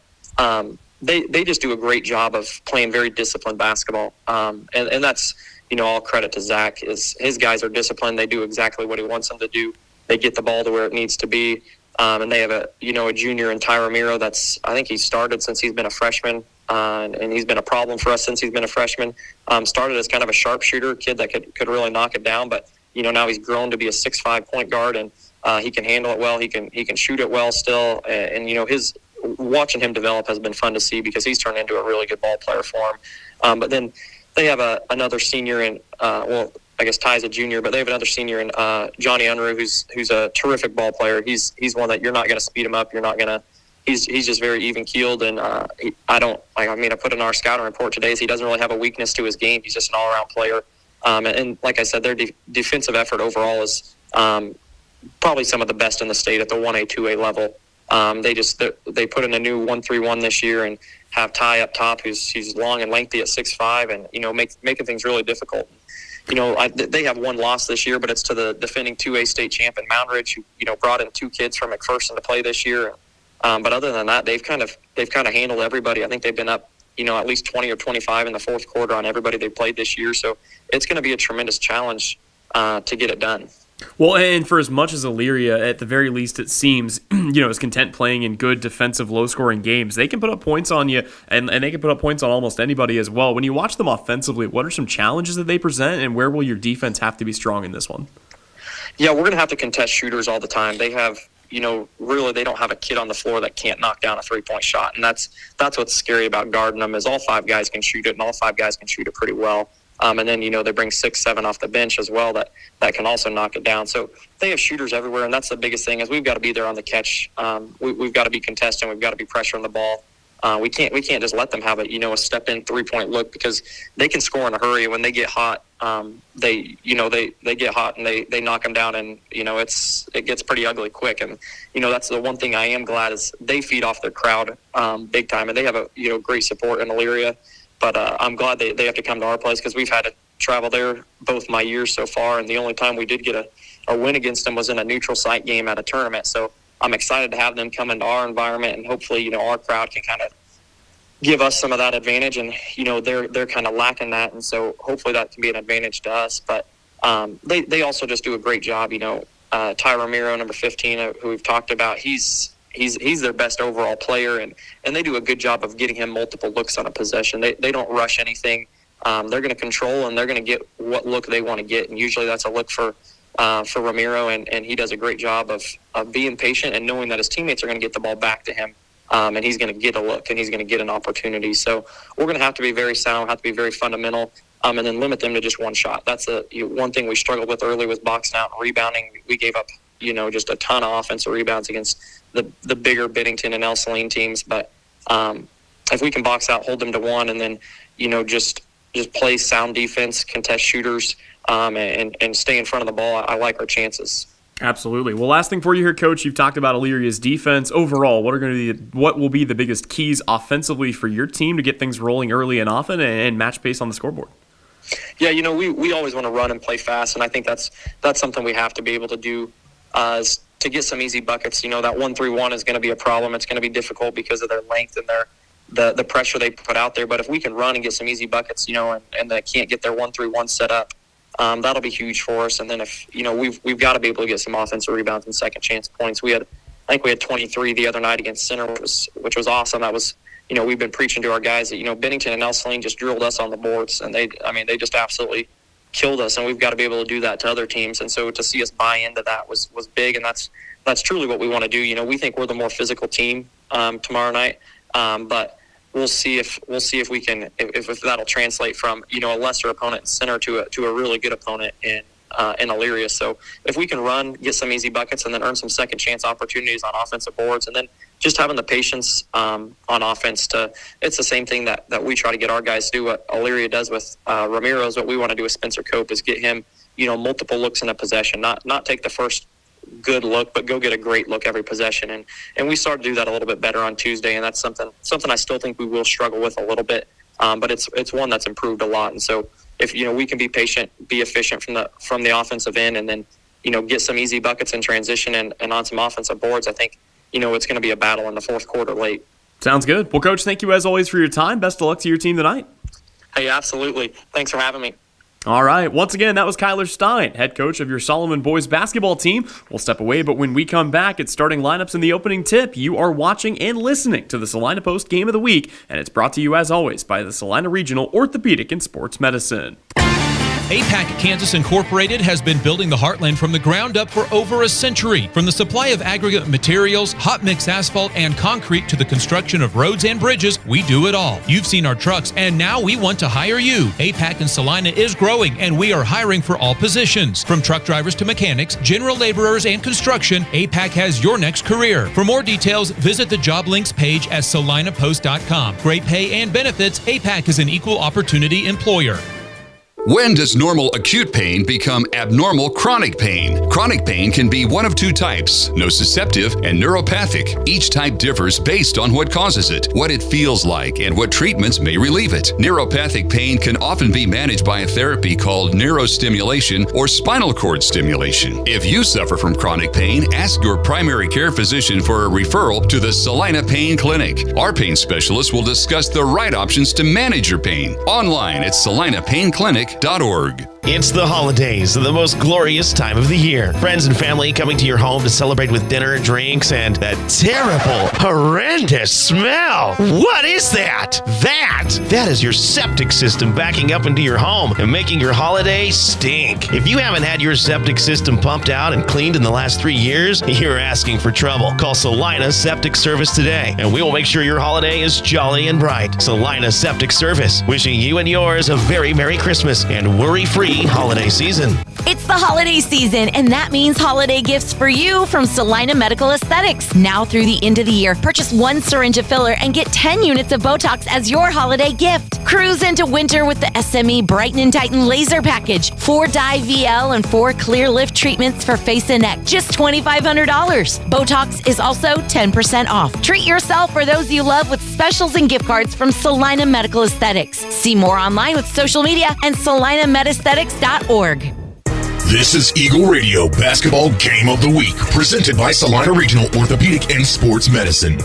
they just do a great job of playing very disciplined basketball. And that's, all credit to Zach. His guys are disciplined. They do exactly what he wants them to do. They get the ball to where it needs to be. And they have a junior in Tyra Miro I think he started since he's been a freshman. And he's been a problem for us since he's been a freshman. Started as kind of a sharpshooter, kid that could really knock it down, but now he's grown to be a 6'5" point guard, and he can handle it well. He can shoot it well still, and his watching him develop has been fun to see because he's turned into a really good ball player for him. But then they have another senior in I guess Ty's a junior, but they have another senior in Johnny Unruh, who's a terrific ball player. He's one that you're not going to speed him up. You're not going to. He's just very even keeled, and I put in our scouting report today is he doesn't really have a weakness to his game. He's just an all around player, and like I said, their defensive effort overall is probably some of the best in the state at the 1A 2A level. They put in a new 1-3-1 this year and have Ty up top, who's long and lengthy at 6'5", and making things really difficult. They have one loss this year, but it's to the defending 2A state champion Mount Ridge, who brought in 2 kids from McPherson to play this year. But other than that, they've kind of handled everybody. I think they've been up, at least 20 or 25 in the fourth quarter on everybody they've played this year. So it's going to be a tremendous challenge to get it done. Well, and for as much as Elyria, at the very least, it seems, is content playing in good defensive, low-scoring games, they can put up points on you, and they can put up points on almost anybody as well. When you watch them offensively, what are some challenges that they present, and where will your defense have to be strong in this one? Yeah, we're going to have to contest shooters all the time. They have, really they don't have a kid on the floor that can't knock down a three-point shot, and that's what's scary about guarding them is all 5 guys can shoot it, and all 5 guys can shoot it pretty well. And then, they bring 6, 7 off the bench as well that can also knock it down. So they have shooters everywhere, and that's the biggest thing is we've got to be there on the catch. We've got to be contesting. We've got to be pressuring the ball. We can't just let them have a step-in three-point look because they can score in a hurry. When they get hot, they get hot and they knock them down, and it gets pretty ugly quick. And that's the one thing I am glad is they feed off their crowd big time, and they have a great support in Elyria. But I'm glad they have to come to our place because we've had to travel there both my years so far, and the only time we did get a win against them was in a neutral site game at a tournament. So I'm excited to have them come into our environment, and hopefully, our crowd can kind of give us some of that advantage. And they're kind of lacking that, and so hopefully that can be an advantage to us. But they also just do a great job. Ty Ramiro, number 15, who we've talked about, he's their best overall player, and they do a good job of getting him multiple looks on a possession. They don't rush anything. They're going to control, and they're going to get what look they want to get, and usually that's a look for Ramiro, and he does a great job of being patient and knowing that his teammates are going to get the ball back to him, and he's going to get a look, and he's going to get an opportunity. So we're going to have to be very sound, have to be very fundamental, and then limit them to just one shot. That's one thing we struggled with early was boxing out and rebounding. We gave up, just a ton of offensive rebounds against the bigger Bennington and El Salina teams. But if we can box out, hold them to one, and then, just play sound defense, contest shooters, and stay in front of the ball, I like our chances. Absolutely. Well, last thing for you here, Coach. You've talked about Elyria's defense. Overall, what will be the biggest keys offensively for your team to get things rolling early and often and match pace on the scoreboard? Yeah, we always want to run and play fast, and I think that's something we have to be able to do is to get some easy buckets. That 1-3-1 is going to be a problem. It's going to be difficult because of their length and the pressure they put out there. But if we can run and get some easy buckets, and they can't get their 1-3-1 set up, that'll be huge for us. And then if we've got to be able to get some offensive rebounds and second chance points. I think we had 23 the other night against Center, which was awesome. That was we've been preaching to our guys that Bennington and El Salina just drilled us on the boards, and they just absolutely killed us, and we've got to be able to do that to other teams. And so to see us buy into that was big, and that's truly what we want to do. We think we're the more physical team tomorrow night, but we'll see if we can if that'll translate from a lesser opponent in Center to a really good opponent in Elyria. So if we can run, get some easy buckets, and then earn some second chance opportunities on offensive boards, and then just having the patience on offense it's the same thing that we try to get our guys to do. What Elyria does with Ramiro is what we want to do with Spencer Cope is get him, multiple looks in a possession, not take the first good look, but go get a great look every possession. And we started to do that a little bit better on Tuesday, and that's something I still think we will struggle with a little bit, but it's one that's improved a lot. And so if we can be patient, be efficient from the offensive end, and then get some easy buckets in transition and on some offensive boards, I think it's going to be a battle in the fourth quarter late. Sounds good. Well, Coach, thank you as always for your time. Best of luck to your team tonight. Hey, absolutely. Thanks for having me. All right. Once again, that was Kyler Stein, head coach of your Solomon boys basketball team. We'll step away, but when we come back, it's starting lineups in the opening tip. You are watching and listening to the Salina Post Game of the Week, and it's brought to you, as always, by the Salina Regional Orthopedic and Sports Medicine. APAC Kansas Incorporated has been building the Heartland from the ground up for over a century. From the supply of aggregate materials, hot mix asphalt, and concrete to the construction of roads and bridges, we do it all. You've seen our trucks, and now we want to hire you. APAC in Salina is growing, and we are hiring for all positions. From truck drivers to mechanics, general laborers, and construction, APAC has your next career. For more details, visit the job links page at salinapost.com. Great pay and benefits, APAC is an equal opportunity employer. When does normal acute pain become abnormal chronic pain? Chronic pain can be one of two types, nociceptive and neuropathic. Each type differs based on what causes it, what it feels like, and what treatments may relieve it. Neuropathic pain can often be managed by a therapy called neurostimulation or spinal cord stimulation. If you suffer from chronic pain, ask your primary care physician for a referral to the Salina Pain Clinic. Our pain specialists will discuss the right options to manage your pain. Online at salinapainclinic.org. It's the holidays, the most glorious time of the year. Friends and family coming to your home to celebrate with dinner, drinks, and that terrible, horrendous smell. What is that? That is your septic system backing up into your home and making your holiday stink. If you haven't had your septic system pumped out and cleaned in the last 3 years, you're asking for trouble. Call Salina Septic Service today, and we will make sure your holiday is jolly and bright. Salina Septic Service, wishing you and yours a very Merry Christmas and worry-free holiday season. It's the holiday season, and that means holiday gifts for you from Salina Medical Aesthetics. Now through the end of the year, purchase 1 syringe of filler and get 10 units of Botox as your holiday gift. Cruise into winter with the SME Brighten and Tighten Laser Package. 4 dye VL and 4 clear lift treatments for face and neck. Just $2,500. Botox is also 10% off. Treat yourself or those you love with specials and gift cards from Salina Medical Aesthetics. See more online with social media and salinamedesthetics.org. This is Eagle Radio Basketball Game of the Week, presented by Salina Regional Orthopedic and Sports Medicine.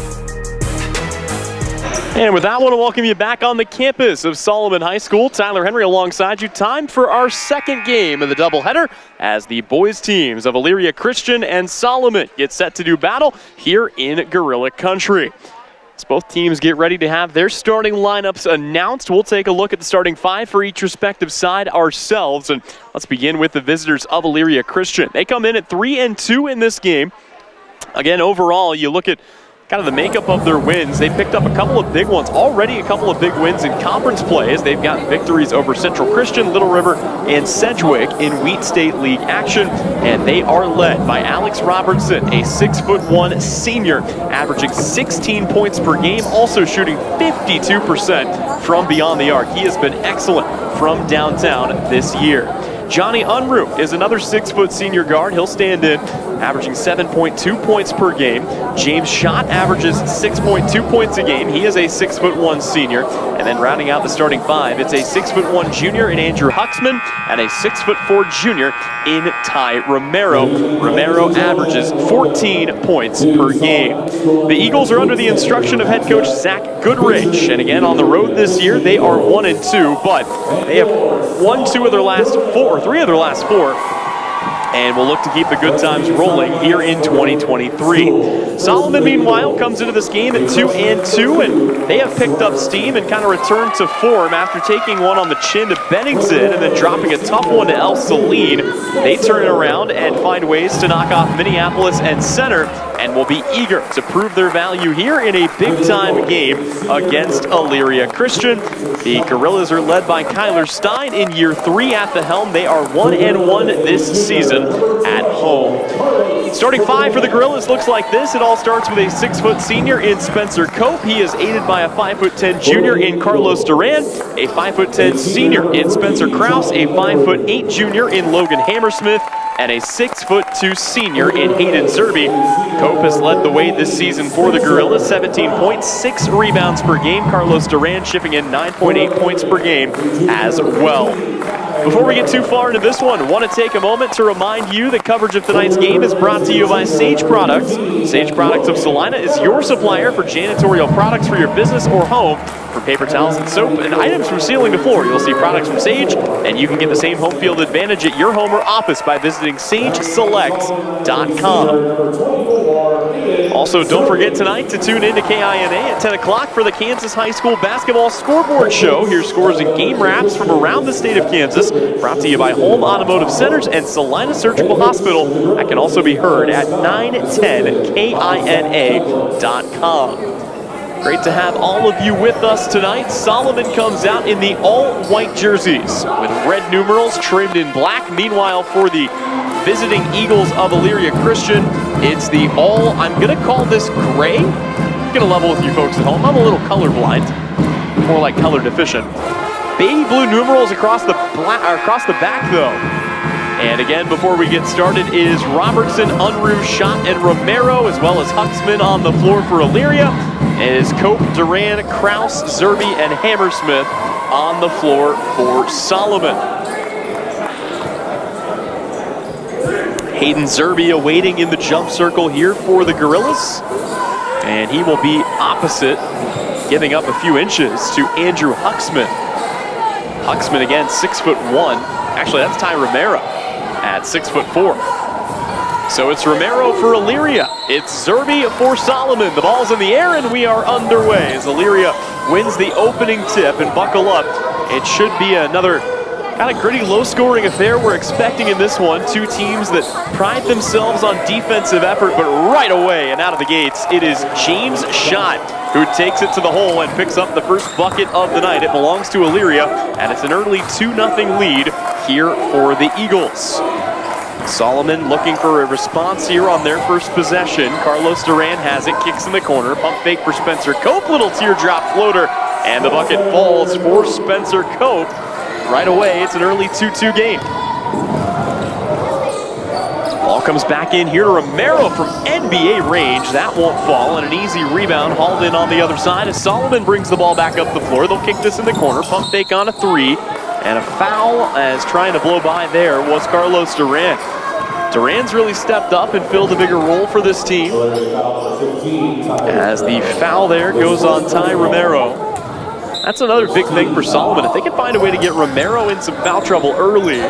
And with that, I want to welcome you back on the campus of Solomon High School. Tyler Henry alongside you. Time for our second game of the doubleheader as the boys teams of Elyria Christian and Solomon get set to do battle here in Gorilla Country. As both teams get ready to have their starting lineups announced, we'll take a look at the starting 5 for each respective side ourselves. And let's begin with the visitors of Elyria Christian. They come in at 3-2 in this game. Again, overall, you look at kind of the makeup of their wins. They picked up a couple of big ones. Already a couple of big wins in conference plays. They've got victories over Central Christian, Little River, and Sedgwick in Wheat State League action. And they are led by Alex Robertson, a 6'1" senior, averaging 16 points per game, also shooting 52% from beyond the arc. He has been excellent from downtown this year. Johnny Unruh is another 6' senior guard. He'll stand in, averaging 7.2 points per game. James Schott averages 6.2 points a game. He is a 6'1" senior. And then rounding out the starting 5, it's a 6'1" junior in Andrew Huxman and a 6'4" junior in Ty Romero. Romero averages 14 points per game. The Eagles are under the instruction of head coach Zach Goodrich. And again, on the road this year, they are 1-2, but they have won 3 of their last 4, and will look to keep the good times rolling here in 2023. Solomon, meanwhile, comes into this game at 2-2, and they have picked up steam and kind of returned to form after taking one on the chin to Bennington and then dropping a tough one to El Saline. They turn it around and find ways to knock off Minneapolis and Center, and will be eager to prove their value here in a big-time game against Elyria Christian. The Gorillas are led by Kyler Stein in year 3 at the helm. They are 1-1 this season at home. Starting 5 for the Gorillas looks like this. It all starts with a 6' senior in Spencer Cope. He is aided by a 5'10" junior in Carlos Duran, a 5'10" senior in Spencer Krause, a 5'8" junior in Logan Hammersmith, and a 6'2" senior in Hayden Zerby. Cope has led the way this season for the Gorillas, 17 points, 6 rebounds per game. Carlos Duran shipping in 9.8 points per game as well. Before we get too far into this one, I want to take a moment to remind you that coverage of tonight's game is brought to you by Sage Products. Sage Products of Salina is your supplier for janitorial products for your business or home. From paper towels and soap and items from ceiling to floor, you'll see products from Sage, and you can get the same home field advantage at your home or office by visiting sageselect.com. Also, don't forget tonight to tune in to KINA at 10 o'clock for the Kansas High School Basketball Scoreboard Show. Here's scores and game wraps from around the state of Kansas, brought to you by Home Automotive Centers and Salina Surgical Hospital. That can also be heard at 910kina.com. Great to have all of you with us tonight. Solomon comes out in the all-white jerseys with red numerals trimmed in black. Meanwhile, for the visiting Eagles of Elyria Christian, it's the all, I'm going to call this gray. I'm going to level with you folks at home. I'm a little colorblind, more like color deficient. baby blue numerals across the back, though. And again, before we get started, is Robertson, Unruh, Schott, and Romero, as well as Huxman on the floor for Elyria. And is Cope, Duran, Kraus, Zerbe, and Hammersmith on the floor for Solomon. Hayden Zerbe awaiting in the jump circle here for the Gorillas. And he will be opposite, giving up a few inches to Andrew Huxman. Huxman again, 6'1". Actually, that's Ty Romero at 6'4". So it's Romero for Elyria. It's Zerbe for Solomon. The ball's in the air and we are underway as Elyria wins the opening tip. And buckle up, it should be another kind of gritty, low-scoring affair we're expecting in this one. Two teams that pride themselves on defensive effort, but right away and out of the gates, it is James Schott who takes it to the hole and picks up the first bucket of the night. It belongs to Elyria, and it's an early 2-0 lead here for the Eagles. Solomon looking for a response here on their first possession. Carlos Duran has it, kicks in the corner, pump fake for Spencer Cope, little teardrop floater, and the bucket falls for Spencer Cope. Right away, it's an early 2-2 game. Ball comes back in here to Romero from NBA range. That won't fall, and an easy rebound hauled in on the other side as Solomon brings the ball back up the floor. They'll kick this in the corner, pump fake on a three, and a foul as trying to blow by there was Carlos Duran. Duran's really stepped up and filled a bigger role for this team as the foul there goes on Ty Romero. That's another big thing for Solomon. If they can find a way to get Romero in some foul trouble early,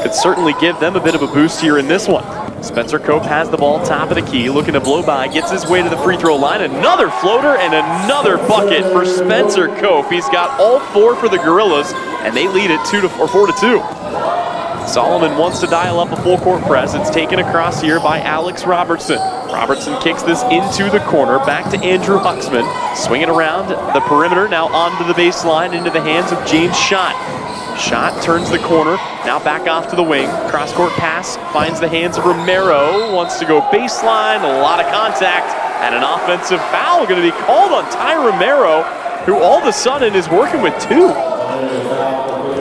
could certainly give them a bit of a boost here in this one. Spencer Cope has the ball top of the key, looking to blow by, gets his way to the free throw line. Another floater and another bucket for Spencer Cope. He's got all four for the Gorillas, and they lead it 4-2. Solomon wants to dial up a full court press. It's taken across here by Alex Robertson. Robertson kicks this into the corner, back to Andrew Huxman. Swinging around the perimeter, now onto the baseline, into the hands of James Schott. Schott turns the corner, now back off to the wing. Cross-court pass, finds the hands of Romero. Wants to go baseline, a lot of contact, and an offensive foul going to be called on Ty Romero, who all of a sudden is working with two.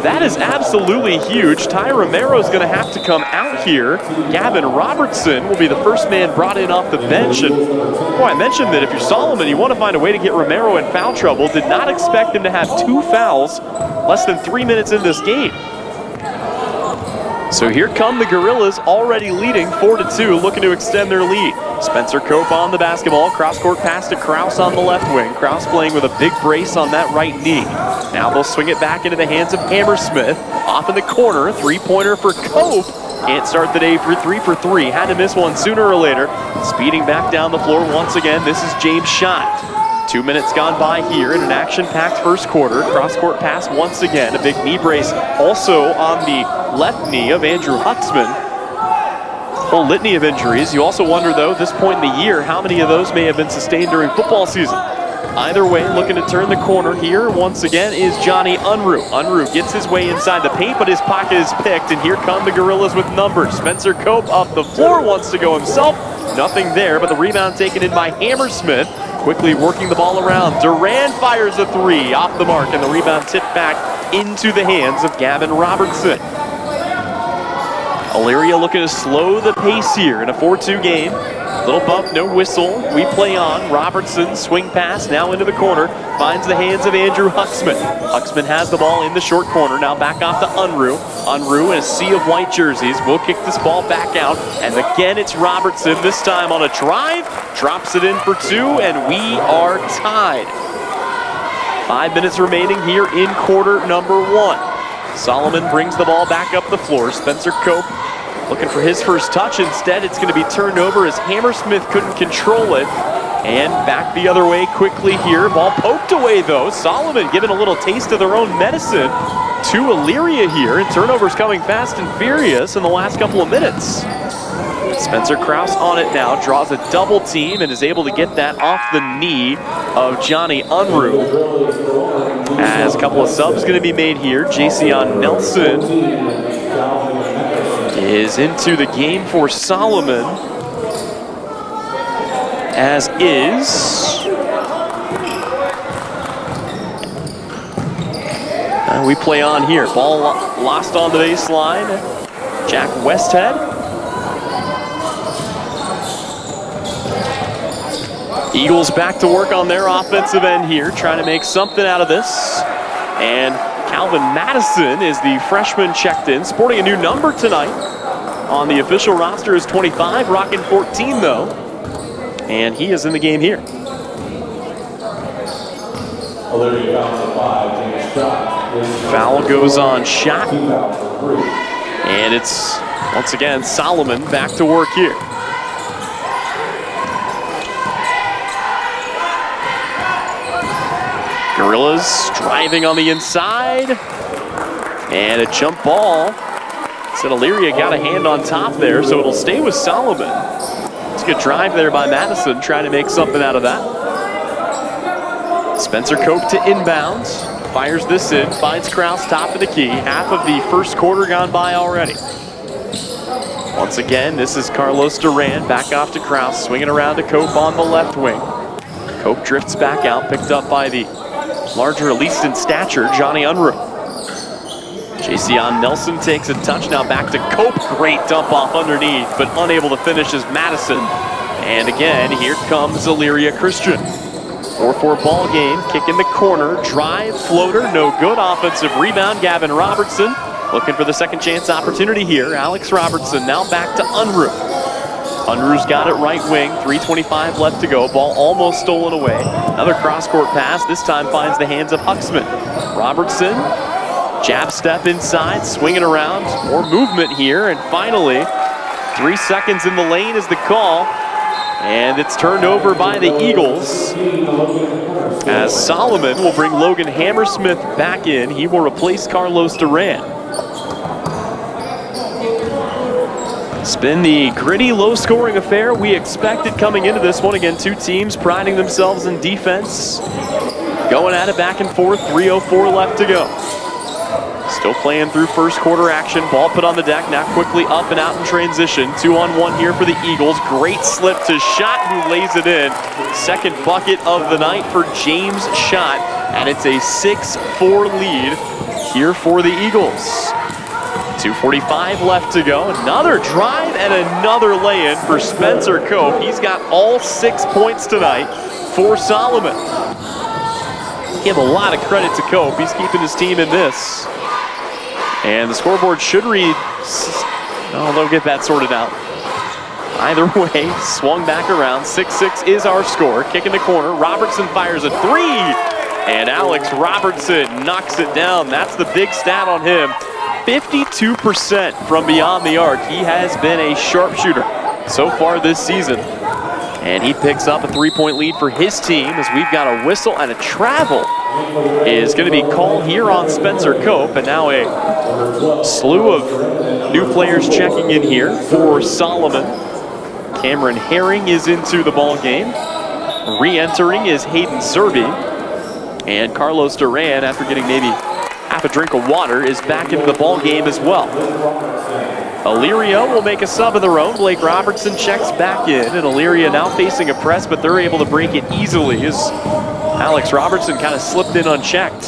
That is absolutely huge. Ty Romero's going to have to come out here. Gavin Robertson will be the first man brought in off the bench. And boy, I mentioned that if you're Solomon, you want to find a way to get Romero in foul trouble. Did not expect him to have two fouls less than 3 minutes in this game. So here come the Gorillas, already leading 4-2, looking to extend their lead. Spencer Cope on the basketball, cross-court pass to Kraus on the left wing. Kraus playing with a big brace on that right knee. Now they'll swing it back into the hands of Hammersmith. Off in the corner, three-pointer for Cope. Can't start the day for 3 for 3. Had to miss one sooner or later. Speeding back down the floor once again, this is James Schott. 2 minutes gone by here in an action-packed first quarter. Cross-court pass once again. A big knee brace also on the left knee of Andrew Huxman. Whole litany of injuries. You also wonder, though, at this point in the year, how many of those may have been sustained during football season. Either way, looking to turn the corner here once again is Johnny Unruh. Unruh gets his way inside the paint, but his pocket is picked, and here come the Gorillas with numbers. Spencer Cope up the floor, wants to go himself. Nothing there, but the rebound taken in by Hammersmith. Quickly working the ball around. Duran fires a three off the mark, and the rebound tipped back into the hands of Gavin Robertson. Elyria looking to slow the pace here in a 4-2 game. Little bump, no whistle. We play on. Robertson, swing pass, now into the corner. Finds the hands of Andrew Huxman. Huxman has the ball in the short corner. Now back off to Unruh. Unruh in a sea of white jerseys. Will kick this ball back out. And again, it's Robertson, this time on a drive. Drops it in for two, and we are tied. 5 minutes remaining here in quarter number one. Solomon brings the ball back up the floor. Spencer Cope looking for his first touch. Instead, it's going to be turned over as Hammersmith couldn't control it. And back the other way quickly here. Ball poked away, though. Solomon giving a little taste of their own medicine to Elyria here. And turnovers coming fast and furious in the last couple of minutes. Spencer Kraus on it now. Draws a double team and is able to get that off the knee of Johnny Unruh. As a couple of subs going to be made here. Jason Nelson is into the game for Solomon, as is We play on here. Ball lost on the baseline. Jack Westhead. Eagles back to work on their offensive end here, trying to make something out of this. And Calvin Madison is the freshman checked in, sporting a new number tonight. On the official roster is 25, rocking 14 though. And he is in the game here. Foul goes on shot. And it's, once again, Solomon back to work here. Gorillas driving on the inside. And a jump ball. Said Elyria got a hand on top there, so it'll stay with Solomon. It's a good drive there by Madison, trying to make something out of that. Spencer Cope to inbounds. Fires this in, finds Kraus top of the key. Half of the first quarter gone by already. Once again, this is Carlos Duran, back off to Kraus, swinging around to Cope on the left wing. Cope drifts back out, picked up by the larger, at least in stature, Johnny Unruh. Jason Nelson takes a touch, now back to Cope. Great dump off underneath, but unable to finish is Madison. And again, here comes Elyria Christian. 4-4 ball game, kick in the corner, drive, floater, no good. Offensive rebound, Gavin Robertson looking for the second chance opportunity here. Alex Robertson now back to Unruh. Unruh's got it right wing, 3:25 left to go. Ball almost stolen away. Another cross-court pass, this time finds the hands of Huxman. Robertson, jab step inside, swinging around. More movement here, and finally, 3 seconds in the lane is the call. And it's turned over by the Eagles as Solomon will bring Logan Hammersmith back in. He will replace Carlos Duran. It's been the gritty, low-scoring affair we expected coming into this one. Again, two teams priding themselves in defense. Going at it back and forth, 3:04 left to go. Still playing through first quarter action. Ball put on the deck, now quickly up and out in transition. 2-on-1 here for the Eagles. Great slip to Schott, who lays it in. Second bucket of the night for James Schott, and it's a 6-4 lead here for the Eagles. 2:45 left to go. Another drive and another lay-in for Spencer Cope. He's got all 6 points tonight for Solomon. Give a lot of credit to Cope. He's keeping his team in this. And the scoreboard should read, oh, they'll get that sorted out. Either way, swung back around. 6-6 is our score. Kick in the corner. Robertson fires a three. And Alex Robertson knocks it down. That's the big stat on him. 52% from beyond the arc. He has been a sharpshooter so far this season. And he picks up a 3-point lead for his team as we've got a whistle and a travel is going to be called here on Spencer Cope. And now a slew of new players checking in here for Solomon. Cameron Herring is into the ball game. Re-entering is Hayden Zerby. And Carlos Duran, after getting maybe half a drink of water, is back into the ball game as well. Elyria will make a sub of their own. Blake Robertson checks back in, and Elyria now facing a press, but they're able to break it easily as Alex Robertson kind of slipped in unchecked.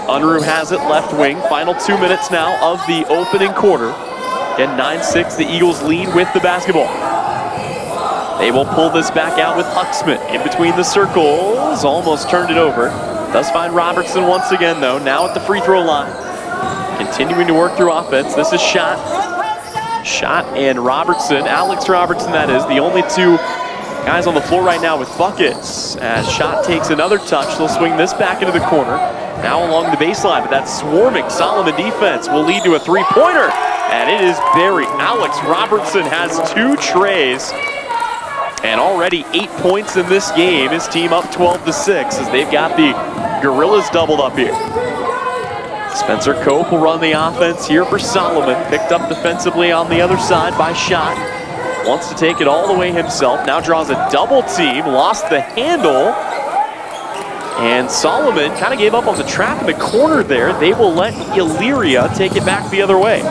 Unruh has it left wing. Final 2 minutes now of the opening quarter. Again, 9-6, the Eagles lead with the basketball. They will pull this back out with Huxman in between the circles. Almost turned it over. Does find Robertson once again, though, now at the free throw line. Continuing to work through offense. This is Schott and Robertson. Alex Robertson, that is, the only two guys on the floor right now with buckets. As Schott takes another touch, they'll swing this back into the corner. Now along the baseline, but that swarming Solomon defense will lead to a three-pointer. And it is buried. Alex Robertson has 2 trays. And already 8 points in this game. His team up 12-6 as they've got the Gorillas doubled up here. Spencer Cope will run the offense here for Solomon. Picked up defensively on the other side by Schott. Wants to take it all the way himself. Now draws a double team. Lost the handle. And Solomon kind of gave up on the trap in the corner there. They will let Elyria take it back the other way.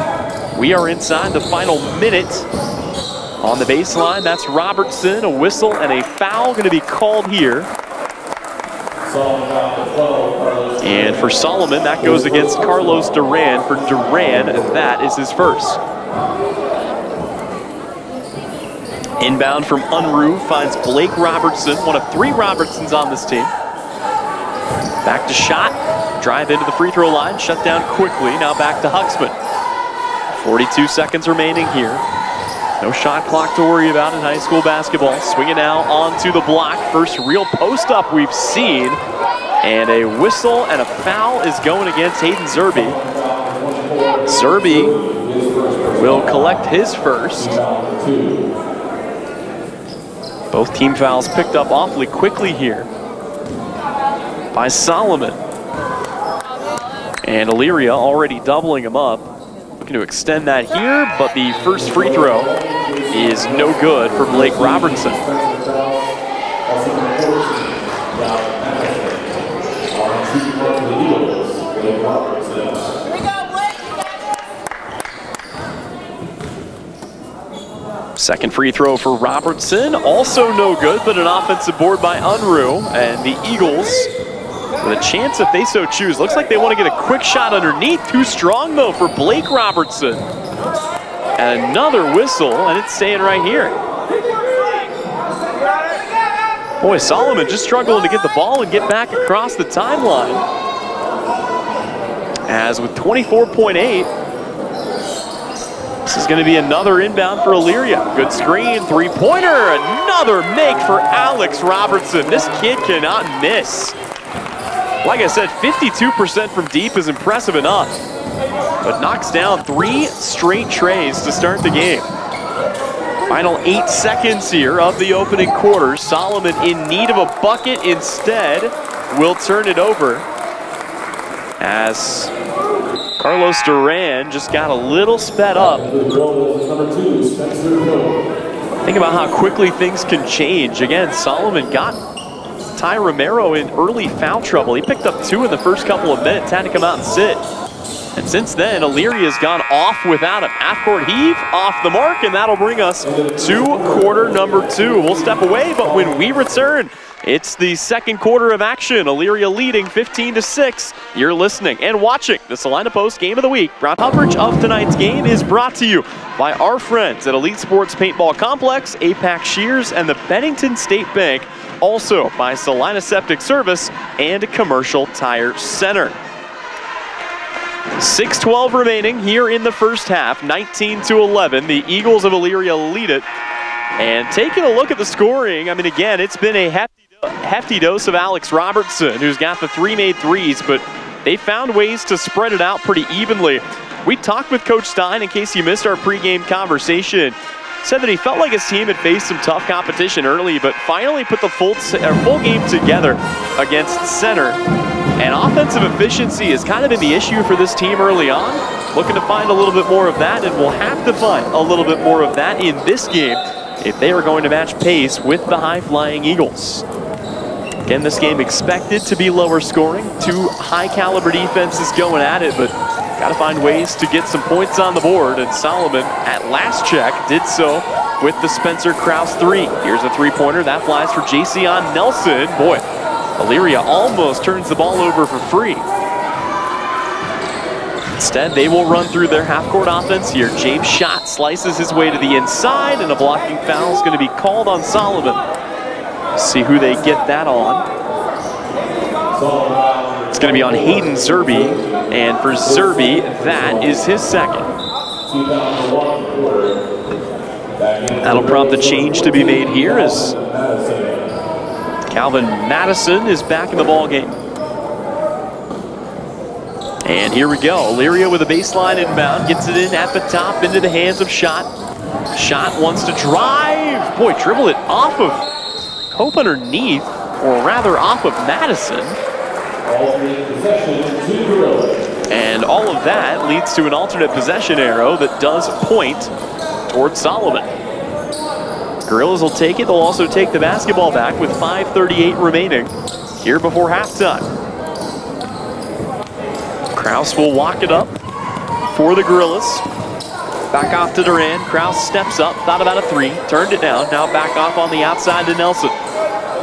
We are inside the final minute. On the baseline, that's Robertson. A whistle and a foul going to be called here. And for Solomon, that goes against Carlos Duran. For Duran, that is his first. Inbound from Unruh finds Blake Robertson, one of 3 Robertsons on this team. Back to Shot, drive into the free throw line, shut down quickly. Now back to Huxman. 42 seconds remaining here. No shot clock to worry about in high school basketball. Swinging now onto the block. First real post up we've seen. And a whistle and a foul is going against Hayden Zerbe. Zerbe will collect his first. Both team fouls picked up awfully quickly here by Solomon. And Elyria already doubling him up. Looking to extend that here, but the first free throw is no good for Blake Robertson. Second free throw for Robertson, also no good, but an offensive board by Unruh. And the Eagles, with a chance if they so choose. Looks like they want to get a quick shot underneath. Too strong, though, for Blake Robertson. And another whistle, and it's staying right here. Boy, Solomon just struggling to get the ball and get back across the timeline. As with 24.8, this is going to be another inbound for Elyria. Good screen, three-pointer, another make for Alex Robertson. This kid cannot miss. Like I said, 52% from deep is impressive enough, but knocks down 3 straight trays to start the game. Final 8 seconds here of the opening quarter. Solomon in need of a bucket instead will turn it over as Carlos Duran just got a little sped up. Think about how quickly things can change. Again, Solomon got Ty Romero in early foul trouble. He picked up 2 in the first couple of minutes, had to come out and sit. And since then, Elyria's gone off without him. Half-court heave, off the mark, and that'll bring us to quarter number 2. We'll step away, but when we return, it's the second quarter of action. Elyria leading 15-6. You're listening and watching the Salina Post Game of the Week. Coverage of tonight's game is brought to you by our friends at Elite Sports Paintball Complex, APAC Shears, and the Bennington State Bank. Also by Salina Septic Service and Commercial Tire Center. 6:12 remaining here in the first half, 19-11. The Eagles of Elyria lead it. And taking a look at the scoring, I mean, again, it's been a hefty dose of Alex Robertson, who's got the 3 made threes, but they found ways to spread it out pretty evenly. We talked with Coach Stein, in case you missed our pregame conversation. Said that he felt like his team had faced some tough competition early, but finally put the full game together against Center. And offensive efficiency has kind of been the issue for this team early on. Looking to find a little bit more of that, and we'll have to find a little bit more of that in this game if they are going to match pace with the high-flying Eagles. Again, this game expected to be lower scoring. 2 high-caliber defenses going at it, but got to find ways to get some points on the board, and Solomon, at last check, did so with the Spencer Krause 3. Here's a three-pointer. That flies for Jason Nelson. Boy, Elyria almost turns the ball over for free. Instead, they will run through their half-court offense here. James Schott slices his way to the inside, and a blocking foul is going to be called on Solomon. See who they get that on. It's going to be on Hayden Zerbe, and for Zerbe, that is his second. That'll prompt the change to be made here as Calvin Madison is back in the ball game. And here we go. Elyria with a baseline inbound, gets it in at the top into the hands of Schott. Schott wants to drive. Boy, dribble it off of Hope underneath, or rather off of Madison. And all of that leads to an alternate possession arrow that does point towards Solomon. Gorillas will take it. They'll also take the basketball back with 5:38 remaining here before halftime. Krause will walk it up for the Gorillas. Back off to Duran. Krause steps up, thought about a 3, turned it down. Now back off on the outside to Nelson.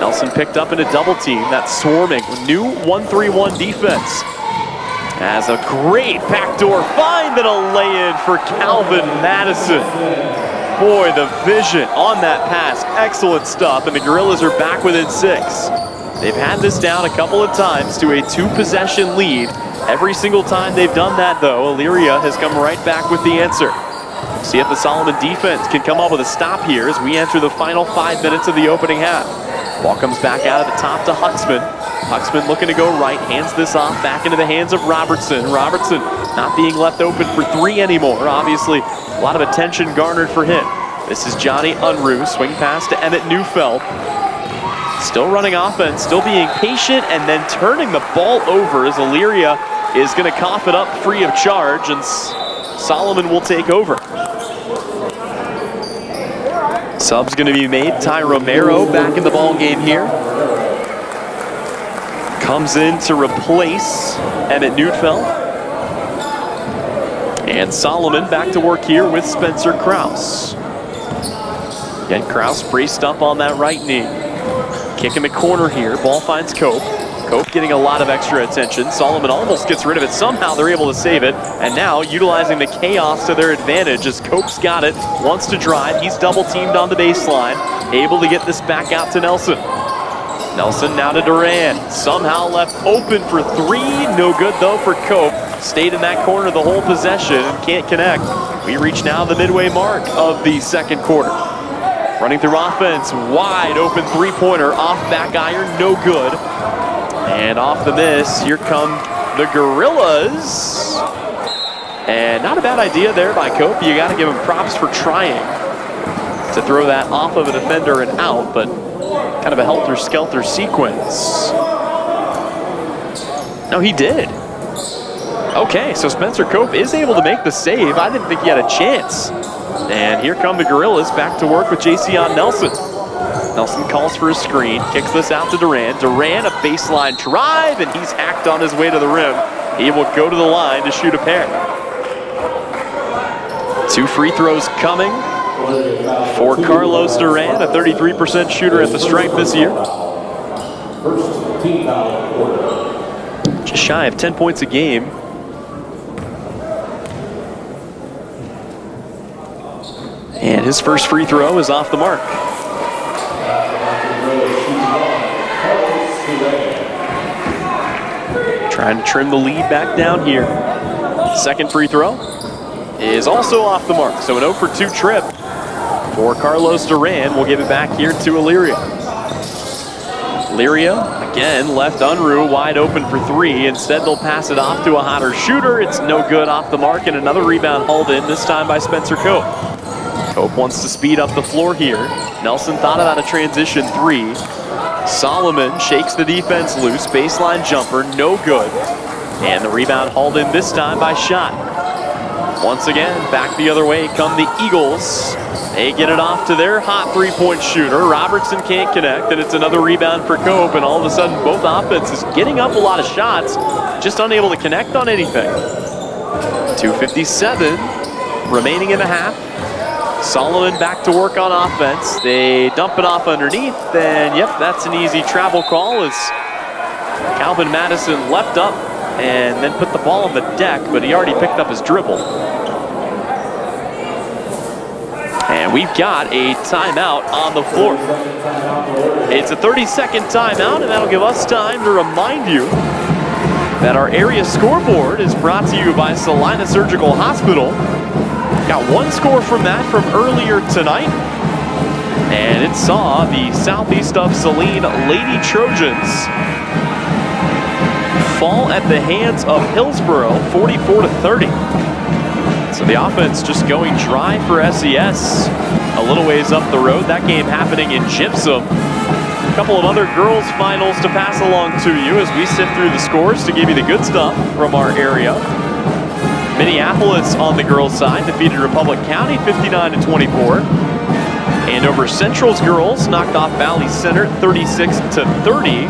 Nelson picked up in a double team. That's swarming. New 1-3-1 defense. As a great backdoor find and a lay-in for Calvin Madison. Boy, the vision on that pass. Excellent stuff, and the Gorillas are back within 6. They've had this down a couple of times to a 2-possession lead. Every single time they've done that, though, Elyria has come right back with the answer. See if the Solomon defense can come up with a stop here as we enter the final 5 minutes of the opening half. Ball comes back out of the top to Huxman. Huxman looking to go right, hands this off back into the hands of Robertson. Robertson not being left open for 3 anymore. Obviously, a lot of attention garnered for him. This is Johnny Unruh, swing pass to Emmett Neufeld. Still running offense, still being patient, and then turning the ball over as Elyria is going to cough it up free of charge, and Solomon will take over. Sub's going to be made. Ty Romero back in the ball game here. Comes in to replace Emmett Neufeld. And Solomon back to work here with Spencer Krause. Again, Krause braced up on that right knee. Kick in the corner here. Ball finds Cope. Cope getting a lot of extra attention. Solomon almost gets rid of it. Somehow they're able to save it. And now utilizing the chaos to their advantage as Cope's got it. Wants to drive. He's double teamed on the baseline. Able to get this back out to Nelson. Nelson now to Duran. Somehow left open for 3. No good though for Cope. Stayed in that corner the whole possession and can't connect. We reach now the midway mark of the second quarter. Running through offense, wide open 3-pointer, off back iron, no good. And off the miss, here come the Gorillas. And not a bad idea there by Cope. You gotta give him props for trying to throw that off of a defender and out, but kind of a helter-skelter sequence. No, he did. Okay, so Spencer Cope is able to make the save. I didn't think he had a chance. And here come the Gorillas back to work with Jason Nelson. Nelson calls for a screen, kicks this out to Duran. Duran, a baseline drive, and he's hacked on his way to the rim. He will go to the line to shoot a pair. 2 free throws coming for Carlos Duran, a 33% shooter at the stripe this year. Just shy of 10 points a game. And his first free throw is off the mark. Trying to trim the lead back down here. Second free throw is also off the mark. So an 0 for 2 trip for Carlos Duran. We'll give it back here to Elyria. Elyria, again, left Unruh wide open for 3. Instead, they'll pass it off to a hotter shooter. It's no good, off the mark, and another rebound hauled in, this time by Spencer Cope. Cope wants to speed up the floor here. Nelson thought about a transition 3. Solomon shakes the defense loose. Baseline jumper, no good. And the rebound hauled in this time by Schott. Once again, back the other way come the Eagles. They get it off to their hot 3-point shooter. Robertson can't connect, and it's another rebound for Cope. And all of a sudden, both offenses getting up a lot of shots, just unable to connect on anything. 2:57 remaining in the half. Solomon back to work on offense. They dump it off underneath, and yep, that's an easy travel call as Calvin Madison leapt up and then put the ball on the deck, but he already picked up his dribble. And we've got a timeout on the floor. It's a 30-second timeout, and that'll give us time to remind you that our area scoreboard is brought to you by Salina Surgical Hospital. Got one score from that from earlier tonight, and it saw the southeast of Salina Lady Trojans fall at the hands of Hillsboro 44-30. So the offense just going dry for SES a little ways up the road. That game happening in Gypsum. A couple of other girls finals to pass along to you as we sift through the scores to give you the good stuff from our area. Minneapolis on the girls' side defeated Republic County 59-24. Andover Central's girls knocked off Valley Center 36-30.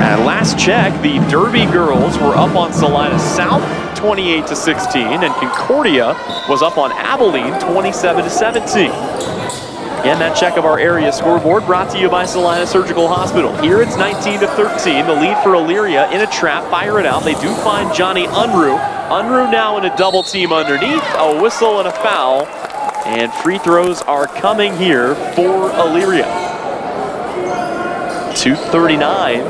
At last check, the Derby girls were up on Salina South 28-16, and Concordia was up on Abilene 27-17. Again, that check of our area scoreboard brought to you by Salina Surgical Hospital. Here it's 19-13. The lead for Elyria in a trap. Fire it out. They do find Johnny Unruh. Unruh now in a double team underneath. A whistle and a foul. And free throws are coming here for Elyria. 2:39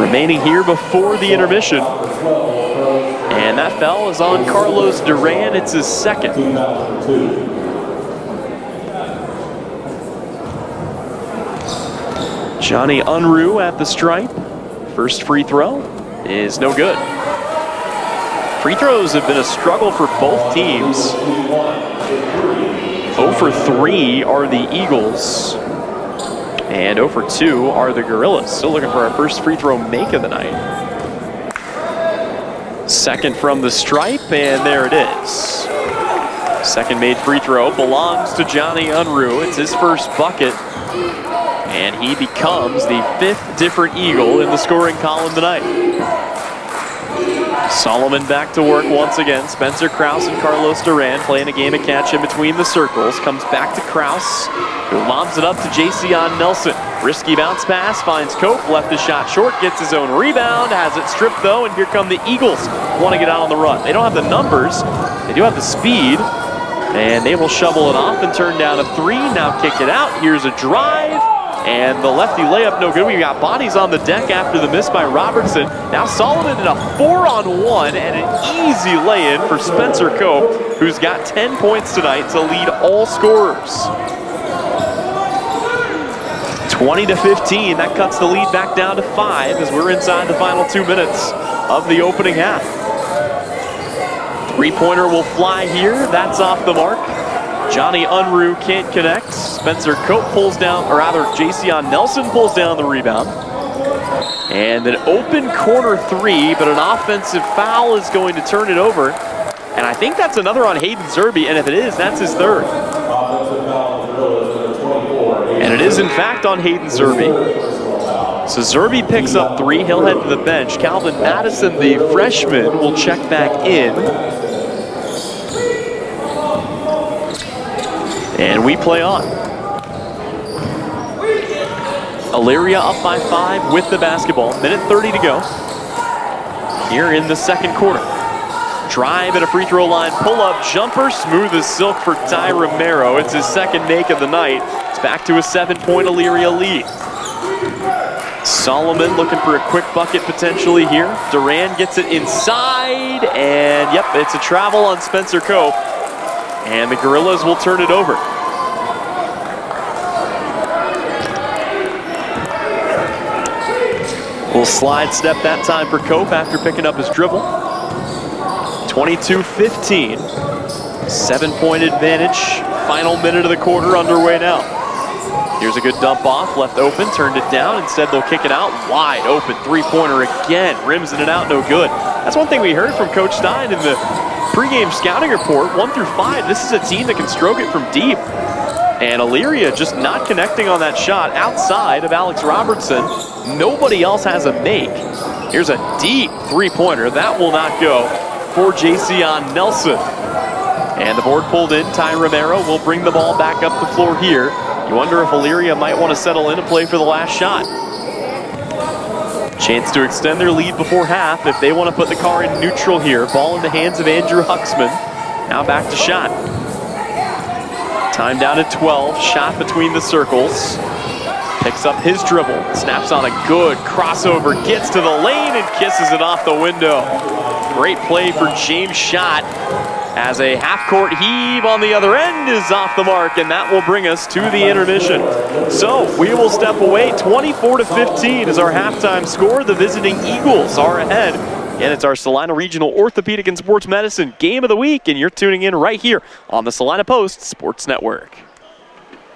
remaining here before the intermission. And that foul is on Carlos Duran. It's his second. Johnny Unruh at the stripe. First free throw is no good. Free throws have been a struggle for both teams. 0 for 3 are the Eagles. And 0 for 2 are the Gorillas. Still looking for our first free throw make of the night. Second from the stripe, and there it is. Second made free throw belongs to Johnny Unruh. It's his first bucket. And he becomes the 5th different Eagle in the scoring column tonight. Solomon back to work once again. Spencer Krause and Carlos Duran playing a game of catch in between the circles. Comes back to Krause, who lobs it up to Jason Nelson. Risky bounce pass, finds Cope, left his shot short, gets his own rebound, has it stripped though, and here come the Eagles. Want to get out on the run. They don't have the numbers, they do have the speed, and they will shovel it off and turn down a 3. Now kick it out. Here's a drive. And the lefty layup, no good. We got bodies on the deck after the miss by Robertson. Now Solomon in a 4-on-1 and an easy lay-in for Spencer Cope, who's got 10 points tonight to lead all scorers. 20-15, that cuts the lead back down to 5 as we're inside the final 2 minutes of the opening half. Three-pointer will fly here, that's off the mark. Johnny Unruh can't connect. Spencer Cope pulls down, or rather Jason Nelson pulls down the rebound. And an open corner 3, but an offensive foul is going to turn it over. And I think that's another on Hayden Zerbe, and if it is, that's his 3rd. And it is in fact on Hayden Zerbe. So Zerbe picks up 3, he'll head to the bench. Calvin Madison, the freshman, will check back in. And we play on. Elyria up by 5 with the basketball. Minute 30 to go. Here in the second quarter. Drive at a free throw line, pull-up jumper, smooth as silk for Ty Romero. It's his second make of the night. It's back to a 7-point Elyria lead. Solomon looking for a quick bucket potentially here. Duran gets it inside, and yep, it's a travel on Spencer Cope. And the Gorillas will turn it over. Little slide step that time for Cope after picking up his dribble. 22-15. 7-point advantage. Final minute of the quarter underway now. Here's a good dump off, left open, turned it down. Instead, they'll kick it out. Wide open three-pointer again. Rims in and out, no good. That's one thing we heard from Coach Stein in the pregame scouting report. 1 through 5, this is a team that can stroke it from deep. And Elyria just not connecting on that shot outside of Alex Robertson. Nobody else has a make. Here's a deep three-pointer. That will not go for Jason Nelson. And the board pulled in. Ty Romero will bring the ball back up the floor here. You wonder if Elyria might want to settle in and play for the last shot. Chance to extend their lead before half if they want to put the car in neutral here. Ball in the hands of Andrew Huxman. Now back to shot. Time down to 12. Shot between the circles. Picks up his dribble. Snaps on a good crossover. Gets to the lane and kisses it off the window. Great play for James Schott as a half-court heave on the other end is off the mark, and that will bring us to the intermission. So we will step away. 24-15 is our halftime score. The visiting Eagles are ahead. And it's our Salina Regional Orthopedic and Sports Medicine Game of the Week, and you're tuning in right here on the Salina Post Sports Network.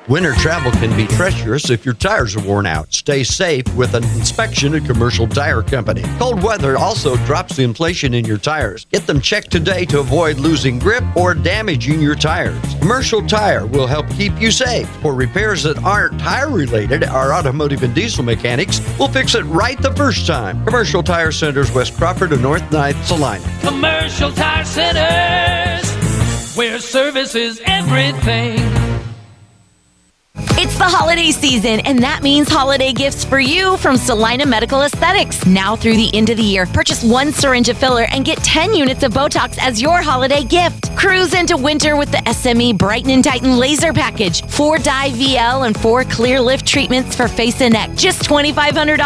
Winter travel can be treacherous if your tires are worn out. Stay safe with an inspection at Commercial Tire Company. Cold weather also drops the inflation in your tires. Get them checked today to avoid losing grip or damaging your tires. Commercial Tire will help keep you safe. For repairs that aren't tire-related, our automotive and diesel mechanics will fix it right the first time. Commercial Tire Centers, West Crawford and North 9th, Salina. Commercial Tire Centers, where service is everything. It's the holiday season, and that means holiday gifts for you from Salina Medical Aesthetics. Now through the end of the year, purchase 1 syringe of filler and get 10 units of Botox as your holiday gift. Cruise into winter with the SME Brighten and Tighten Laser Package. 4 dye VL and 4 clear lift treatments for face and neck. Just $2,500.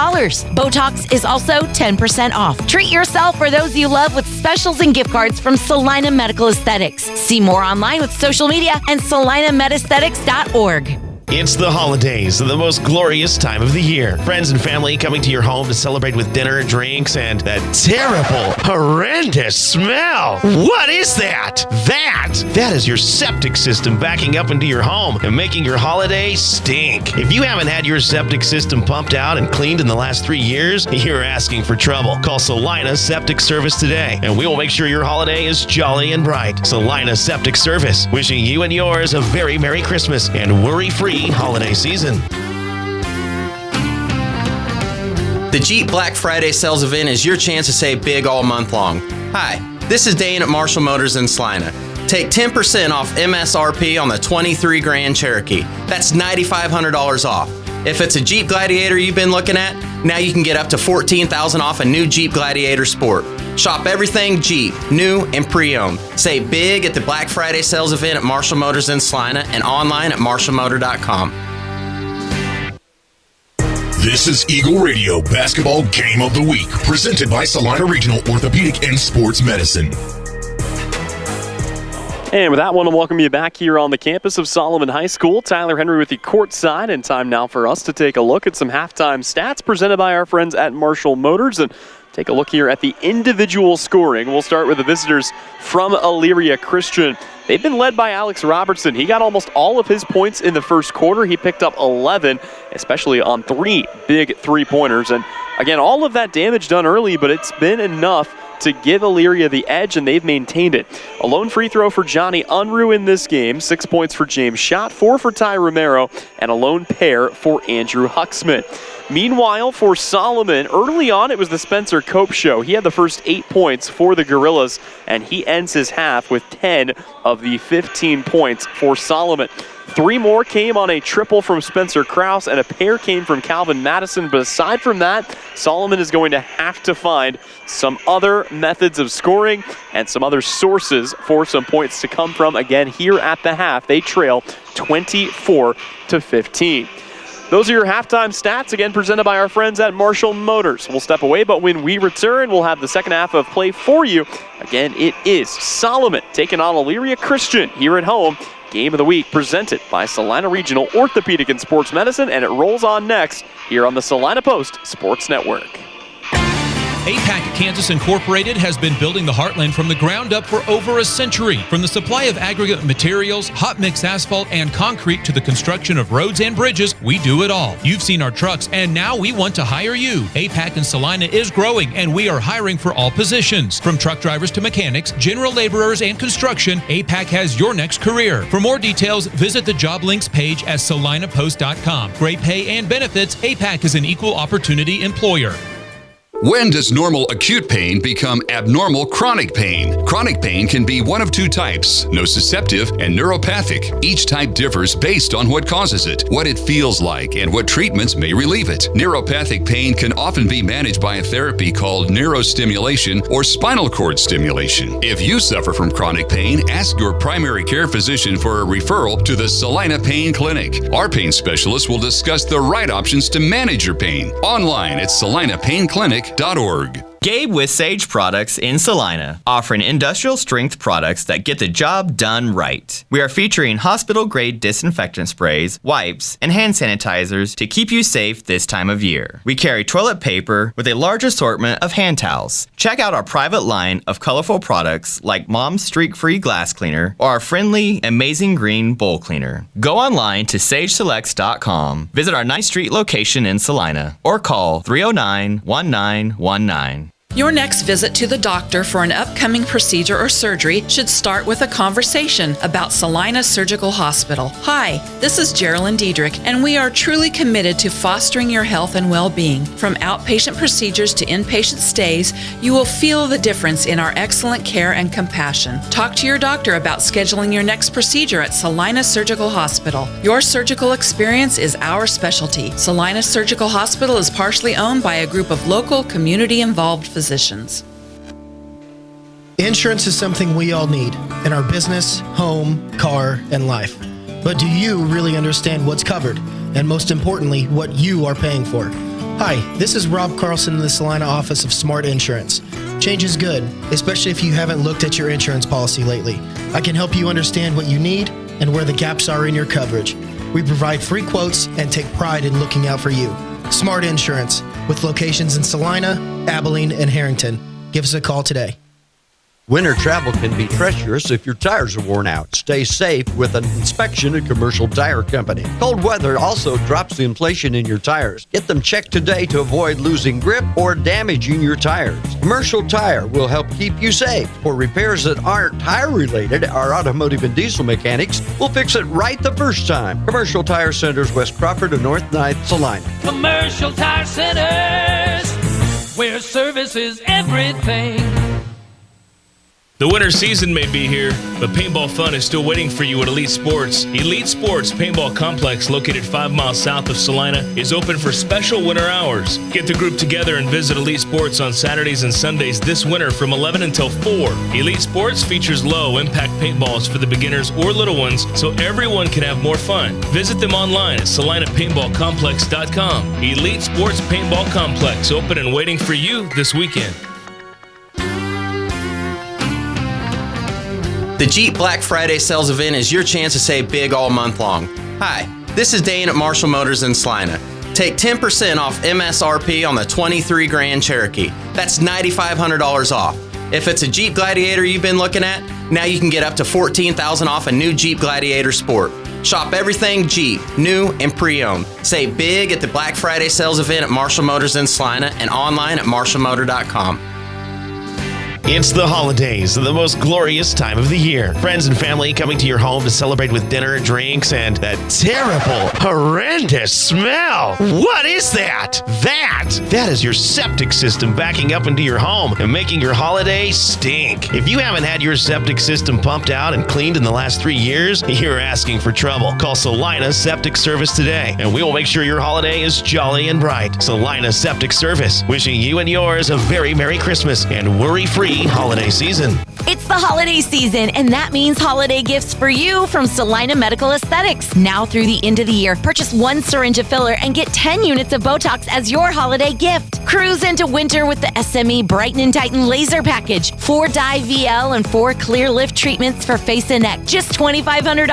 Botox is also 10% off. Treat yourself or those you love with specials and gift cards from Salina Medical Aesthetics. See more online with social media and salinamedesthetics.org. It's the holidays, the most glorious time of the year. Friends and family coming to your home to celebrate with dinner, drinks, and that terrible, horrendous smell. What is that? That is your septic system backing up into your home and making your holiday stink. If you haven't had your septic system pumped out and cleaned in the last 3 years, you're asking for trouble. Call Salina Septic Service today, and we will make sure your holiday is jolly and bright. Salina Septic Service, wishing you and yours a very Merry Christmas and worry-free holiday season. The Jeep Black Friday sales event is your chance to save big all month long. Hi, this is Dane at Marshall Motors in Salina. Take 10% off MSRP on the 23 Grand Cherokee. That's $9,500 off. If it's a Jeep Gladiator you've been looking at, now you can get up to $14,000 off a new Jeep Gladiator Sport. Shop everything Jeep, new and pre-owned. Save big at the Black Friday sales event at Marshall Motors in Salina and online at marshallmotor.com. This is Eagle Radio Basketball Game of the Week, presented by Salina Regional Orthopedic and Sports Medicine. And with that one, I'll welcome you back here on the campus of Solomon High School. Tyler Henry with you courtside, and time now for us to take a look at some halftime stats presented by our friends at Marshall Motors. And take a look here at the individual scoring. We'll start with the visitors from Elyria Christian. They've been led by Alex Robertson. He got almost all of his points in the first quarter. He picked up 11, especially on 3 big three-pointers. And again, all of that damage done early, but it's been enough to give Elyria the edge, and they've maintained it. A lone free throw for Johnny Unruh in this game, 6 points for James Schott, 4 for Ty Romero, and a lone pair for Andrew Huxman. Meanwhile, for Solomon, early on it was the Spencer Cope show. He had the first 8 points for the Gorillas, and he ends his half with 10 of the 15 points for Solomon. 3 more came on a triple from Spencer Krause, and a pair came from Calvin Madison. But aside from that, Solomon is going to have to find some other methods of scoring and some other sources for some points to come from. Again, here at the half, they trail 24-15. Those are your halftime stats, again presented by our friends at Marshall Motors. We'll step away, but when we return, we'll have the second half of play for you. Again, it is Solomon taking on Elyria Christian here at home. Game of the Week presented by Salina Regional Orthopedic and Sports Medicine, and it rolls on next here on the Salina Post Sports Network. APAC Kansas Incorporated has been building the Heartland from the ground up for over a century. From the supply of aggregate materials, hot mix asphalt, and concrete to the construction of roads and bridges, we do it all. You've seen our trucks, and now we want to hire you. APAC in Salina is growing, and we are hiring for all positions. From truck drivers to mechanics, general laborers, and construction, APAC has your next career. For more details, visit the job links page at salinapost.com. Great pay and benefits, APAC is an equal opportunity employer. When does normal acute pain become abnormal chronic pain? Chronic pain can be one of 2 types, nociceptive and neuropathic. Each type differs based on what causes it, what it feels like, and what treatments may relieve it. Neuropathic pain can often be managed by a therapy called neurostimulation or spinal cord stimulation. If you suffer from chronic pain, ask your primary care physician for a referral to the Salina Pain Clinic. Our pain specialist will discuss the right options to manage your pain. Online at salinapainclinic.org. Gabe with Sage Products in Salina, offering industrial strength products that get the job done right. We are featuring hospital grade disinfectant sprays, wipes, and hand sanitizers to keep you safe this time of year. We carry toilet paper with a large assortment of hand towels. Check out our private line of colorful products like Mom's Streak-Free Glass Cleaner or our friendly Amazing Green Bowl Cleaner. Go online to sageselects.com, visit our 9th Street location in Salina, or call 309-1919. Your next visit to the doctor for an upcoming procedure or surgery should start with a conversation about Salina Surgical Hospital. Hi, this is Geraldine Diedrich, and we are truly committed to fostering your health and well-being. From outpatient procedures to inpatient stays, you will feel the difference in our excellent care and compassion. Talk to your doctor about scheduling your next procedure at Salina Surgical Hospital. Your surgical experience is our specialty. Salina Surgical Hospital is partially owned by a group of local, community-involved physicians. Insurance is something we all need in our business, home, car, and life. But do you really understand what's covered? And most importantly, what you are paying for? Hi, this is Rob Carlson in the Salina office of Smart Insurance. Change is good, especially if you haven't looked at your insurance policy lately. I can help you understand what you need and where the gaps are in your coverage. We provide free quotes and take pride in looking out for you. Smart Insurance, with locations in Salina, Abilene, and Harrington. Give us a call today. Winter travel can be treacherous if your tires are worn out. Stay safe with an inspection at Commercial Tire Company. Cold weather also drops the inflation in your tires. Get them checked today to avoid losing grip or damaging your tires. Commercial Tire will help keep you safe. For repairs that aren't tire related, our automotive and diesel mechanics will fix it right the first time. Commercial Tire Centers, West Crawford and North 9th, Salina. Commercial Tire Centers, where service is everything. The winter season may be here, but paintball fun is still waiting for you at Elite Sports. Elite Sports Paintball Complex, located 5 miles south of Salina, is open for special winter hours. Get the group together and visit Elite Sports on Saturdays and Sundays this winter from 11 until 4. Elite Sports features low-impact paintballs for the beginners or little ones, so everyone can have more fun. Visit them online at salinapaintballcomplex.com. Elite Sports Paintball Complex, open and waiting for you this weekend. The Jeep Black Friday sales event is your chance to save big all month long. Hi, this is Dane at Marshall Motors in Salina. Take 10% off MSRP on the 23 Grand Cherokee. That's $9,500 off. If it's a Jeep Gladiator you've been looking at, now you can get up to $14,000 off a new Jeep Gladiator Sport. Shop everything Jeep, new and pre-owned. Save big at the Black Friday sales event at Marshall Motors in Salina and online at marshallmotor.com. It's the holidays, the most glorious time of the year. Friends and family coming to your home to celebrate with dinner, drinks, and that terrible, horrendous smell. What is that? That is your septic system backing up into your home and making your holiday stink. If you haven't had your septic system pumped out and cleaned in the last 3 years, you're asking for trouble. Call Salina Septic Service today, and we will make sure your holiday is jolly and bright. Salina Septic Service, wishing you and yours a very Merry Christmas and worry-free holiday season. It's the holiday season, and that means holiday gifts for you from Salina Medical Aesthetics. Now through the end of the year, purchase 1 syringe of filler and get 10 units of Botox as your holiday gift. Cruise into winter with the SME Brighten and Tighten Laser Package. 4 dye VL and 4 clear lift treatments for face and neck. Just $2,500.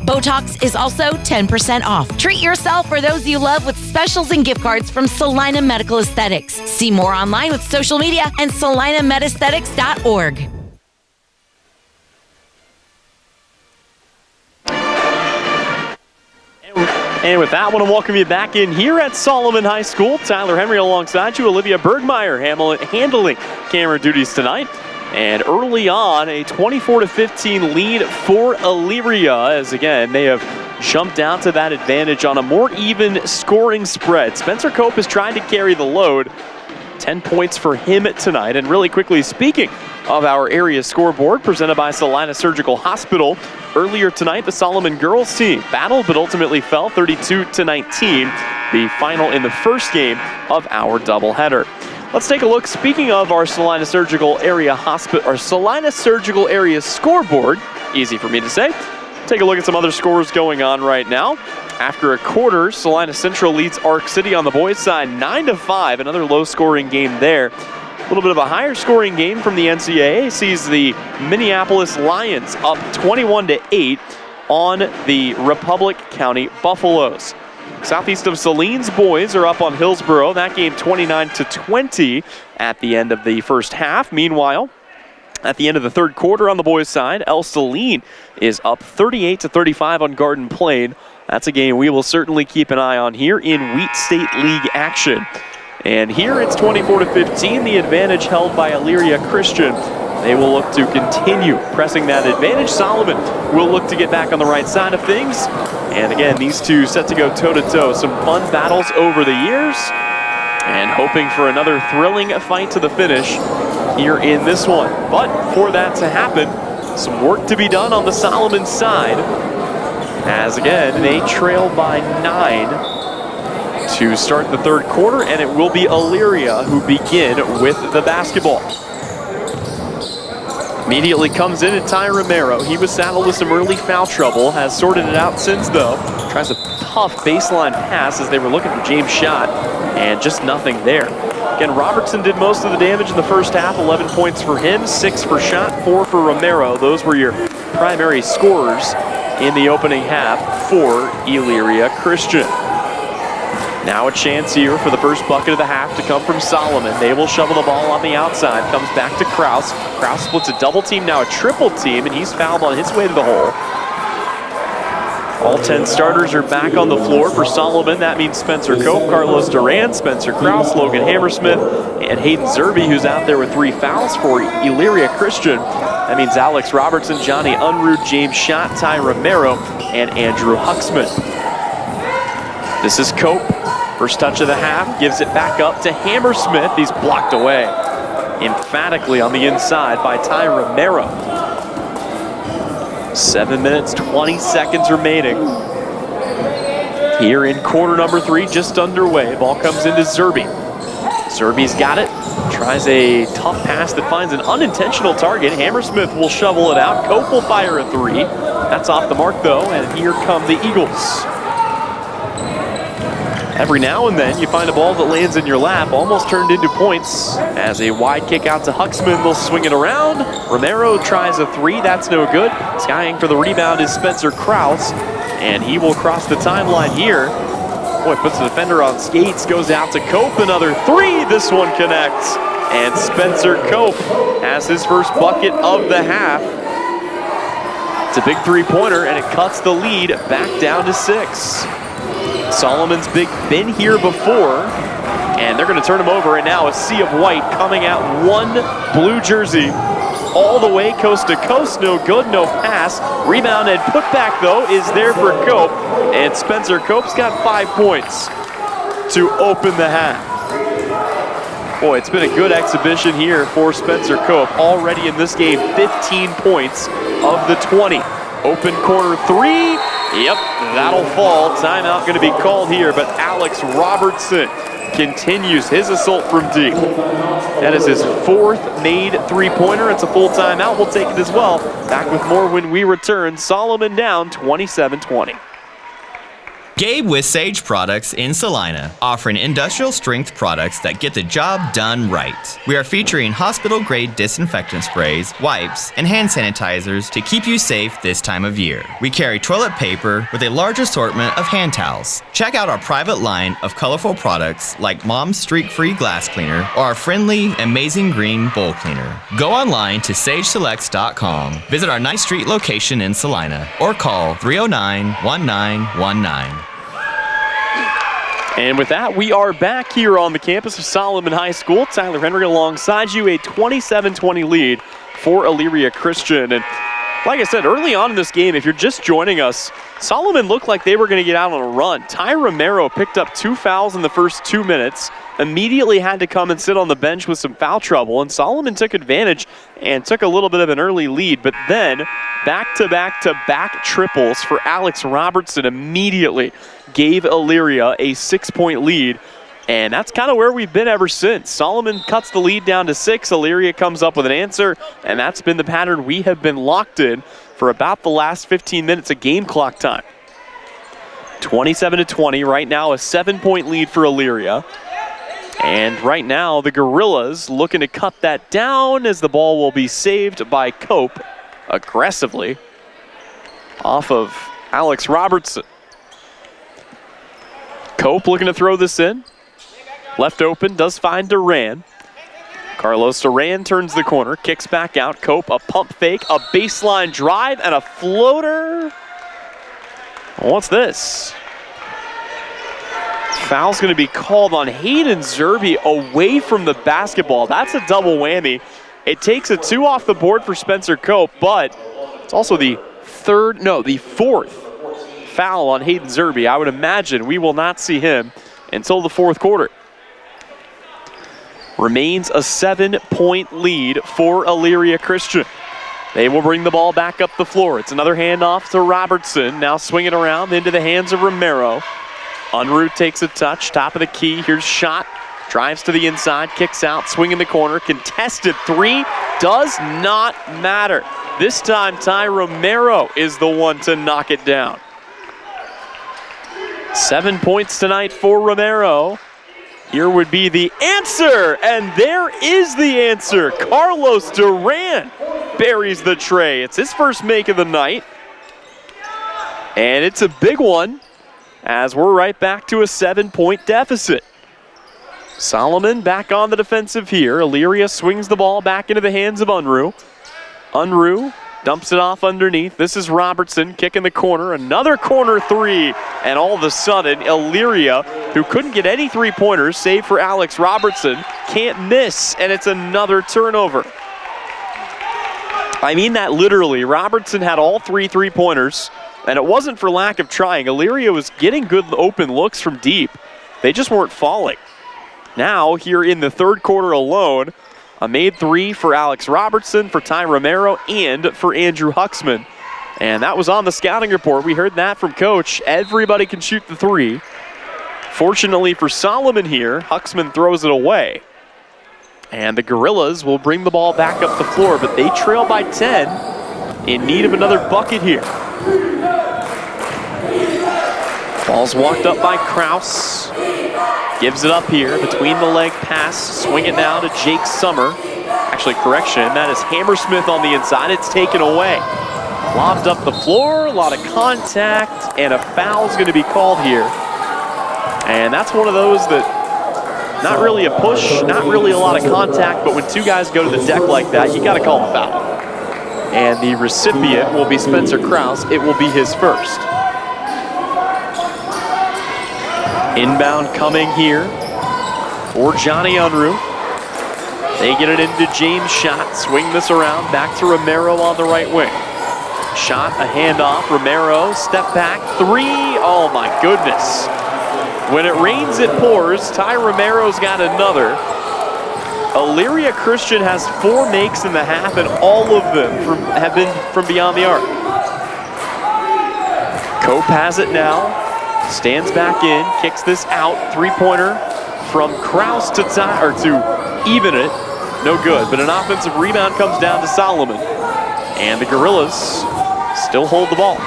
Botox is also 10% off. Treat yourself or those you love with specials and gift cards from Salina Medical Aesthetics. See more online with social media and salinamedesthetics.org. And with that, I want to welcome you back in here at Solomon High School. Tyler Henry alongside you, Olivia Bergmeyer handling camera duties tonight. And early on, a 24-15 lead for Elyria, as again, they have jumped out to that advantage on a more even scoring spread. Spencer Cope is trying to carry the load. 10 points for him tonight. And really quickly, speaking of our area scoreboard presented by Salina Surgical Hospital, earlier tonight, the Solomon girls team battled but ultimately fell 32-19, the final in the first game of our doubleheader. Let's take a look. Speaking of our Salina Surgical Area Salina Surgical Area scoreboard, easy for me to say. Take a look at some other scores going on right now. After a quarter, Salina Central leads Arc City on the boys' side 9-5, another low-scoring game there. A little bit of a higher scoring game from the NCAA sees the Minneapolis Lions up 21-8 on the Republic County Buffaloes. Southeast of Saline's boys are up on Hillsborough. That game 29-20 at the end of the first half. Meanwhile, at the end of the third quarter on the boys' side, El Saline is up 38-35 on Garden Plain. That's a game we will certainly keep an eye on here in Wheat State League action. And here it's 24-15, the advantage held by Elyria Christian. They will look to continue pressing that advantage. Solomon will look to get back on the right side of things. And again, these two set to go toe-to-toe. Some fun battles over the years. And hoping for another thrilling fight to the finish here in this one. But for that to happen, some work to be done on the Solomon side. As again, they trail by 9 to start the third quarter. And it will be Elyria who begin with the basketball. Immediately comes in and Ty Romero. He was saddled with some early foul trouble, has sorted it out since though. Tries a tough baseline pass as they were looking for James' shot, and just nothing there. Again, Robertson did most of the damage in the first half, 11 points for him, 6 for shot, 4 for Romero. Those were your primary scorers in the opening half for Elyria Christian. Now a chance here for the first bucket of the half to come from Solomon. They will shovel the ball on the outside. Comes back to Kraus. Kraus splits a double team, now a triple team, and he's fouled on his way to the hole. All 10 starters are back on the floor for Solomon. That means Spencer Cope, Carlos Duran, Spencer Kraus, Logan Hammersmith, and Hayden Zerby, who's out there with 3 fouls for Elyria Christian. That means Alex Robertson, Johnny Unruh, James Schott, Ty Romero, and Andrew Huxman. This is Cope. First touch of the half, gives it back up to Hammersmith. He's blocked away emphatically on the inside by Ty Romero. 7 minutes, 20 seconds remaining. Here in quarter number 3, just underway. Ball comes into Zerby. Zerby's got it. Tries a tough pass that finds an unintentional target. Hammersmith will shovel it out. Cope will fire a 3. That's off the mark though, and here come the Eagles. Every now and then you find a ball that lands in your lap, almost turned into points. As a wide kick out to Huxman, they'll swing it around. Romero tries a 3, that's no good. Skying for the rebound is Spencer Kraus, and he will cross the timeline here. Boy, puts the defender on skates, goes out to Cope, another 3, this one connects. And Spencer Cope has his first bucket of the half. It's a big 3-pointer, and it cuts the lead back down to 6. Solomon's been here before, and they're going to turn him over, and now a sea of white coming out, one blue jersey all the way coast to coast. No good, no pass. Rebound and putback, though, is there for Cope, and Spencer Cope's got 5 points to open the half. Boy, it's been a good exhibition here for Spencer Cope. Already in this game, 15 points of the 20. Open corner 3. Yep, that'll fall. Timeout going to be called here, but Alex Robertson continues his assault from deep. That is his 4th made 3-pointer. It's a full timeout. We'll take it as well. Back with more when we return. Solomon down 27-20. Gabe with Sage Products in Salina, offering industrial strength products that get the job done right. We are featuring hospital grade disinfectant sprays, wipes, and hand sanitizers to keep you safe this time of year. We carry toilet paper with a large assortment of hand towels. Check out our private line of colorful products like Mom's Streak-Free Glass Cleaner or our friendly Amazing Green Bowl Cleaner. Go online to sageselects.com, visit our 9th Street location in Salina, or call 309-1919. And with that, we are back here on the campus of Solomon High School. Tyler Henry alongside you, a 27-20 lead for Elyria Christian. And like I said, early on in this game, if you're just joining us, Solomon looked like they were going to get out on a run. Ty Romero picked up 2 fouls in the first 2 minutes, immediately had to come and sit on the bench with some foul trouble, and Solomon took advantage and took a little bit of an early lead, but then back-to-back-to-back triples for Alex Robertson immediately gave Elyria a 6-point lead, and that's kind of where we've been ever since. Solomon cuts the lead down to 6, Elyria comes up with an answer, and that's been the pattern we have been locked in for about the last 15 minutes of game clock time. 27-20, right now a 7-point lead for Elyria. And right now the Gorillas looking to cut that down as the ball will be saved by Cope aggressively off of Alex Robertson. Cope looking to throw this in. Left open, does find Duran. Carlos Duran turns the corner, kicks back out. Cope, a pump fake, a baseline drive, and a floater. What's this? Foul's going to be called on Hayden Zerbe away from the basketball. That's a double whammy. It takes a 2 off the board for Spencer Cope, but it's also the fourth foul on Hayden Zerbe. I would imagine we will not see him until the fourth quarter. Remains a 7-point lead for Elyria Christian. They will bring the ball back up the floor. It's another handoff to Robertson. Now swinging around into the hands of Romero. Unruh takes a touch, top of the key. Here's shot. Drives to the inside, kicks out, swing in the corner. Contested 3 does not matter. This time, Ty Romero is the one to knock it down. 7 points tonight for Romero. Here would be the answer, and there is the answer. Carlos Duran buries the tray. It's his first make of the night, and it's a big one as we're right back to a 7-point deficit. Solomon back on the defensive here. Elyria swings the ball back into the hands of Unruh. Unruh dumps it off underneath. This is Robertson kicking the corner. Another corner 3. And all of a sudden, Elyria, who couldn't get any 3-pointers, save for Alex Robertson, can't miss. And it's another turnover. I mean that literally. Robertson had all 3 3-pointers. And it wasn't for lack of trying. Elyria was getting good open looks from deep. They just weren't falling. Now, here in the third quarter alone, a made 3 for Alex Robertson, for Ty Romero, and for Andrew Huxman. And that was on the scouting report. We heard that from Coach. Everybody can shoot the 3. Fortunately for Solomon here, Huxman throws it away. And the Gorillas will bring the ball back up the floor, but they trail by 10, in need of another bucket here. Ball's walked up by Kraus. Gives it up here, between the leg pass. Swing it now to Jake Summer. Actually, correction, that is Hammersmith on the inside. It's taken away. Lobbed up the floor, a lot of contact, and a foul's going to be called here. And that's one of those that, not really a push, not really a lot of contact, but when 2 guys go to the deck like that, you got to call a foul. And the recipient will be Spencer Kraus. It will be his first. Inbound coming here for Johnny Unruh. They get it into James Schott. Swing this around, back to Romero on the right wing. Schott, a handoff. Romero, step back, 3. Oh my goodness. When it rains, it pours. Ty Romero's got another. Elyria Christian has 4 makes in the half, and all of them have been from beyond the arc. Cope has it now. Stands back in, kicks this out. 3-pointer from Kraus to even it. No good, but an offensive rebound comes down to Solomon. And the Gorillas still hold the ball.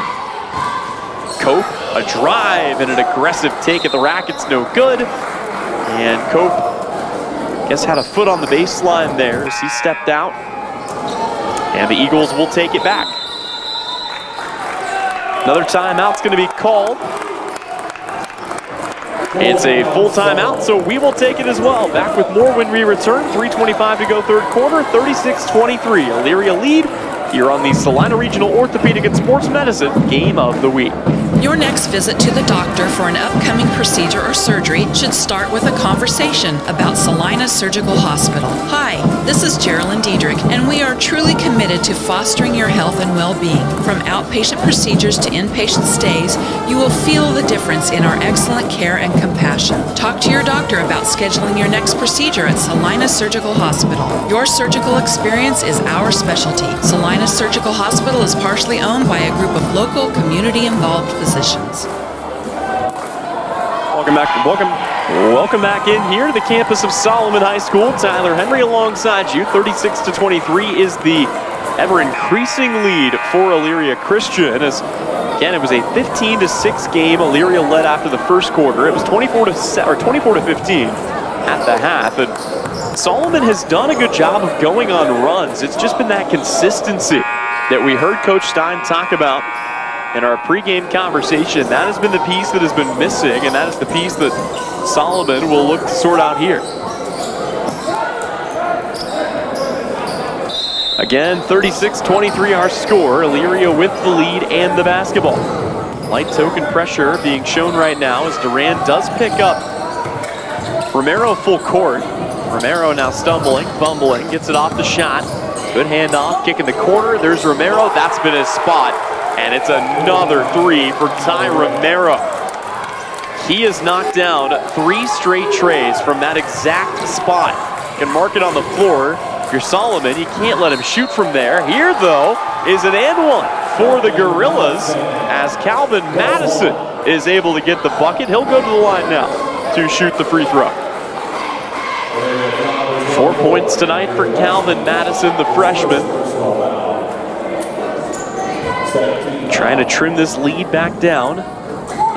Cope, a drive and an aggressive take at the rack. It's no good. And Cope, guess, had a foot on the baseline there as he stepped out. And the Eagles will take it back. Another timeout's going to be called. It's a full timeout, so we will take it as well. Back with more when we return. 3:25 to go third quarter, 36-23. Elyria lead here on the Salina Regional Orthopedic and Sports Medicine Game of the Week. Your next visit to the doctor for an upcoming procedure or surgery should start with a conversation about Salina Surgical Hospital. Hi, this is Geraldine Diedrich, and we are truly committed to fostering your health and well-being. From outpatient procedures to inpatient stays, you will feel the difference in our excellent care and compassion. Talk to your doctor about scheduling your next procedure at Salina Surgical Hospital. Your surgical experience is our specialty. Salina Surgical Hospital is partially owned by a group of local, community-involved physicians. Welcome back in here to the campus of Solomon High School. Tyler Henry alongside you. 36-23 is the ever-increasing lead for Elyria Christian. As again, it was a 15-6 game. Elyria led after the first quarter. It was 24-15 at the half. And Solomon has done a good job of going on runs. It's just been that consistency that we heard Coach Stein talk about in our pregame conversation. That has been the piece that has been missing, and that is the piece that Solomon will look to sort out here. Again, 36-23 our score. Elyria with the lead and the basketball. Light token pressure being shown right now as Duran does pick up Romero full court. Romero now stumbling, fumbling, gets it off the shot. Good handoff, kick in the corner. There's Romero, that's been his spot. And it's another three for Ty Romero. He has knocked down 3 straight trays from that exact spot. You can mark it on the floor. If you're Solomon, you can't let him shoot from there. Here, though, is an and one for the Gorillas as Calvin Madison is able to get the bucket. He'll go to the line now to shoot the free throw. 4 points tonight for Calvin Madison, the freshman. Trying to trim this lead back down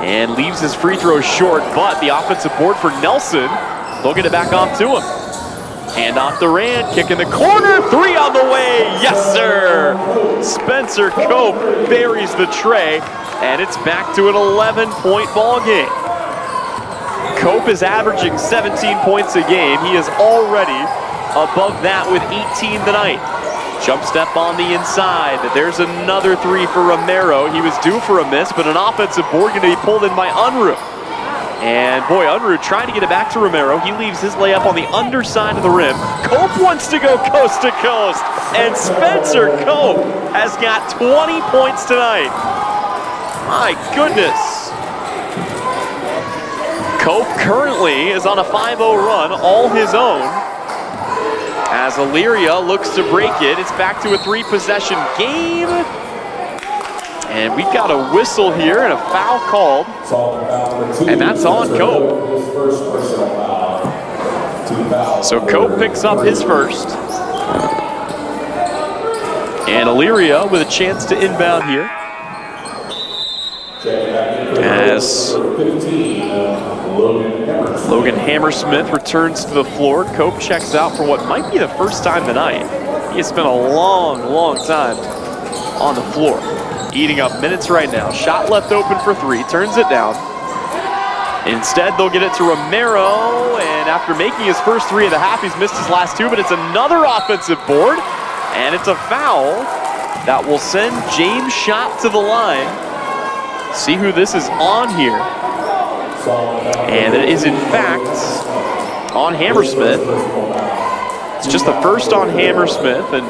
and leaves his free throw short, but the offensive board for Nelson, they'll get it back off to him. Hand off Duran, kick in the corner, 3 on the way, yes sir! Spencer Cope buries the tray, and it's back to an 11-point ball game. Cope is averaging 17 points a game. He is already above that with 18 tonight. Jump step on the inside. There's another 3 for Romero. He was due for a miss, but an offensive board going to be pulled in by Unruh. And boy, Unruh trying to get it back to Romero. He leaves his layup on the underside of the rim. Cope wants to go coast to coast, and Spencer Cope has got 20 points tonight. My goodness. Cope currently is on a 5-0 run, all his own. As Elyria looks to break it, it's back to a 3-possession game. And we've got a whistle here and a foul called. And that's on Cope. So Cope picks up his first. And Elyria with a chance to inbound here. As Logan Hammersmith returns to the floor. Cope checks out for what might be the first time tonight. He has spent a long time on the floor. Eating up minutes right now. Shot left open for 3, turns it down. Instead, they'll get it to Romero, and after making his first 3 of the half, he's missed his last 2, but it's another offensive board, and it's a foul that will send James Schott to the line. See who this is on here. And it is, in fact, on Hammersmith. It's just the first on Hammersmith, and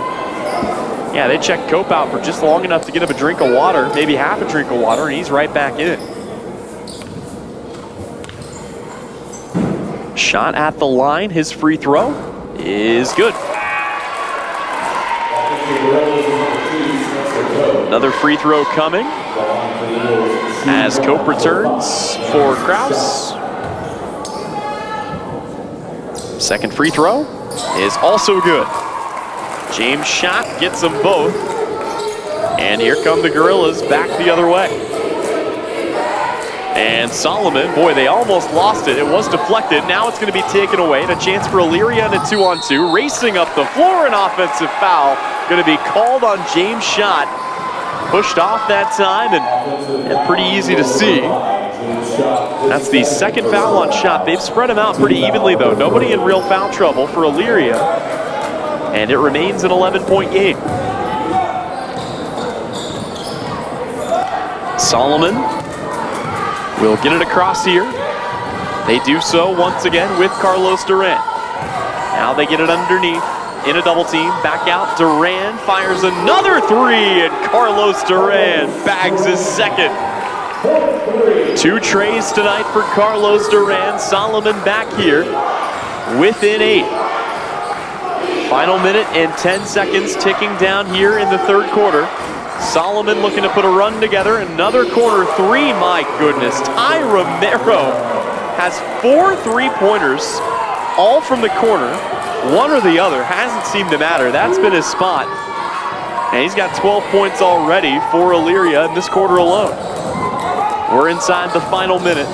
yeah, they checked Cope out for just long enough to get him a drink of water, maybe half a drink of water, and he's right back in. Shot at the line, his free throw is good. Another free throw coming as Cope returns for Kraus. Second free throw is also good. James Schott gets them both. And here come the Gorillas back the other way. And Solomon, boy, they almost lost it. It was deflected. Now it's going to be taken away. And a chance for Elyria and a 2-on-2. Racing up the floor, an offensive foul. Going to be called on James Schott. Pushed off that time and pretty easy to see. That's the second foul on Schott. They've spread him out pretty evenly, though. Nobody in real foul trouble for Elyria. And it remains an 11-point game. Solomon will get it across here. They do so once again with Carlos Duran. Now they get it underneath in a double team. Back out, Duran fires another 3, and Carlos Duran bags his second. 2 trays tonight for Carlos Duran. Solomon back here within 8. Final minute and 10 seconds ticking down here in the third quarter. Solomon looking to put a run together. Another corner 3, my goodness. Ty Romero has 4 3-pointers, all from the corner. One or the other, hasn't seemed to matter. That's been his spot. And he's got 12 points already for Elyria in this quarter alone. We're inside the final minute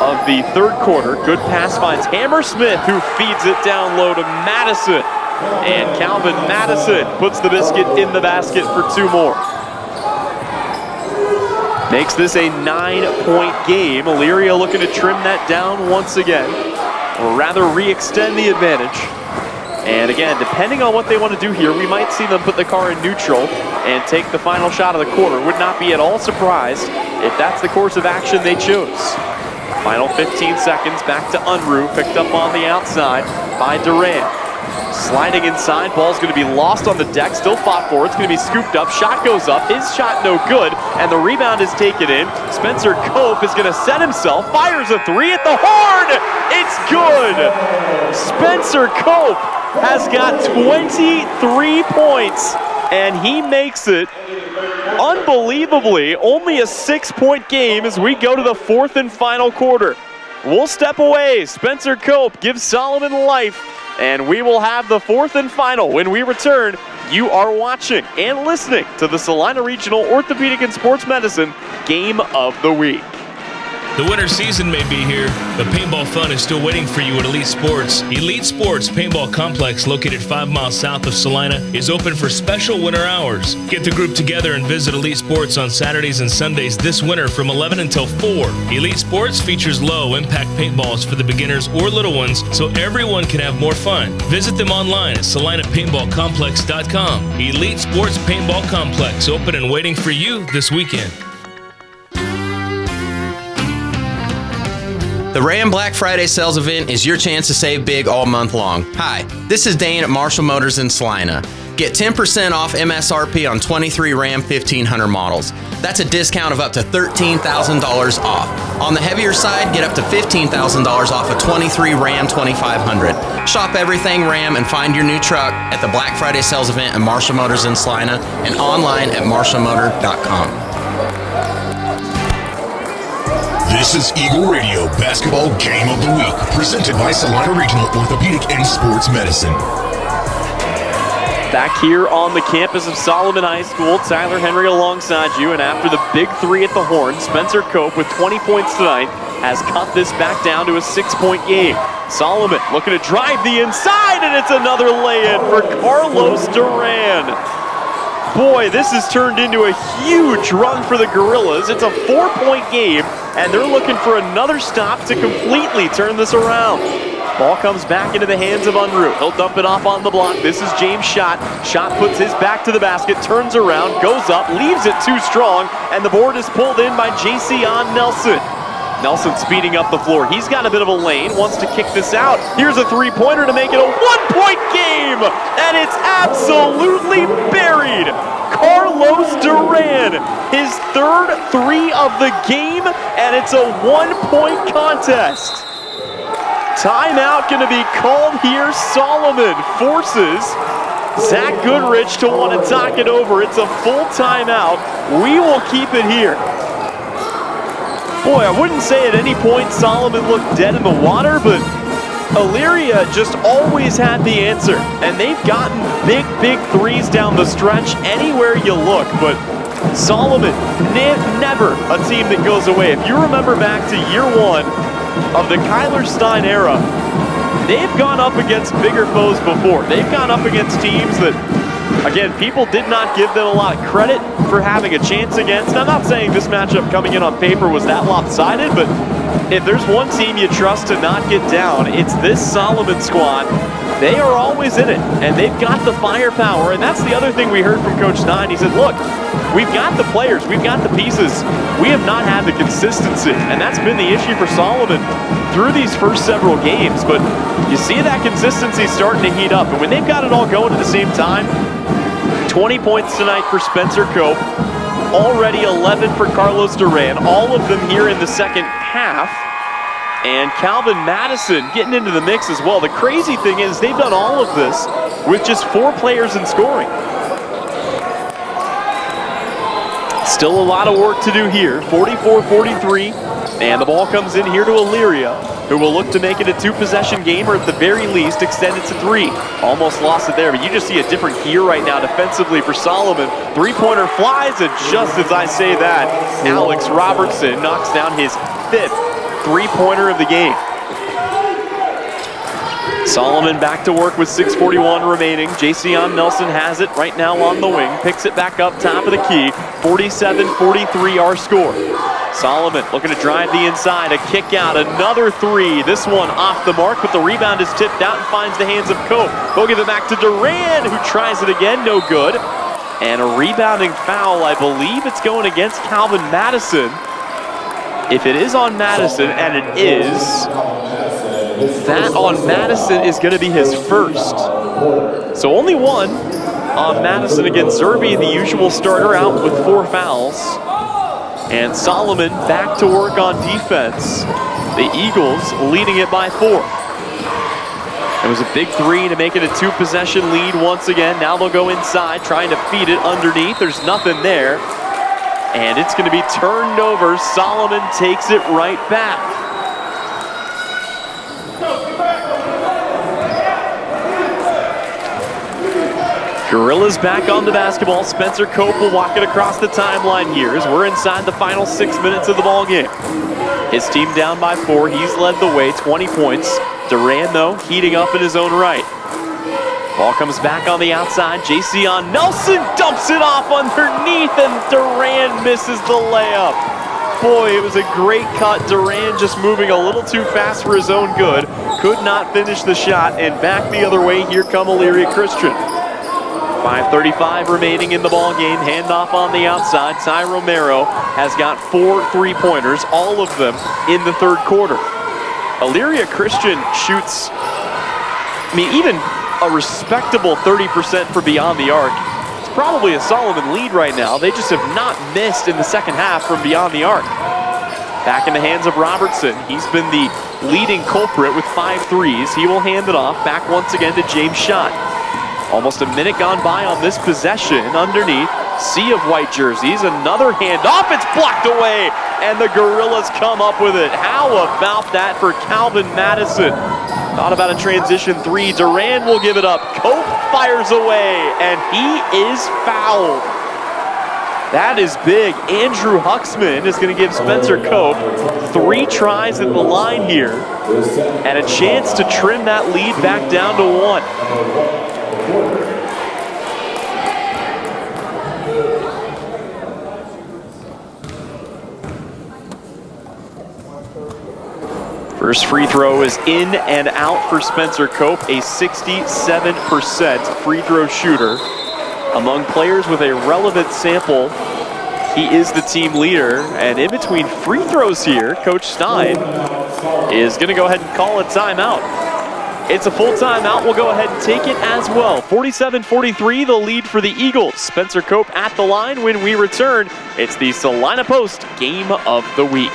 of the third quarter. Good pass finds Hammersmith, who feeds it down low to Madison. And Calvin Madison puts the biscuit in the basket for 2 more. Makes this a 9-point game. Elyria looking to trim that down once again, or rather re-extend the advantage. And again, depending on what they want to do here, we might see them put the car in neutral and take the final shot of the quarter. Would not be at all surprised if that's the course of action they chose. Final 15 seconds, back to Unruh, picked up on the outside by Duran. Sliding inside, ball's going to be lost on the deck, still fought for. It's going to be scooped up, shot goes up, his shot no good, and the rebound is taken in. Spencer Cope is going to set himself, fires a three at the horn! It's good! Spencer Cope has got 23 points, and he makes it unbelievably only a 6-point game as we go to the fourth and final quarter. We'll step away. Spencer Cope gives Solomon life, and we will have the fourth and final. When we return, you are watching and listening to the Salina Regional Orthopedic and Sports Medicine Game of the Week. The winter season may be here, but paintball fun is still waiting for you at Elite Sports. Elite Sports Paintball Complex, located 5 miles south of Salina, is open for special winter hours. Get the group together and visit Elite Sports on Saturdays and Sundays this winter from 11 until 4. Elite Sports features low-impact paintballs for the beginners or little ones, so everyone can have more fun. Visit them online at salinapaintballcomplex.com. Elite Sports Paintball Complex, open and waiting for you this weekend. The Ram Black Friday sales event is your chance to save big all month long. Hi, this is Dane at Marshall Motors in Salina. Get 10% off MSRP on 23 Ram 1500 models. That's a discount of up to $13,000 off. On the heavier side, get up to $15,000 off a 23 Ram 2500. Shop everything Ram and find your new truck at the Black Friday sales event at Marshall Motors in Salina and online at marshallmotor.com. This is Eagle Radio Basketball Game of the Week, presented by Salina Regional Orthopedic and Sports Medicine. Back here on the campus of Solomon High School, Tyler Henry alongside you, and after the big three at the horn, Spencer Cope with 20 points tonight has cut this back down to a 6-point game. Solomon looking to drive the inside, and it's another lay-in for Carlos Duran. Boy, this has turned into a huge run for the Gorillas. It's a 4-point game, and they're looking for another stop to completely turn this around. Ball comes back into the hands of Unruh. He'll dump it off on the block. This is James Schott. Schott puts his back to the basket, turns around, goes up, leaves it too strong, and the board is pulled in by Jason Nelson. Nelson speeding up the floor. He's got a bit of a lane, wants to kick this out. Here's a three-pointer to make it a 1-point game, and it's absolutely buried. Carlos Duran, his third three of the game, and it's a 1-point contest. Timeout going to be called here. Solomon forces Zach Goodrich to want to talk it over. It's a full timeout. We will keep it here. Boy, I wouldn't say at any point Solomon looked dead in the water, but Elyria just always had the answer. And they've gotten big threes down the stretch anywhere you look. But Solomon, never a team that goes away. If you remember back to year one of the Kyler Stein era, they've gone up against bigger foes before. They've gone up against teams that, again, people did not give them a lot of credit for having a chance against. I'm not saying this matchup coming in on paper was that lopsided, but if there's one team you trust to not get down, it's this Solomon squad. They are always in it, and they've got the firepower, and that's the other thing we heard from Coach Stein. He said, look, we've got the players, we've got the pieces. We have not had the consistency, and that's been the issue for Solomon through these first several games, but you see that consistency starting to heat up, and when they've got it all going at the same time, 20 points tonight for Spencer Cope, already 11 for Carlos Duran, all of them here in the second half, and Calvin Madison getting into the mix as well. The crazy thing is they've done all of this with just 4 players in scoring. Still a lot of work to do here, 44-43, and the ball comes in here to Elyria, who will look to make it a 2-possession game, or at the very least extend it to 3. Almost lost it there, but you just see a different gear right now defensively for Solomon. Three-pointer flies, and just as I say that, Alex Robertson knocks down his 5th three-pointer of the game. Solomon back to work with 6:41 remaining. Jason Nelson has it right now on the wing, picks it back up top of the key. 47-43 our score. Solomon looking to drive the inside, a kick out, another three. This one off the mark, but the rebound is tipped out and finds the hands of Cope. They'll give it back to Duran, who tries it again, no good. And a rebounding foul, I believe it's going against Calvin Madison. If it is on Madison, and it is, that on Madison is going to be his first. So only one on Madison against Zerby, the usual starter, out with 4 fouls. And Solomon back to work on defense. The Eagles leading it by 4. It was a big 3 to make it a 2-possession lead once again. Now they'll go inside, trying to feed it underneath. There's nothing there. And it's going to be turned over. Solomon takes it right back. Gorillas back on the basketball. Spencer Cope will walk it across the timeline here as we're inside the final 6 minutes of the ball game. His team down by 4. He's led the way, 20 points. Duran, though, heating up in his own right. Ball comes back on the outside. JC on Nelson dumps it off underneath, and Duran misses the layup. Boy, it was a great cut. Duran just moving a little too fast for his own good. Could not finish the shot, and back the other way, here come Elyria Christian. 5:35 remaining in the ball game. Handoff on the outside. Ty Romero has got 4 3-pointers, all of them in the third quarter. Elyria Christian shoots, even a respectable 30% for beyond the arc. It's probably a Solomon lead right now. They just have not missed in the second half from beyond the arc. Back in the hands of Robertson. He's been the leading culprit with 5 threes. He will hand it off back once again to James Schott. Almost a minute gone by on this possession. Underneath, sea of white jerseys. Another handoff. It's blocked away, and the Gorillas come up with it. How about that for Calvin Madison? Thought about a transition 3. Duran will give it up. Cope fires away, and he is fouled. That is big. Andrew Huxman is going to give Spencer Cope 3 tries at the line here, and a chance to trim that lead back down to 1. First free throw is in and out for Spencer Cope, a 67% free throw shooter. Among players with a relevant sample, he is the team leader. And in between free throws here, Coach Stein is going to go ahead and call a timeout. It's a full timeout. We'll go ahead and take it as well. 47-43, the lead for the Eagles. Spencer Cope at the line. When we return, it's the Salina Post Game of the Week.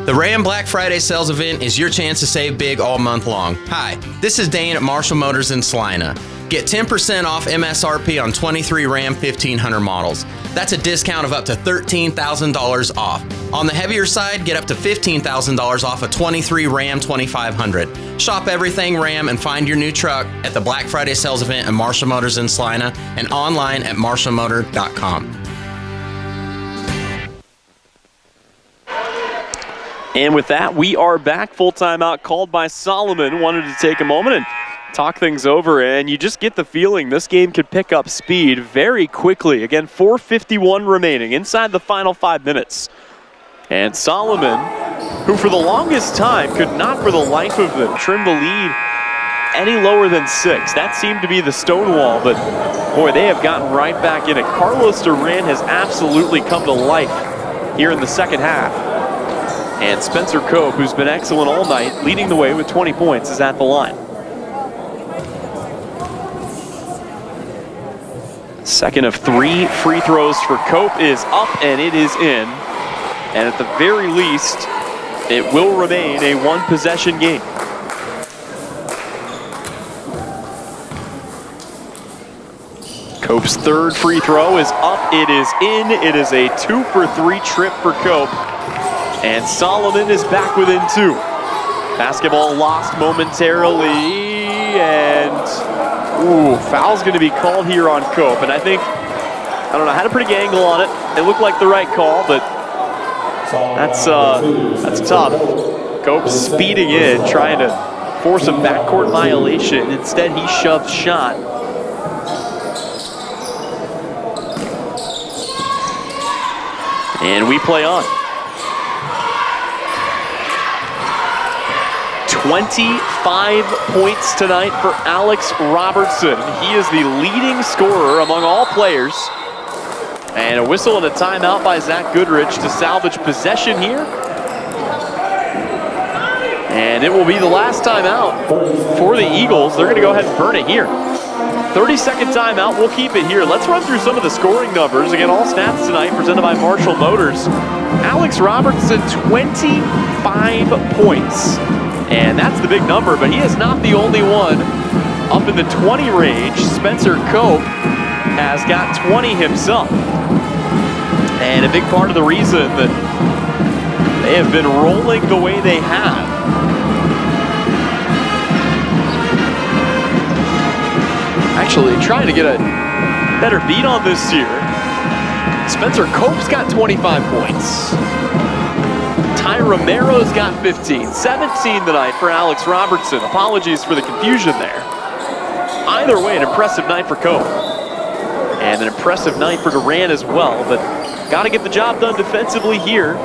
The Ram Black Friday sales event is your chance to save big all month long. Hi, this is Dane at Marshall Motors in Salina. Get 10% off MSRP on 23 Ram 1500 models. That's a discount of up to $13,000 off. On the heavier side, get up to $15,000 off a 23 Ram 2500. Shop everything Ram and find your new truck at the Black Friday sales event at Marshall Motors in Salina and online at marshallmotor.com. And with that, we are back. Full timeout called by Solomon. Wanted to take a moment and talk things over, and you just get the feeling this game could pick up speed very quickly. Again, 4:51 remaining inside the final 5 minutes. And Solomon, who for the longest time could not for the life of them trim the lead any lower than 6. That seemed to be the stonewall, but boy, they have gotten right back in it. Carlos Duran has absolutely come to life here in the second half. And Spencer Cope, who's been excellent all night, leading the way with 20 points, is at the line. Second of 3 free throws for Cope is up, and it is in. And at the very least, it will remain a 1-possession game. Cope's third free throw is up, it is in. It is a 2-for-3 trip for Cope. And Solomon is back within 2. Basketball lost momentarily, and foul's going to be called here on Cope. And I think, I don't know, had a pretty good angle on it. It looked like the right call, but that's tough. Cope speeding in, trying to force a backcourt violation. Instead, he shoves Schott. And we play on. 25 points tonight for Alex Robertson. He is the leading scorer among all players. And a whistle and a timeout by Zach Goodrich to salvage possession here. And it will be the last timeout for the Eagles. They're going to go ahead and burn it here. 30-second timeout. We'll keep it here. Let's run through some of the scoring numbers. Again, all stats tonight presented by Marshall Motors. Alex Robertson, 25 points. And that's the big number, but he is not the only one up in the 20 range. Spencer Cope has got 20 himself. And a big part of the reason that they have been rolling the way they have actually trying to get a better beat on this here. Spencer Cope's got 25 points. Ty Romero's got 15. 17 tonight for Alex Robertson. Apologies for the confusion there. Either way, an impressive night for Cope. And an impressive night for Duran as well, but got to get the job done defensively here.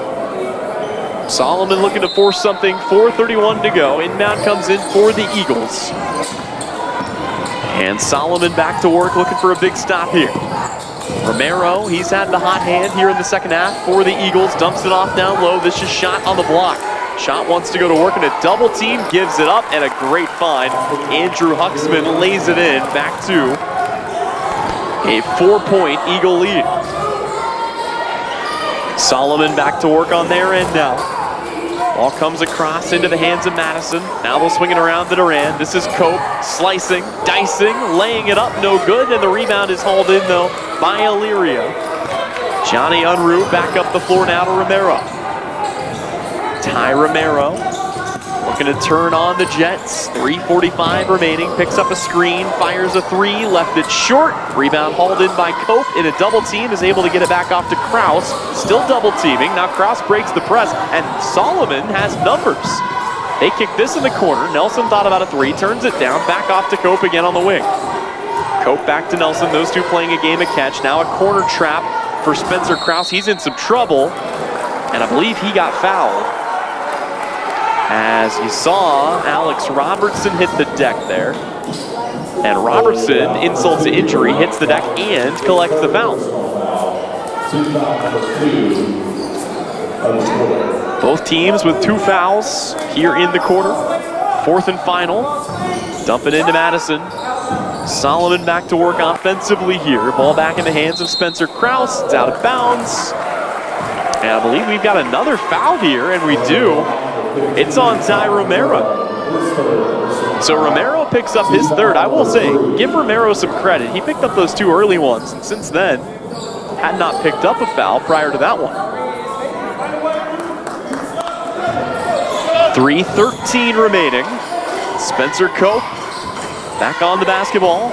Solomon looking to force something. 4:31 to go. Inbound comes in for the Eagles. And Solomon back to work, looking for a big stop here. Romero, he's had the hot hand here in the second half for the Eagles. Dumps it off down low. This is Shot on the block. Shot wants to go to work in a double team, gives it up, and a great find. Andrew Huxman lays it in, back to a 4-point Eagle lead. Solomon back to work on their end now. Ball comes across into the hands of Madison. Now they'll swing it around to Duran. This is Cope slicing, dicing, laying it up, no good, and the rebound is hauled in though by Elyria. Johnny Unruh back up the floor now to Romero. Ty Romero looking to turn on the Jets. 3:45 remaining, picks up a screen, fires a three, left it short. Rebound hauled in by Cope in a double team, is able to get it back off to Kraus. Still double teaming, now Kraus breaks the press, and Solomon has numbers. They kick this in the corner. Nelson thought about a three, turns it down, back off to Cope again on the wing. Cope back to Nelson, those two playing a game of catch. Now a corner trap for Spencer Kraus. He's in some trouble, and I believe he got fouled. As you saw, Alex Robertson hit the deck there. And Robertson, insult to injury, hits the deck and collects the foul. Both teams with 2 fouls here in the quarter. 4th and final. Dump it into Madison. Solomon back to work offensively here. Ball back in the hands of Spencer Kraus. It's out of bounds. And I believe we've got another foul here, and we do. It's on Ty Romero. So Romero picks up his 3rd. I will say, give Romero some credit. He picked up those 2 early ones, and since then, had not picked up a foul prior to that one. 3:13 remaining. Spencer Cope back on the basketball.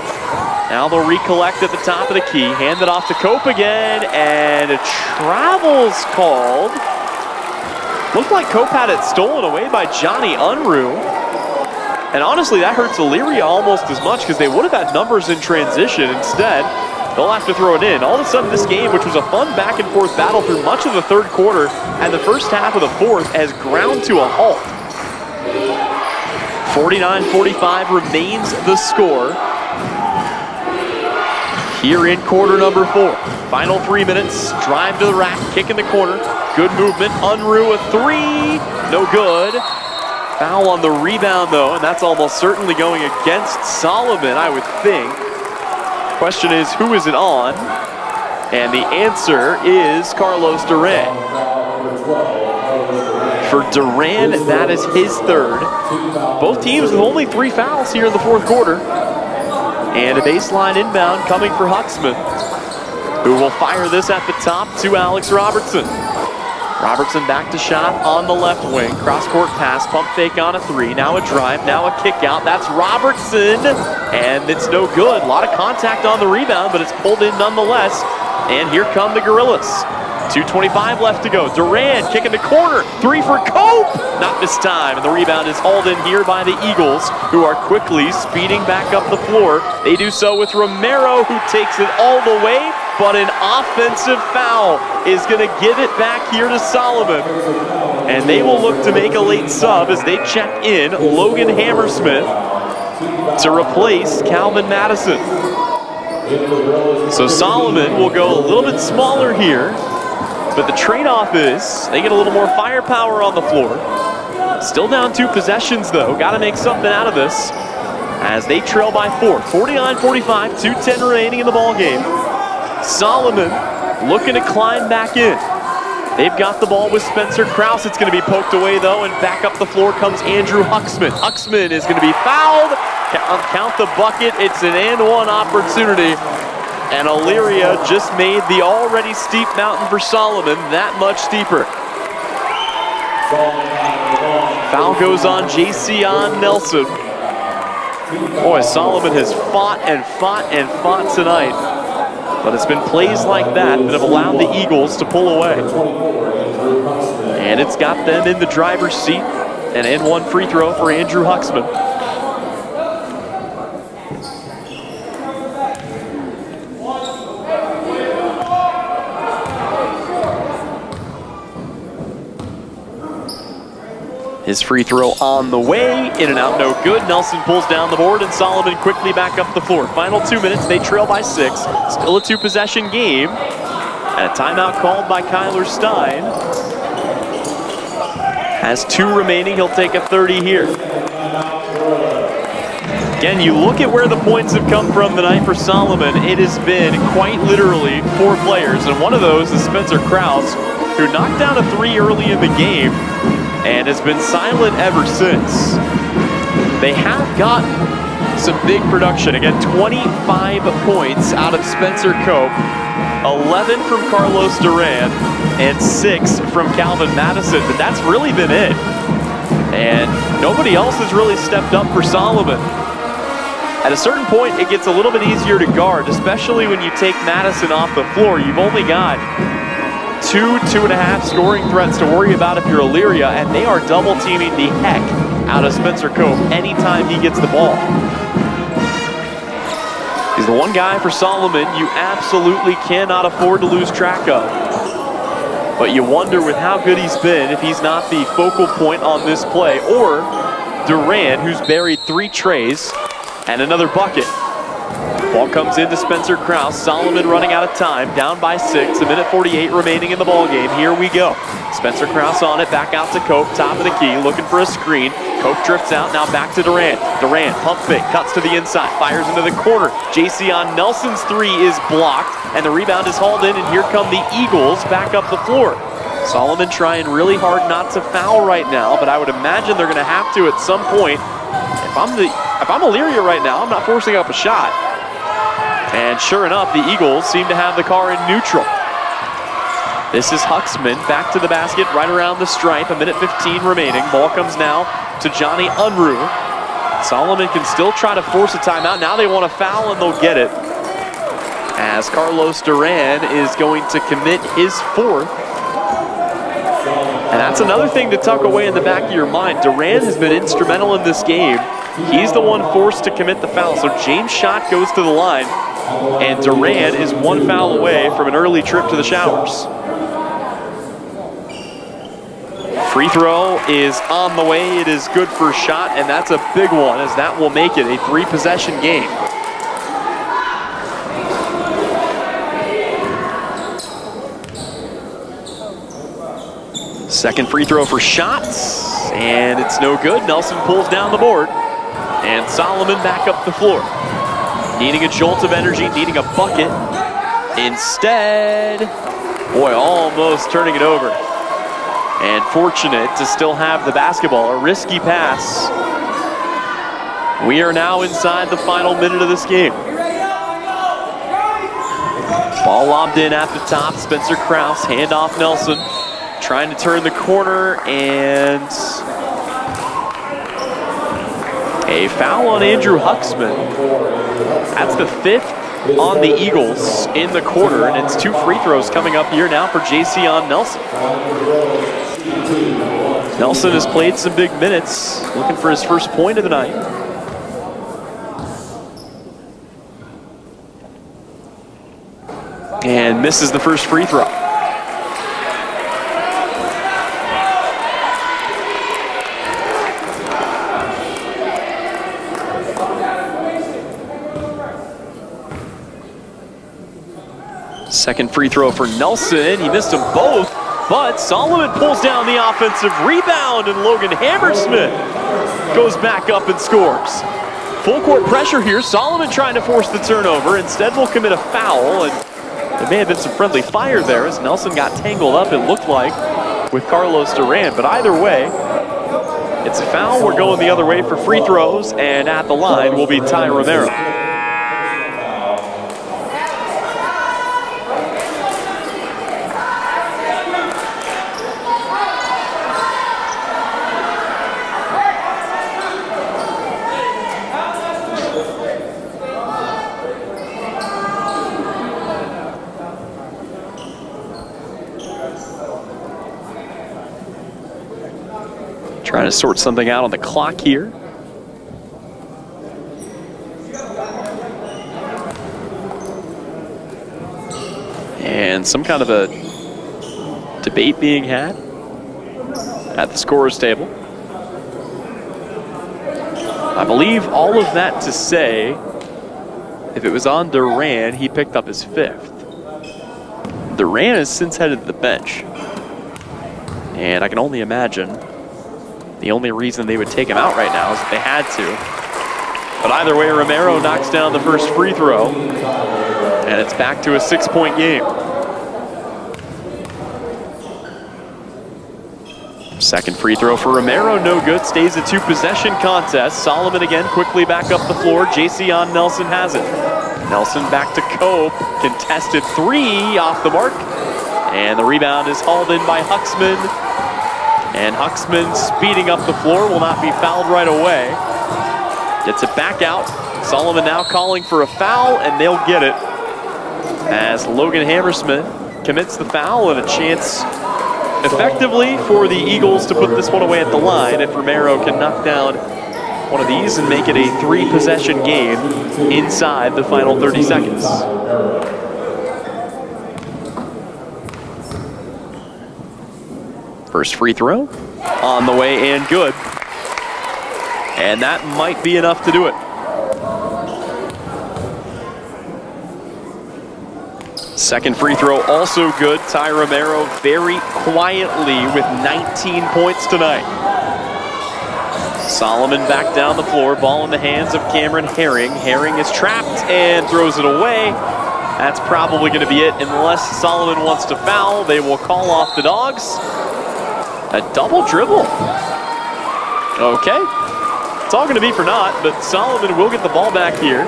Now they'll recollect at the top of the key. Hand it off to Cope again, and a travel's called. Looked like Cope had it stolen away by Johnny Unruh. And honestly, that hurts Elyria almost as much because they would have had numbers in transition. Instead, they'll have to throw it in. All of a sudden, this game, which was a fun back-and-forth battle through much of the 3rd quarter and the first half of the 4th, has ground to a halt. 49-45 remains the score here in quarter number 4. Final 3 minutes, drive to the rack, kick in the corner. Good movement, Unruh a 3, no good. Foul on the rebound though, and that's almost certainly going against Solomon, I would think. Question is, who is it on? And the answer is Carlos Duran. For Duran, that is his 3rd. Both teams with only 3 fouls here in the 4th quarter. And a baseline inbound coming for Huxman, who will fire this at the top to Alex Robertson. Robertson back to shot on the left wing. Cross-court pass, pump fake on a 3. Now a drive, now a kick out. That's Robertson, and it's no good. A lot of contact on the rebound, but it's pulled in nonetheless. And here come the Gorillas. 2:25 left to go. Duran kicking the corner. 3 for Cope. Not this time. And the rebound is hauled in here by the Eagles, who are quickly speeding back up the floor. They do so with Romero, who takes it all the way but an offensive foul is going to give it back here to Solomon. And they will look to make a late sub as they check in Logan Hammersmith to replace Calvin Madison. So Solomon will go a little bit smaller here, but the trade-off is they get a little more firepower on the floor. Still down 2 possessions though, got to make something out of this as they trail by 4. 49-45, 2:10 remaining in the ball game. Solomon looking to climb back in. They've got the ball with Spencer Krause. It's going to be poked away, though, and back up the floor comes Andrew Huxman. Huxman is going to be fouled. Count the bucket. It's an and-one opportunity. And Elyria just made the already steep mountain for Solomon that much steeper. Foul goes on Jason Nelson. Boy, Solomon has fought and fought and fought tonight. But it's been plays like that that have allowed the Eagles to pull away. And it's got them in the driver's seat. An and-one free throw for Andrew Huxman. His free throw on the way, in and out, no good. Nelson pulls down the board, and Solomon quickly back up the floor. Final 2 minutes, they trail by 6. Still a 2-possession game. And a timeout called by Kyler Stein. Has 2 remaining, he'll take a 30 here. Again, you look at where the points have come from tonight for Solomon. It has been quite literally 4 players, and one of those is Spencer Krause, who knocked down a 3 early in the game and has been silent ever since. They have gotten some big production. Again, 25 points out of Spencer Cope, 11 from Carlos Duran, and 6 from Calvin Madison, but that's really been it. And nobody else has really stepped up for Solomon. At a certain point, it gets a little bit easier to guard, especially when you take Madison off the floor. You've only got 2.5 scoring threats to worry about if you're Elyria, and they are double teaming the heck out of Spencer Cope anytime he gets the ball. He's the one guy for Solomon you absolutely cannot afford to lose track of. But you wonder with how good he's been if he's not the focal point on this play, or Duran, who's buried 3 trays and another bucket. Ball comes into Spencer Krause. Solomon running out of time, down by 6. 1:48 remaining in the ball game. Here we go. Spencer Krause on it, back out to Cope, top of the key, looking for a screen. Cope drifts out, now back to Duran. Duran, pump fake, cuts to the inside, fires into the corner. Jason Nelson's 3 is blocked, and the rebound is hauled in, and here come the Eagles back up the floor. Solomon trying really hard not to foul right now, but I would imagine they're going to have to at some point. If I'm Elyria right now, I'm not forcing up a shot. And sure enough, the Eagles seem to have the car in neutral. This is Huxman back to the basket, right around the stripe. 1:15 remaining. Ball comes now to Johnny Unruh. Solomon can still try to force a timeout. Now they want a foul, and they'll get it, as Carlos Duran is going to commit his 4th. And that's another thing to tuck away in the back of your mind. Duran has been instrumental in this game. He's the one forced to commit the foul. So James Schott goes to the line, and Duran is 1 foul away from an early trip to the showers. Free throw is on the way. It is good for Schott, and that's a big one, as that will make it a 3-possession game. Second free throw for Schott, and it's no good. Nelson pulls down the board, and Solomon back up the floor. Needing a jolt of energy, needing a bucket. Instead, boy, almost turning it over. And fortunate to still have the basketball. A risky pass. We are now inside the final minute of this game. Ball lobbed in at the top. Spencer Krause, handoff Nelson. Trying to turn the corner, and a foul on Andrew Huxman. That's the 5th on the Eagles in the quarter, and it's 2 free throws coming up here now for Jason Nelson. Nelson has played some big minutes, looking for his first point of the night. And misses the first free throw. Second free throw for Nelson. He missed them both, but Solomon pulls down the offensive rebound, and Logan Hammersmith goes back up and scores. Full court pressure here. Solomon trying to force the turnover. Instead, will commit a foul, and there may have been some friendly fire there as Nelson got tangled up, it looked like, with Carlos Duran. But either way, it's a foul. We're going the other way for free throws, and at the line will be Ty Romero. Trying to sort something out on the clock here. And some kind of a debate being had at the scorer's table. I believe all of that to say, if it was on Duran, he picked up his 5th. Duran has since headed to the bench. And I can only imagine the only reason they would take him out right now is if they had to. But either way, Romero knocks down the first free throw, and it's back to a 6-point game. Second free throw for Romero, no good. Stays a 2-possession contest. Solomon again quickly back up the floor. Jayceon Nelson has it. Nelson back to Cope. Contested 3 off the mark. And the rebound is hauled in by Huxman. And Huxman speeding up the floor, will not be fouled right away. Gets it back out. Solomon now calling for a foul, and they'll get it as Logan Hammersmith commits the foul, and a chance effectively for the Eagles to put this one away at the line if Romero can knock down one of these and make it a 3-possession game inside the final 30 seconds. First free throw on the way and good. And that might be enough to do it. Second free throw also good. Ty Romero very quietly with 19 points tonight. Solomon back down the floor. Ball in the hands of Cameron Herring. Herring is trapped and throws it away. That's probably going to be it unless Solomon wants to foul. They will call off the Dogs. A double dribble. Okay. It's all going to be for naught, but Solomon will get the ball back here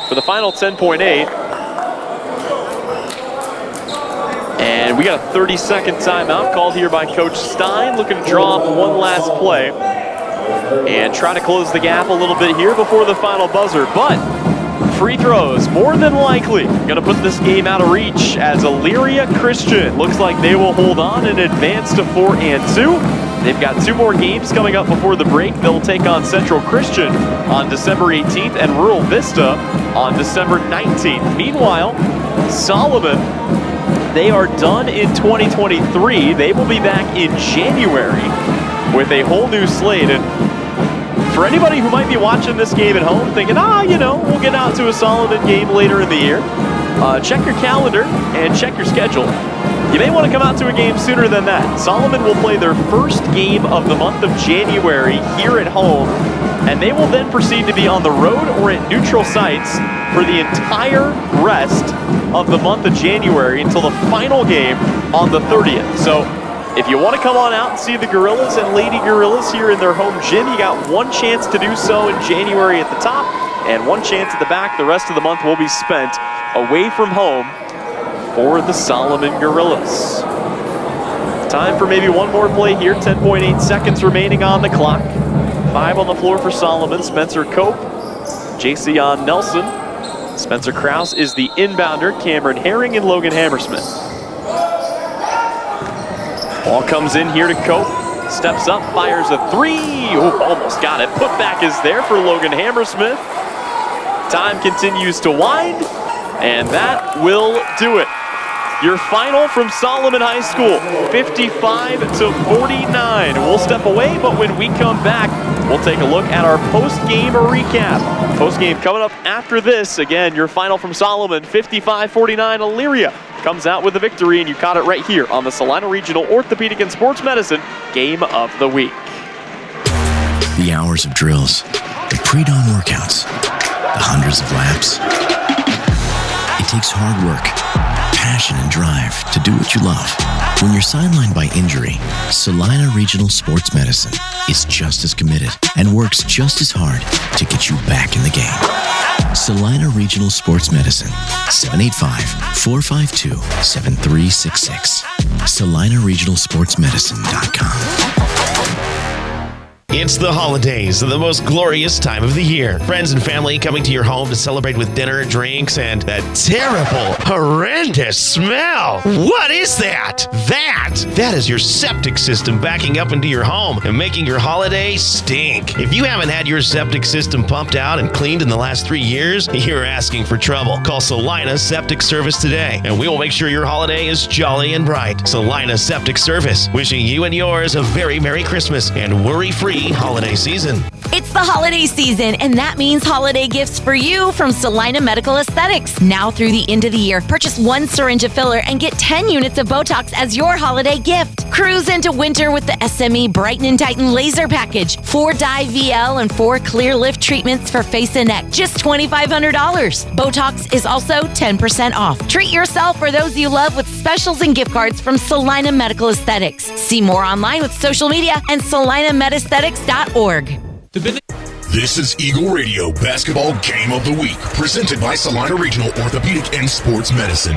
for the final 10.8. And we got a 30-second timeout called here by Coach Stein, looking to draw up one last play and try to close the gap a little bit here before the final buzzer. But free throws, more than likely, going to put this game out of reach as Elyria Christian looks like they will hold on and advance to 4-2. They've got 2 more games coming up before the break. They'll take on Central Christian on December 18th and Rural Vista on December 19th. Meanwhile, Solomon, they are done in 2023. They will be back in January with a whole new slate. And for anybody who might be watching this game at home thinking, we'll get out to a Solomon game later in the year, check your calendar and check your schedule. You may want to come out to a game sooner than that. Solomon will play their first game of the month of January here at home, and they will then proceed to be on the road or at neutral sites for the entire rest of the month of January until the final game on the 30th. So if you want to come on out and see the Gorillas and Lady Gorillas here in their home gym, you got one chance to do so in January at the top and one chance at the back. The rest of the month will be spent away from home for the Solomon Gorillas. Time for maybe one more play here. 10.8 seconds remaining on the clock. 5 on the floor for Solomon. Spencer Cope, Jayceon Nelson. Spencer Krause is the inbounder. Cameron Herring and Logan Hammersmith. Ball comes in here to Cope. Steps up, fires a 3. Oh, almost got it. Putback is there for Logan Hammersmith. Time continues to wind, and that will do it Your final from Solomon High School, 55-49. We'll step away, but when we come back, we'll take a look at our post-game recap. Post-game coming up after this. Again, your final from Solomon, 55-49. Elyria comes out with a victory, and you caught it right here on the Salina Regional Orthopedic and Sports Medicine Game of the Week. The hours of drills, the pre-dawn workouts, the hundreds of laps. It takes hard work, passion, and drive to do what you love. When you're sidelined by injury, Salina Regional Sports Medicine is just as committed and works just as hard to get you back in the game. Salina Regional Sports Medicine, 785-452-7366. SalinaRegionalSportsMedicine.com. It's the holidays, the most glorious time of the year. Friends and family coming to your home to celebrate with dinner, drinks, and that terrible, horrendous smell. What is that? That is your septic system backing up into your home and making your holiday stink. If you haven't had your septic system pumped out and cleaned in the last 3 years, you're asking for trouble. Call Salina Septic Service today, and we will make sure your holiday is jolly and bright. Salina Septic Service, wishing you and yours a very Merry Christmas and worry-free holiday season. It's the holiday season, and that means holiday gifts for you from Salina Medical Aesthetics. Now through the end of the year, purchase 1 syringe of filler and get 10 units of Botox as your holiday gift. Cruise into winter with the SME Brighten and Tighten Laser Package. 4 dye VL and 4 clear lift treatments for face and neck. Just $2,500. Botox is also 10% off. Treat yourself or those you love with specials and gift cards from Salina Medical Aesthetics. See more online with social media and SalinaMedAesthetics.org. This is Eagle Radio Basketball Game of the Week, presented by Salina Regional Orthopedic and Sports Medicine.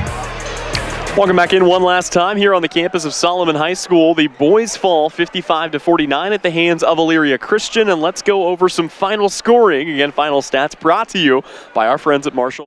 Welcome back in one last time here on the campus of Solomon High School. The boys fall 55-49 at the hands of Elyria Christian, and let's go over some final scoring. Again, final stats brought to you by our friends at Marshall.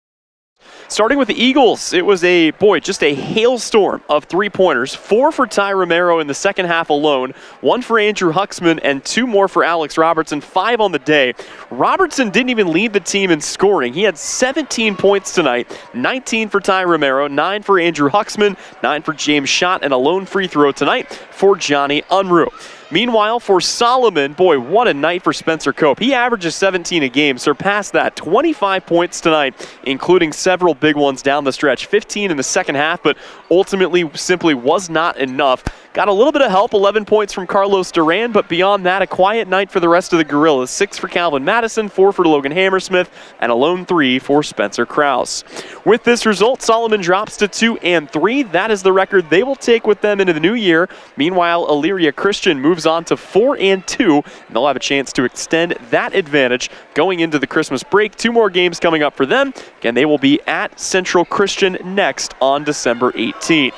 Starting with the Eagles, it was just a hailstorm of three-pointers. 4 for Ty Romero in the second half alone, 1 for Andrew Huxman, and 2 more for Alex Robertson, 5 on the day. Robertson didn't even lead the team in scoring. He had 17 points tonight, 19 for Ty Romero, 9 for Andrew Huxman, 9 for James Schott, and a lone free throw tonight for Johnny Unruh. Meanwhile, for Solomon, boy, what a night for Spencer Cope. He averages 17 a game, surpassed that, 25 points tonight, including several big ones down the stretch. 15 in the second half, but ultimately simply was not enough. Got a little bit of help, 11 points from Carlos Duran, but beyond that, a quiet night for the rest of the Gorillas. 6 for Calvin Madison, 4 for Logan Hammersmith, and a lone 3 for Spencer Krause. With this result, Solomon drops to 2-3. That is the record they will take with them into the new year. Meanwhile, Elyria Christian moves on to 4-2, and they'll have a chance to extend that advantage going into the Christmas break. 2 more games coming up for them. Again, they will be at Central Christian next on December 18th.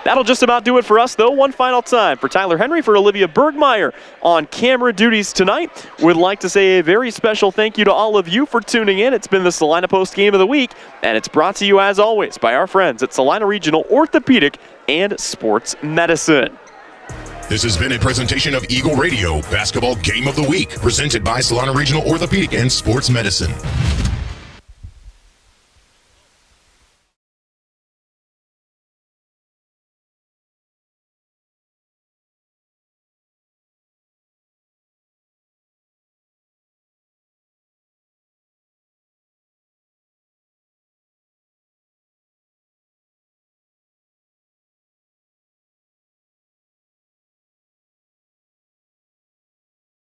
That'll just about do it for us, though. One final time for Tyler Henry, for Olivia Bergmeyer on camera duties tonight. Would like to say a very special thank you to all of you for tuning in. It's been the Salina Post Game of the Week, and it's brought to you, as always, by our friends at Salina Regional Orthopedic and Sports Medicine. This has been a presentation of Eagle Radio Basketball Game of the Week, presented by Salina Regional Orthopedic and Sports Medicine.